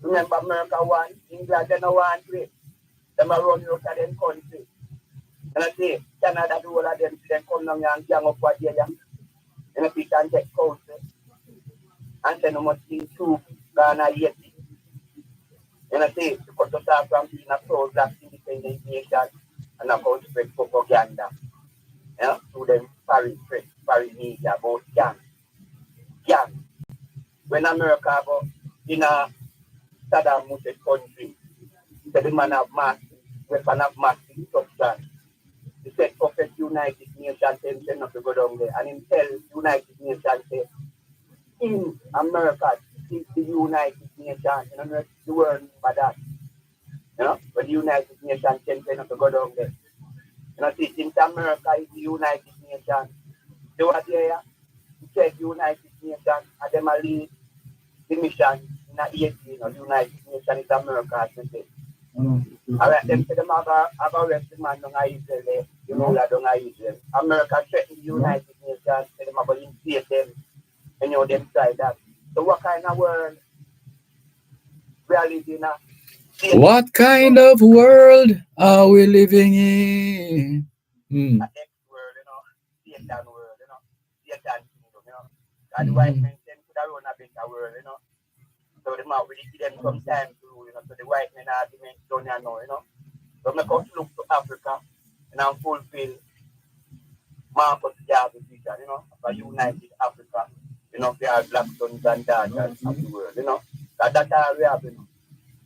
remember America won, England they don't want to. Them are running out of them country. And I say, Canada do all of them, then come down here and gang up what they are. And if we can take country and send them in to Ghana yet. And I say, to cut us off from being a pro-black independent nation and a spread propaganda. Yeah? To them foreign press, foreign media about gang. Gang. When America go in a Saddam Hussein country, the man have mass, weapon of mass destruction. He said, Prophet United Nations send not to go down there. And he tell United Nations, say, in America, is the United Nations, you know, the world for that. You know, when the United Nations send not to go down there. You know, see, since America is the United Nations, they were there, he said United Nations, and them a lead the mission in the 18, you know, the United Nations is America, as they say. All right, them say them have arrest the man down Israel, the ruler down Israel. America threatened the United Nations, say them have to invade them, and you know, them try that. So what kind of world we are living in? What kind of world are we living in? A X-world, you know, Satan world, you know, Satan kingdom, you know. And the white men tend to run a better world, you know. So they might really give them some time to, you know, so the white men argument done now, you know. So make us look to Africa and fulfill Marcus Garvey's vision, you know, of a united Africa, you know, for our black sons and daughters of the world, you know. So that's all we have, you know.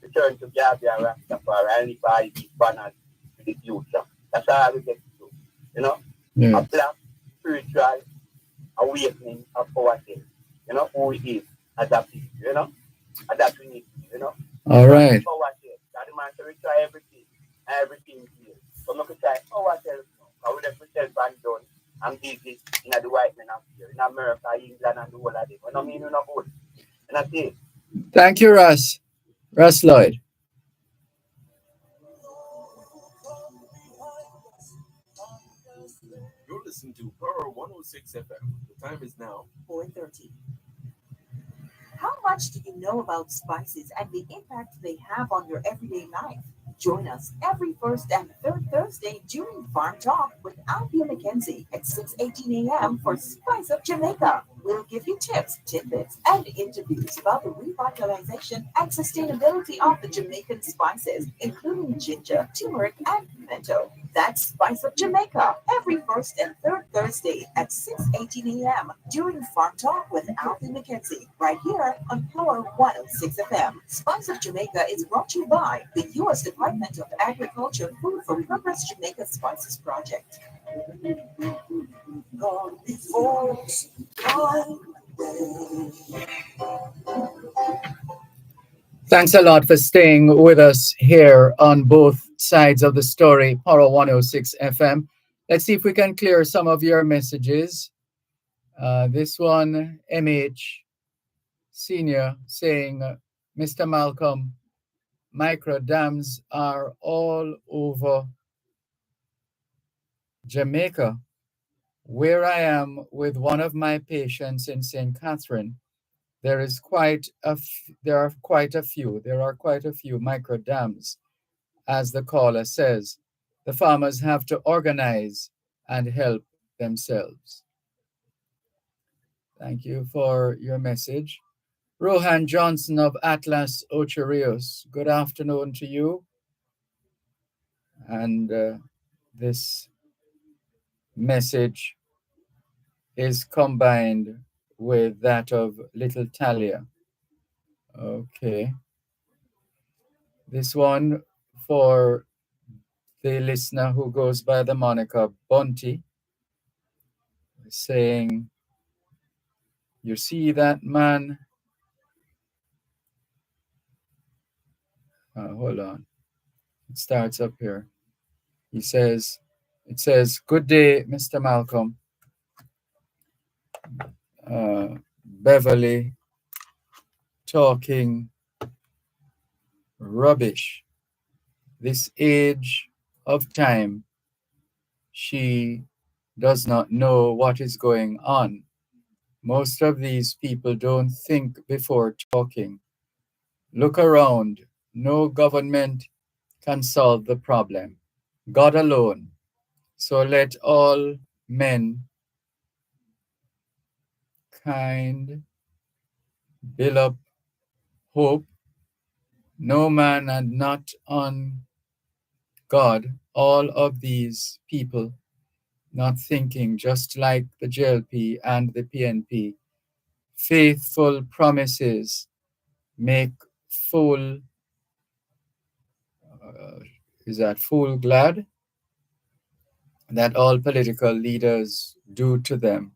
Return to Garvey and Rastafari and live by these banners to the future. That's all we get to do, you know. Yeah. A black spiritual awakening of ourselves. who he is as a people, and that we need, All right. Power here. That the man to try everything here. So we could try ourselves now. Because we left ourselves and done and busy in the white men up here, in America, England, and the whole of them. You know what I mean? You know good. And I say, Thank you, Russ. Russ Lloyd. You're listening to Power 106 FM. The time is now 4:30. How much do you know about spices and the impact they have on your everyday life? Join us every first and third Thursday during Farm Talk with Althea McKenzie at 6:18 a.m. for Spice of Jamaica. We'll give you tips, tidbits, and interviews about the revitalization and sustainability of the Jamaican spices, including ginger, turmeric, and pimento. That's Spice of Jamaica every first and third Thursday at 6:18 a.m. during Farm Talk with Althea McKenzie, right here on Power 106 FM. Spice of Jamaica is brought to you by the U.S. Department of Agriculture Food for Purpose Jamaica Spices Project. Gone before time. Thanks a lot for staying with us here on both sides of the story, Power 106 FM. Let's see if we can clear some of your messages. This one, MH Senior, saying, Mr. Malcolm, micro dams are all over Jamaica. Where I am with one of my patients in St. Catherine, there are quite a few micro dams, as the caller says. The farmers have to organize and help themselves. Thank you for your message. Rohan Johnson of Atlas Ocho Rios, good afternoon to you. And this message is combined with that of Little Talia. Okay. This one for the listener who goes by the moniker Bunty, saying, you see that man? Hold on. It starts up here. It says, good day, Mr. Malcolm. Beverly talking rubbish. This age of time, she does not know what is going on. Most of these people don't think before talking. Look around. No government can solve the problem. God alone. So let all men kind build up hope. No man and not on God. All of these people not thinking, just like the JLP and the PNP. Faithful promises make fool, fool glad that all political leaders do to them.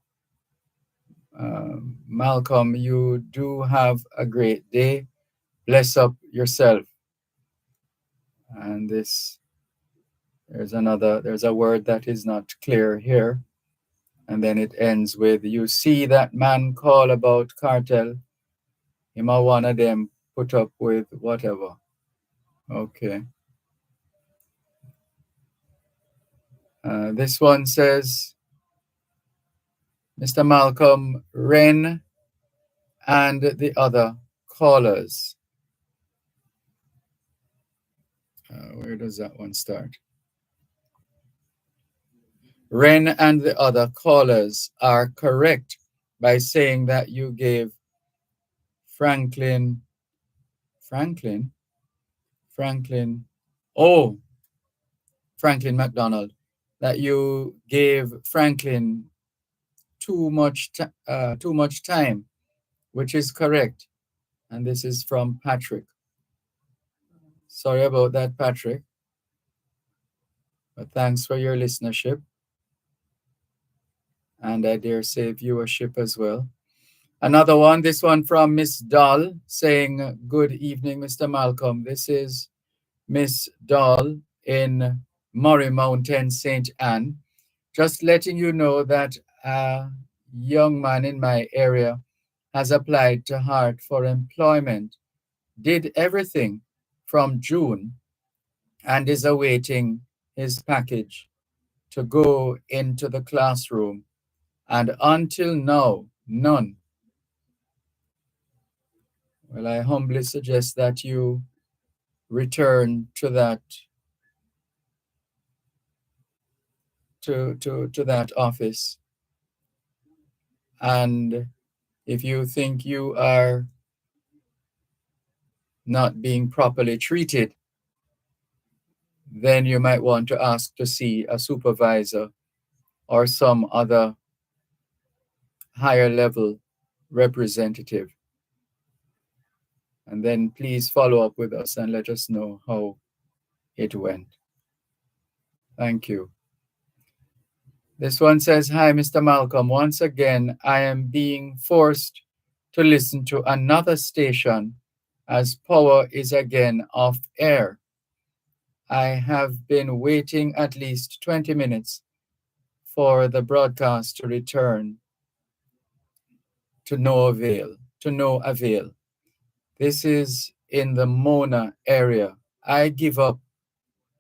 Malcolm, you do have a great day. Bless up yourself. And there's a word that is not clear here. And then it ends with, you see that man call about cartel, him a one of them put up with whatever. Okay. This one says, Mr. Malcolm, Wren and the other callers. Where does that one start? Wren and the other callers are correct by saying that you gave Franklin, Franklin McDonald, that you gave Franklin too much time, which is correct. And this is from Patrick. Sorry about that, Patrick. But thanks for your listenership. And I dare say viewership as well. Another one, this one from Miss Doll saying, good evening, Mr. Malcolm. This is Miss Doll in Murray Mountain, St. Anne. Just letting you know that a young man in my area has applied to Hart for employment, did everything from June, and is awaiting his package to go into the classroom. And until now, none. Well, I humbly suggest that you return to that to that office. And if you think you are not being properly treated, then you might want to ask to see a supervisor or some other higher level representative. And then please follow up with us and let us know how it went. Thank you. This one says, hi, Mr. Malcolm. Once again, I am being forced to listen to another station as power is again off air. I have been waiting at least 20 minutes for the broadcast to return to no avail. This is in the Mona area. I give up,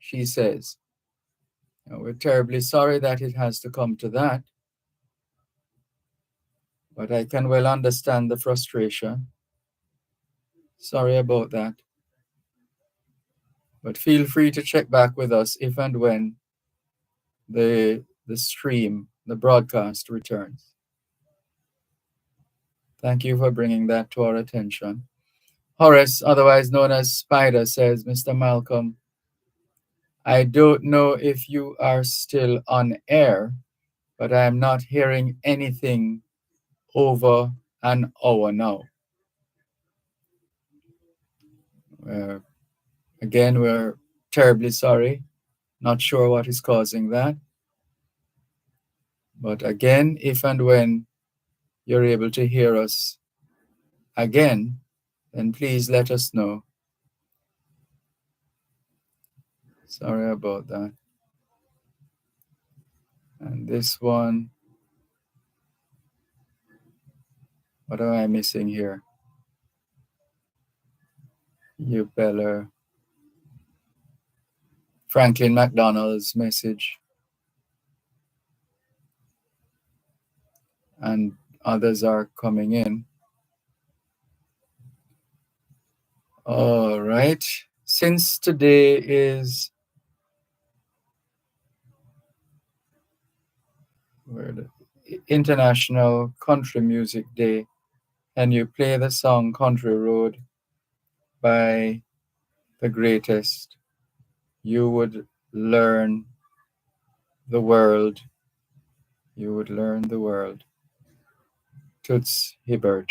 she says. We're terribly sorry that it has to come to that, but I can well understand the frustration. Sorry about that. But feel free to check back with us if and when the stream, the broadcast returns. Thank you for bringing that to our attention. Horace, otherwise known as Spider, says, Mr. Malcolm, I don't know if you are still on air, but I am not hearing anything over an hour now. Again, we're terribly sorry. Not sure what is causing that. But again, if and when you're able to hear us again, then please let us know. Sorry about that. And this one, what am I missing here? You better. Franklin McDonald's message. And others are coming in. All right. Since today is International Country Music Day, can you play the song Country Road by The Greatest? You would learn the world. You would learn the world. Toots Hibbert,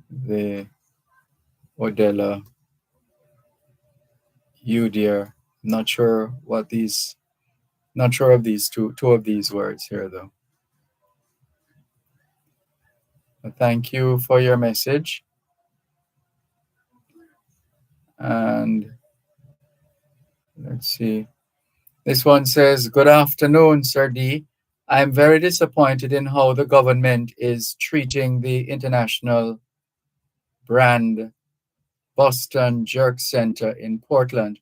the Odella, you dear. Not sure of these two of these words here though. But thank you for your message. And let's see. This one says, good afternoon, Sir D. I'm very disappointed in how the government is treating the international brand Boston Jerk Center in Portland.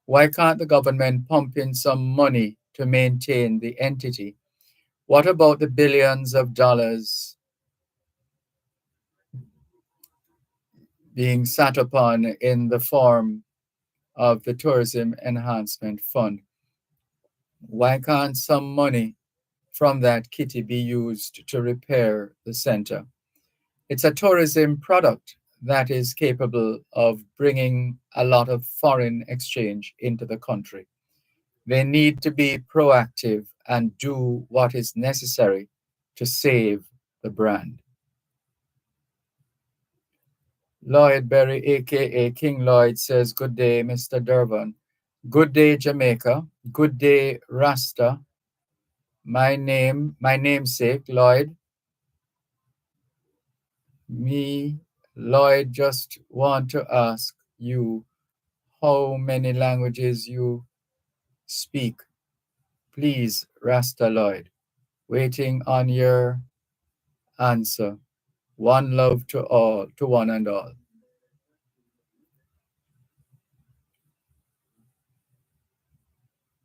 Why can't the government pump in some money to maintain the entity? What about the billions of dollars being sat upon in the form of the Tourism Enhancement Fund? Why can't some money from that kitty be used to repair the center? It's a tourism product that is capable of bringing a lot of foreign exchange into the country. They need to be proactive and do what is necessary to save the brand. Lloyd Berry, aka King Lloyd, says, good day, Mr. Dervan. Good day, Jamaica. Good day, Rasta. My namesake, Lloyd, Me, Lloyd, just want to ask you how many languages you speak. Please, Rasta Lloyd, waiting on your answer. One love to all, to one and all.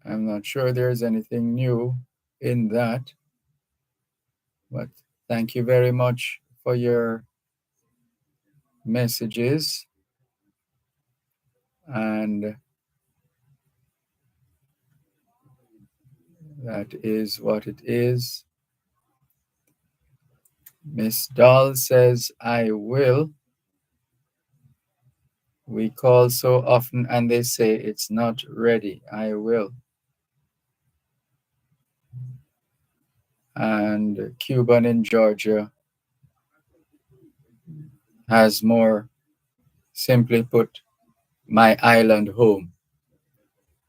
I'm not sure there's anything new in that, but thank you very much for your messages. And that is what it is. Miss Doll says, I will. We call so often and they say it's not ready. I will. And Cuban in Georgia has more, simply put, my island home.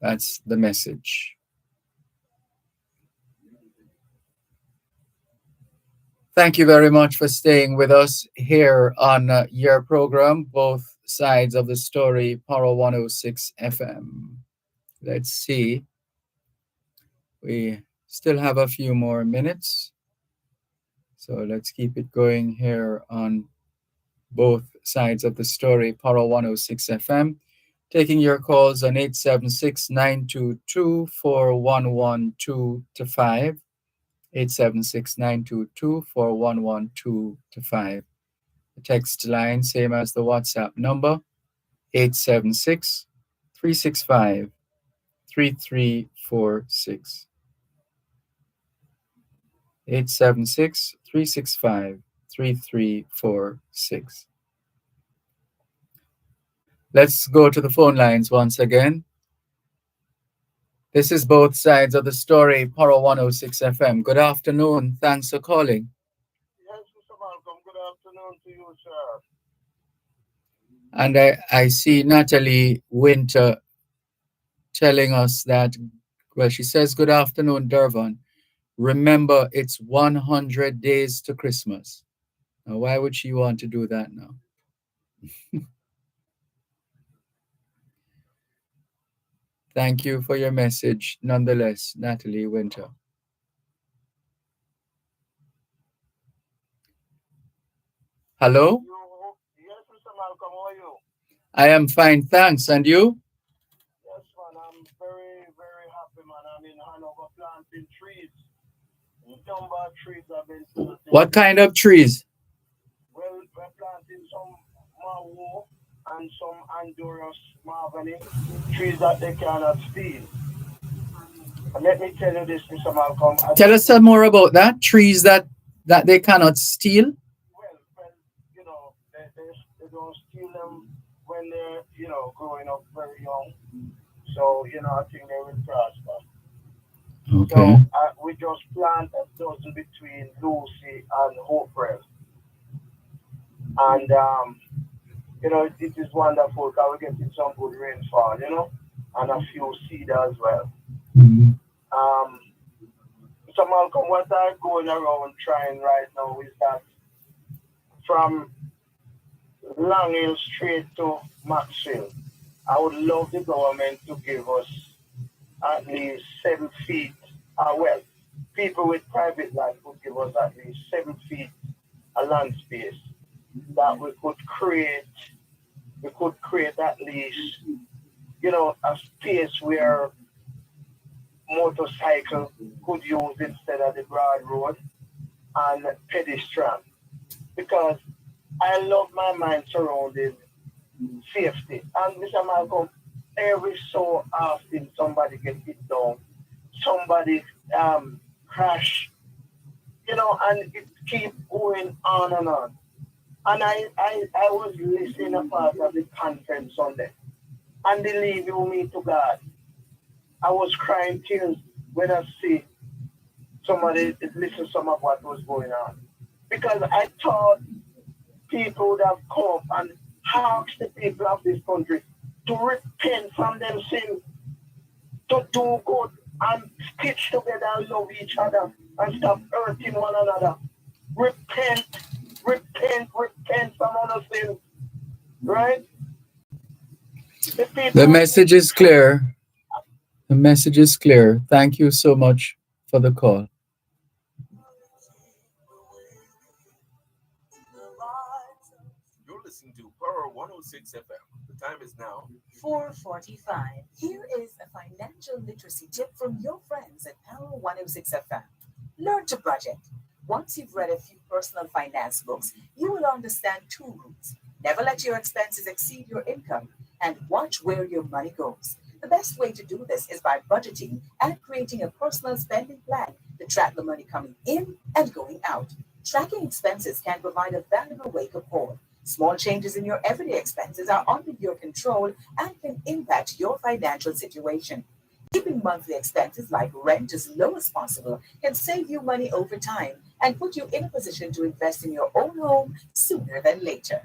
That's the message. Thank you very much for staying with us here on your program, Both Sides of the Story, Power 106 FM. Let's see. We still have a few more minutes. So let's keep it going here on Both Sides of the Story, Power 106 FM. Taking your calls on 876-922-4112-5. 876-922-4112-5. The text line, same as the WhatsApp number, 876-365-3346. 876-365-3346. Let's go to the phone lines once again. This is Both Sides of the Story, Power 106 FM. Good afternoon. Thanks for calling. Yes, Mr. Malcolm. Good afternoon to you, sir. And I see Natalie Winter telling us that, well, she says, good afternoon, Dervan. Remember, it's 100 days to Christmas. Now, why would she want to do that now? Thank you for your message, nonetheless, Natalie Winter. Hello? Yes, Mr. Malcolm, how are you? I am fine, thanks. And you? Yes, man, I'm very, very happy, man. I'm in Hanover planting trees. Number of trees have been planted. What kind of trees? Well, we're planting some Mawo and some Honduras mahogany, trees that they cannot steal. And let me tell you this, Mr. Malcolm. Tell us some more about that. Trees that they cannot steal? Well, you know, they don't steal them when they're, you know, growing up very young. So, you know, I think they will prosper. Okay. So we just plant a dozen between Lucy and Hopewell. And, you know, it is wonderful because we're getting some good rainfall, you know, and a few seed as well. Mm-hmm. So, Malcolm, what I'm going around trying right now is that from Long Hill straight to Maxwell, I would love the government to give us at least 7 feet. Well, people with private land would give us at least 7 feet of land space that we could create. We could create at least, you know, a space where motorcycle could use instead of the broad road and pedestrian. Because I love my mind surrounding safety. And Mr. Malcolm, every so often somebody gets hit down, somebody crash, you know, and it keeps going on and on. And I was listening a part of the conference Sunday. And believe you me to God, I was crying tears when I see somebody listen to some of what was going on. Because I thought people would have come up and asked the people of this country to repent from them sins, to do good and stitch together and love each other and stop hurting one another. Repent, repent, repent. thing, right? The message is clear. The message is clear. Thank you so much for the call. You're listening to Power 106 FM. The time is now 4:45. Here is a financial literacy tip from your friends at Power 106 FM. Learn to budget. Once you've read a few personal finance books, you will understand two rules. Never let your expenses exceed your income and watch where your money goes. The best way to do this is by budgeting and creating a personal spending plan to track the money coming in and going out. Tracking expenses can provide a valuable wake-up call. Small changes in your everyday expenses are under your control and can impact your financial situation. Keeping monthly expenses like rent as low as possible can save you money over time and put you in a position to invest in your own home sooner than later.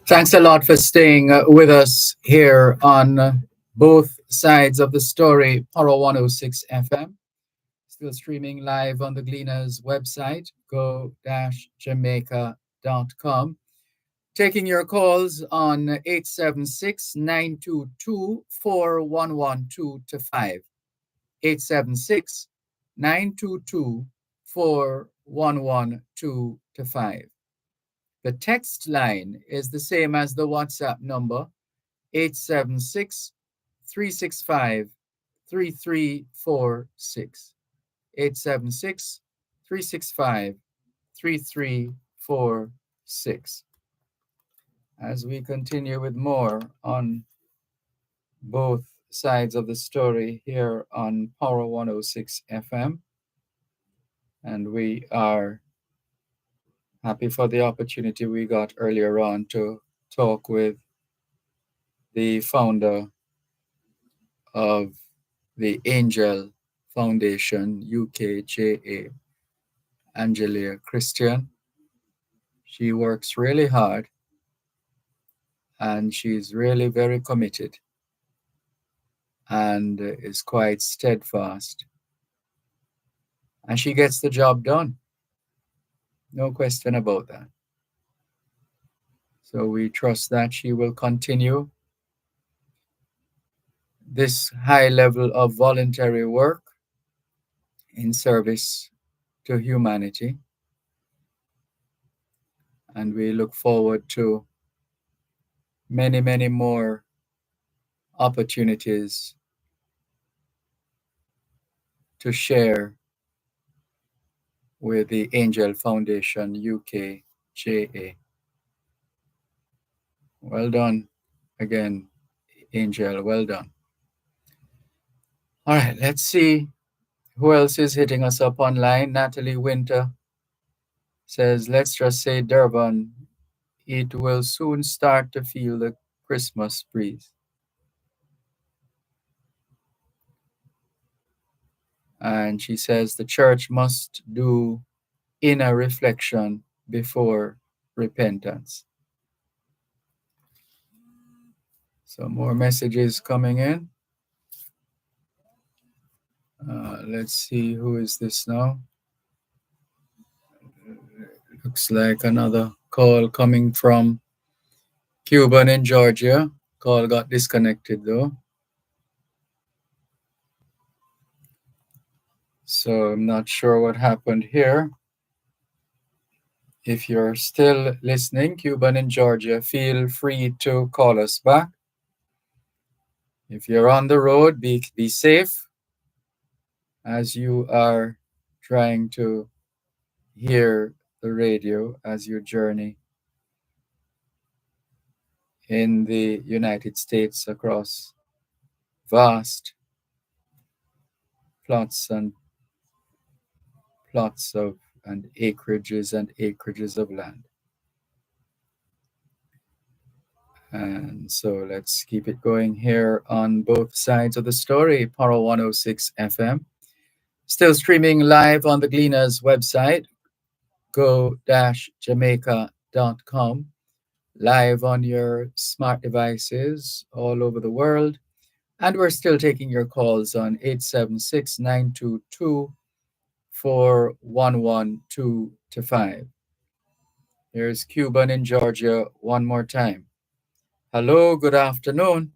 Thanks a lot for staying with us here on both sides of the story, Power 106 FM. Still streaming live on the Gleaners website, go-jamaica.com. Taking your calls on 876-922-4112 to 5. 876-922-4112 to 5. The text line is the same as the WhatsApp number, 876-365-3346. 876-365-3346. As we continue with more on both sides of the story here on Power 106 FM, and we are happy for the opportunity we got earlier on to talk with the founder of the Angel Foundation, UKJA, Angelia Christian. She works really hard and she's really very committed and is quite steadfast. And she gets the job done. No question about that. So we trust that she will continue this high level of voluntary work in service to humanity. And we look forward to many, many more opportunities to share with the Angel Foundation UKJA. Well done again, Angel. Well done. All right, let's see who else is hitting us up online. Natalie Winter says, let's just say, Dervan, it will soon start to feel the Christmas breeze. And she says the church must do inner reflection before repentance. So more messages coming in. Let's see, who is this now? Looks like another call coming from Cuban in Georgia. Call got disconnected though. So I'm not sure what happened here. If you're still listening, Cuban in Georgia, feel free to call us back. If you're on the road, be safe as you are trying to hear the radio as you journey in the United States across vast plots of and acreages of land. And so let's keep it going here on both sides of the story, Power 106 FM. Still streaming live on the Gleaners website, go-jamaica.com, live on your smart devices all over the world. And we're still taking your calls on 876 922 4112 to 5. Here's Cuban in Georgia one more time. Hello, good afternoon.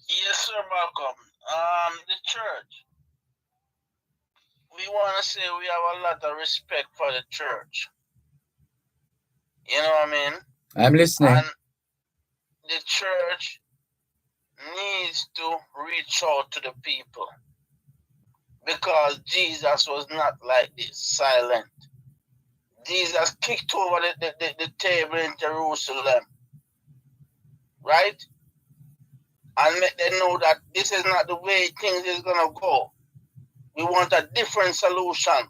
Yes, sir, Malcolm. The church. We want to say we have a lot of respect for the church. You know what I mean? I'm listening. And the church needs to reach out to the people because Jesus was not like this, silent. Jesus kicked over the table in Jerusalem, right? And let them know that this is not the way things is going to go. We want a different solution.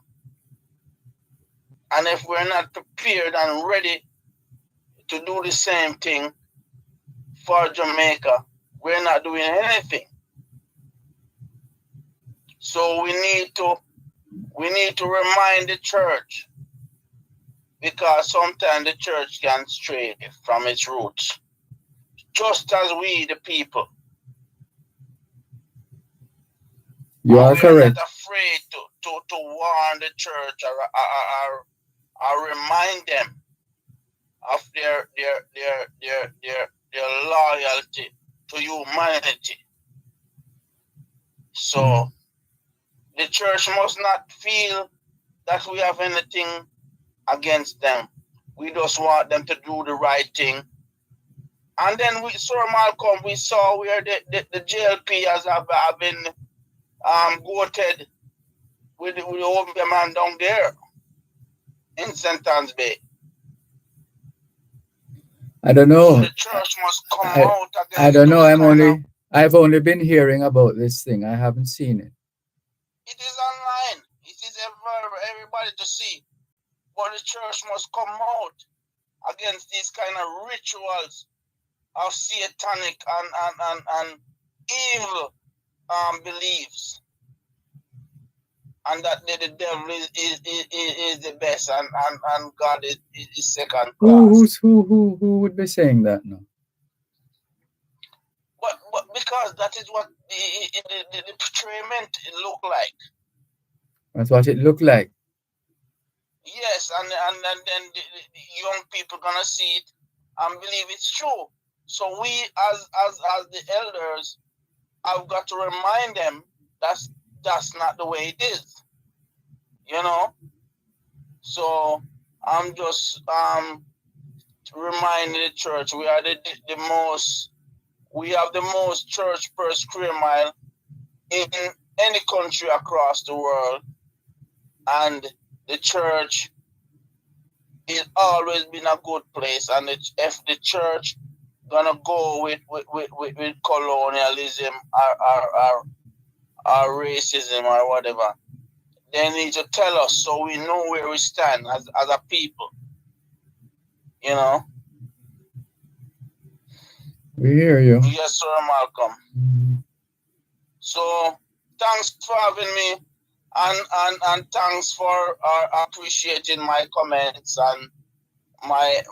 And if we're not prepared and ready to do the same thing for Jamaica, we're not doing anything. So we need to remind the church, because sometimes the church can stray from its roots, just as we, the people. You are correct. We're not afraid to warn the church or remind them of their loyalty to humanity. So the church must not feel that we have anything against them. We just want them to do the right thing. And then Sir Malcolm, we saw where the JLP has been goated with the old man down there in St. Anne's Bay. I don't know. So the church must come out against I don't know. those I've only been hearing about this thing. I haven't seen it. It is online. It is for everybody to see. But the church must come out against these kind of rituals of satanic and evil beliefs. And that the devil is the best and God is second class. Who would be saying that now? But because that is what the portrayment look like. That's what it looked like. Yes, and then the young people gonna see it and believe it's true. So we as the elders have got to remind them that's not the way it is. You know? So I'm just reminding the church we are we have the most church per square mile in any country across the world, and the church is always been a good place. And if the church gonna go with colonialism or racism or whatever, they need to tell us so we know where we stand as a people. You know? We hear you. Yes, sir, Malcolm. Mm-hmm. So thanks for having me, and thanks for appreciating my comments and my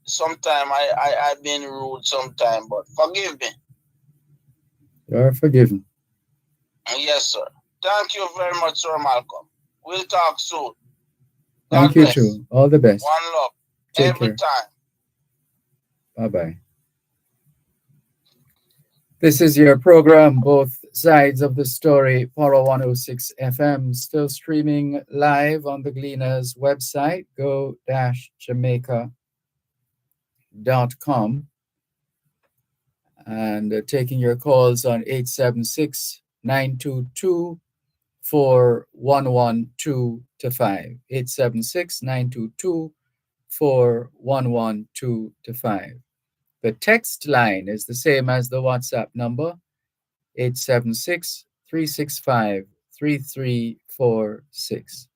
sometime I've been rude sometime, but forgive me. You are forgiven. Yes, sir. Thank you very much, Sir Malcolm. We'll talk soon. Thank you too. All the best. One love. Take every care. time. Bye-bye. This is your program, Both Sides of the Story, Power 106 FM, still streaming live on the Gleaners website, go-jamaica.com, and taking your calls on 876 922 4112 to 5. 876 922 4112 to 5. The text line is the same as the WhatsApp number, 876 365 3346.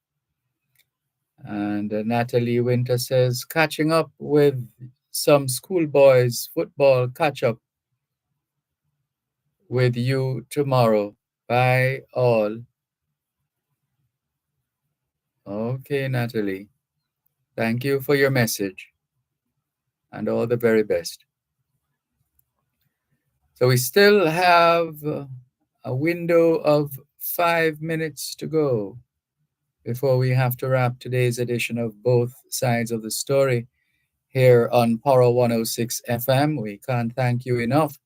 And Natalie Winter says, catching up with some schoolboys football catch up with you tomorrow, by all. Okay, Natalie. Thank you for your message and all the very best. So we still have a window of 5 minutes to go before we have to wrap today's edition of Both Sides of the Story here on Power 106 FM. We can't thank you enough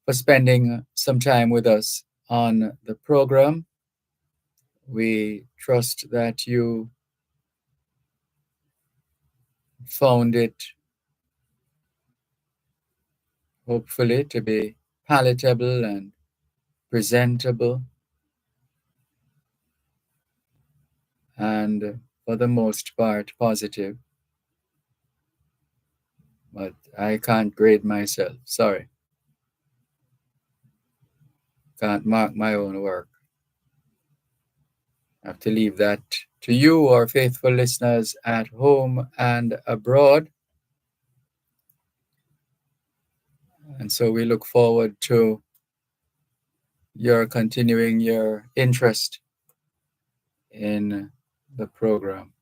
for spending some time with us on the program. We trust that you found it, hopefully, to be palatable and presentable, and for the most part, positive. But I can't grade myself. Sorry. Can't mark my own work. I have to leave that to you, our faithful listeners at home and abroad. And so we look forward to your continuing your interest in the program.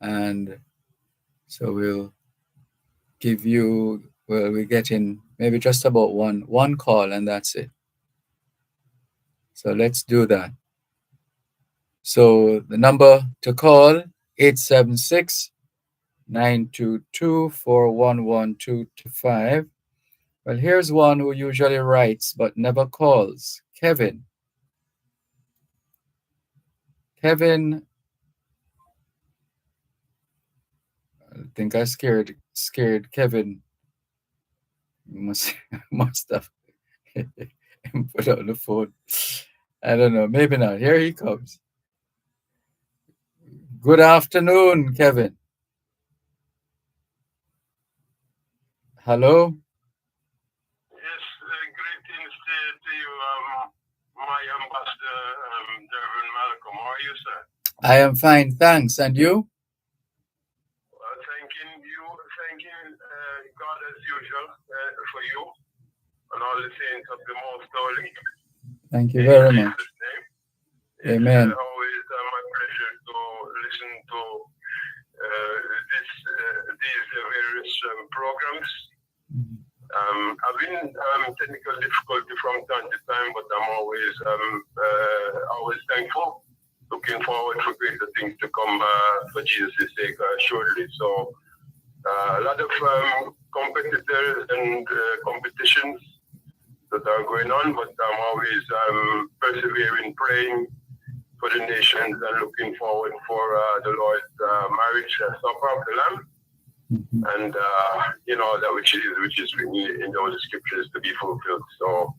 And so we'll give you, well, we get in maybe just about one call, and that's it. So let's do that. So the number to call, 876-922-411225. Well, here's one who usually writes but never calls. Kevin. Kevin, I think I scared Kevin. Must have put on the phone. I don't know. Maybe not. Here he comes. Good afternoon, Kevin. Hello. Yes, greetings to you, my ambassador, Dervan Malcolm. How are you, sir? I am fine, thanks. And you? Thanking God as usual for you and all the saints of the Most Holy. Thank you very much. Amen. It's always my pleasure to listen to these various programs. I've been technical difficulty from time to time, but I'm always thankful. Looking forward for greater things to come for Jesus' sake shortly. So a lot of competitors and competitions that are going on, but I'm always persevering, praying for the nations and looking forward for the Lord's marriage supper of the Lamb. And that which is written in all the scriptures to be fulfilled. So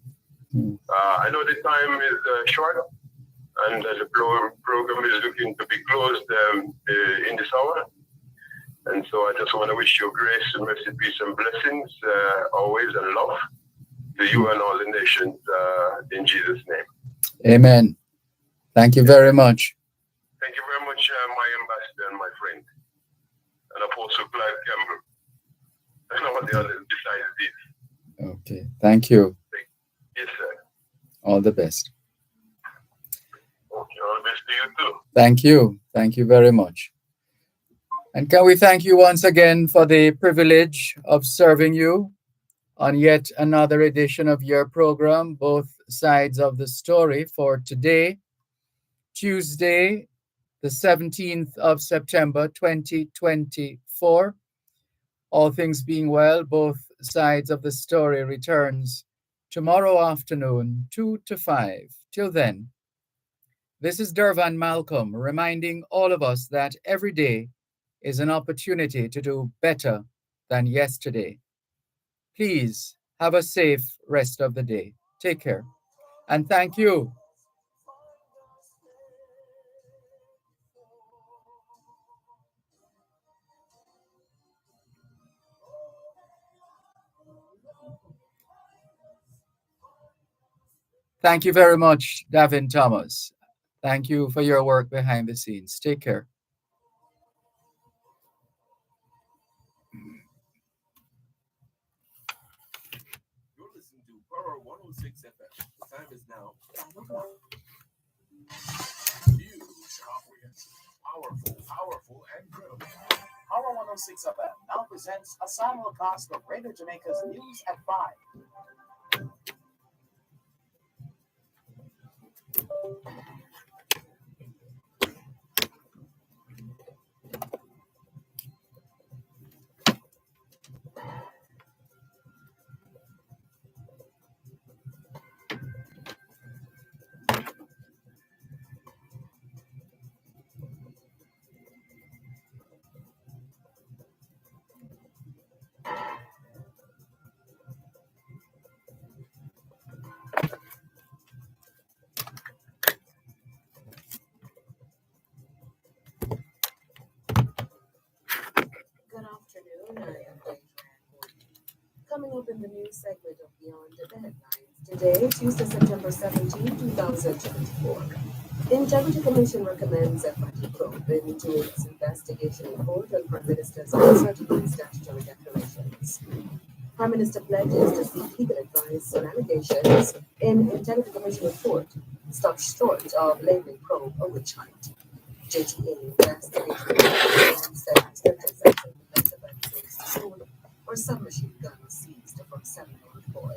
I know the time is short, and the program is looking to be closed in this hour. And so I just want to wish you grace and mercy, peace and blessings always, and love to you and all the nations in Jesus' name. Amen. Thank you very much. Thank you very much, my ambassador and my friend. And Apostle Clive Campbell, and all the others besides this. Okay, thank you. Yes, sir. All the best. Okay, all the best to you too. Thank you very much. And can we thank you once again for the privilege of serving you on yet another edition of your program, Both Sides of the Story, for today, Tuesday, the 17th of September, 2024. All things being well, Both Sides of the Story returns tomorrow afternoon, 2 to 5. Till then, this is Dervan Malcolm reminding all of us that every day is an opportunity to do better than yesterday. Please have a safe rest of the day. Take care. And thank you. Thank you very much, Davin Thomas. Thank you for your work behind the scenes. Take care. You're listening to Power 106 FM. Huge, comprehensive, powerful, and credible. Power 106 FM now presents a simulcast of Radio Jamaica's news at 5. Good afternoon, I am Dervan. Coming up in the news segment of Beyond the Headlines today, Tuesday, September 17, 2024. The Integrity Commission recommends FID probe into its investigation report on Prime Minister's uncertain statutory declarations. Prime Minister pledges to seek legal advice on allegations in Integrity Commission report, stopped short of labeling probe a witch hunt. JTA investigation said transaction sold or submachine gun seized from 7-year-old boy.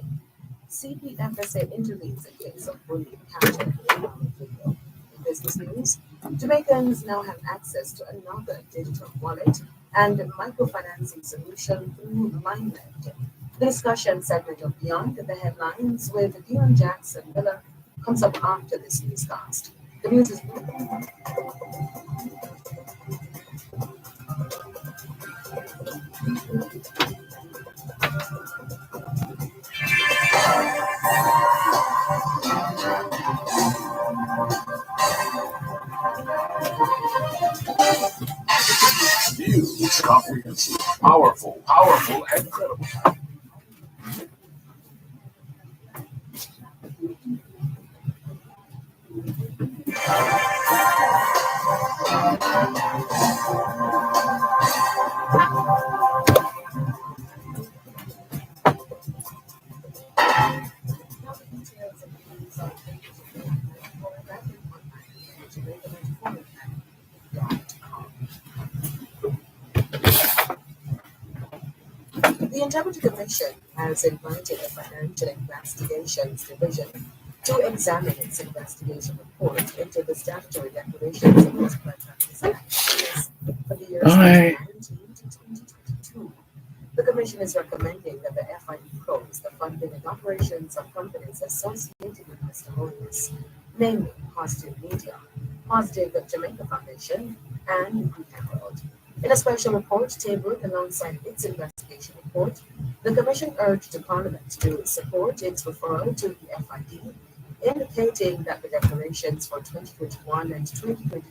CPFSA intervenes in case of bullying captured in viral video. In business news, Jamaicans now have access to another digital wallet and microfinancing solution through MindLend. The discussion segment of Beyond the Headlines with Dion Jackson Miller comes up after this newscast. The news is Huge, comprehensive, powerful, and credible. The Integrity Commission has invited the Financial Investigations Division to examine its investigation report into the statutory declarations of multiple practices for the years 2019 to 2022. The Commission is recommending that the FID probes the funding and operations of companies associated with Mr. Holiness, namely Positive Media, Positive Jamaica Foundation, and Green Herald. In a special report tabled alongside its investigation report, the Commission urged the Parliament to support its referral to the FID, indicating that the declarations for 2021 and 2022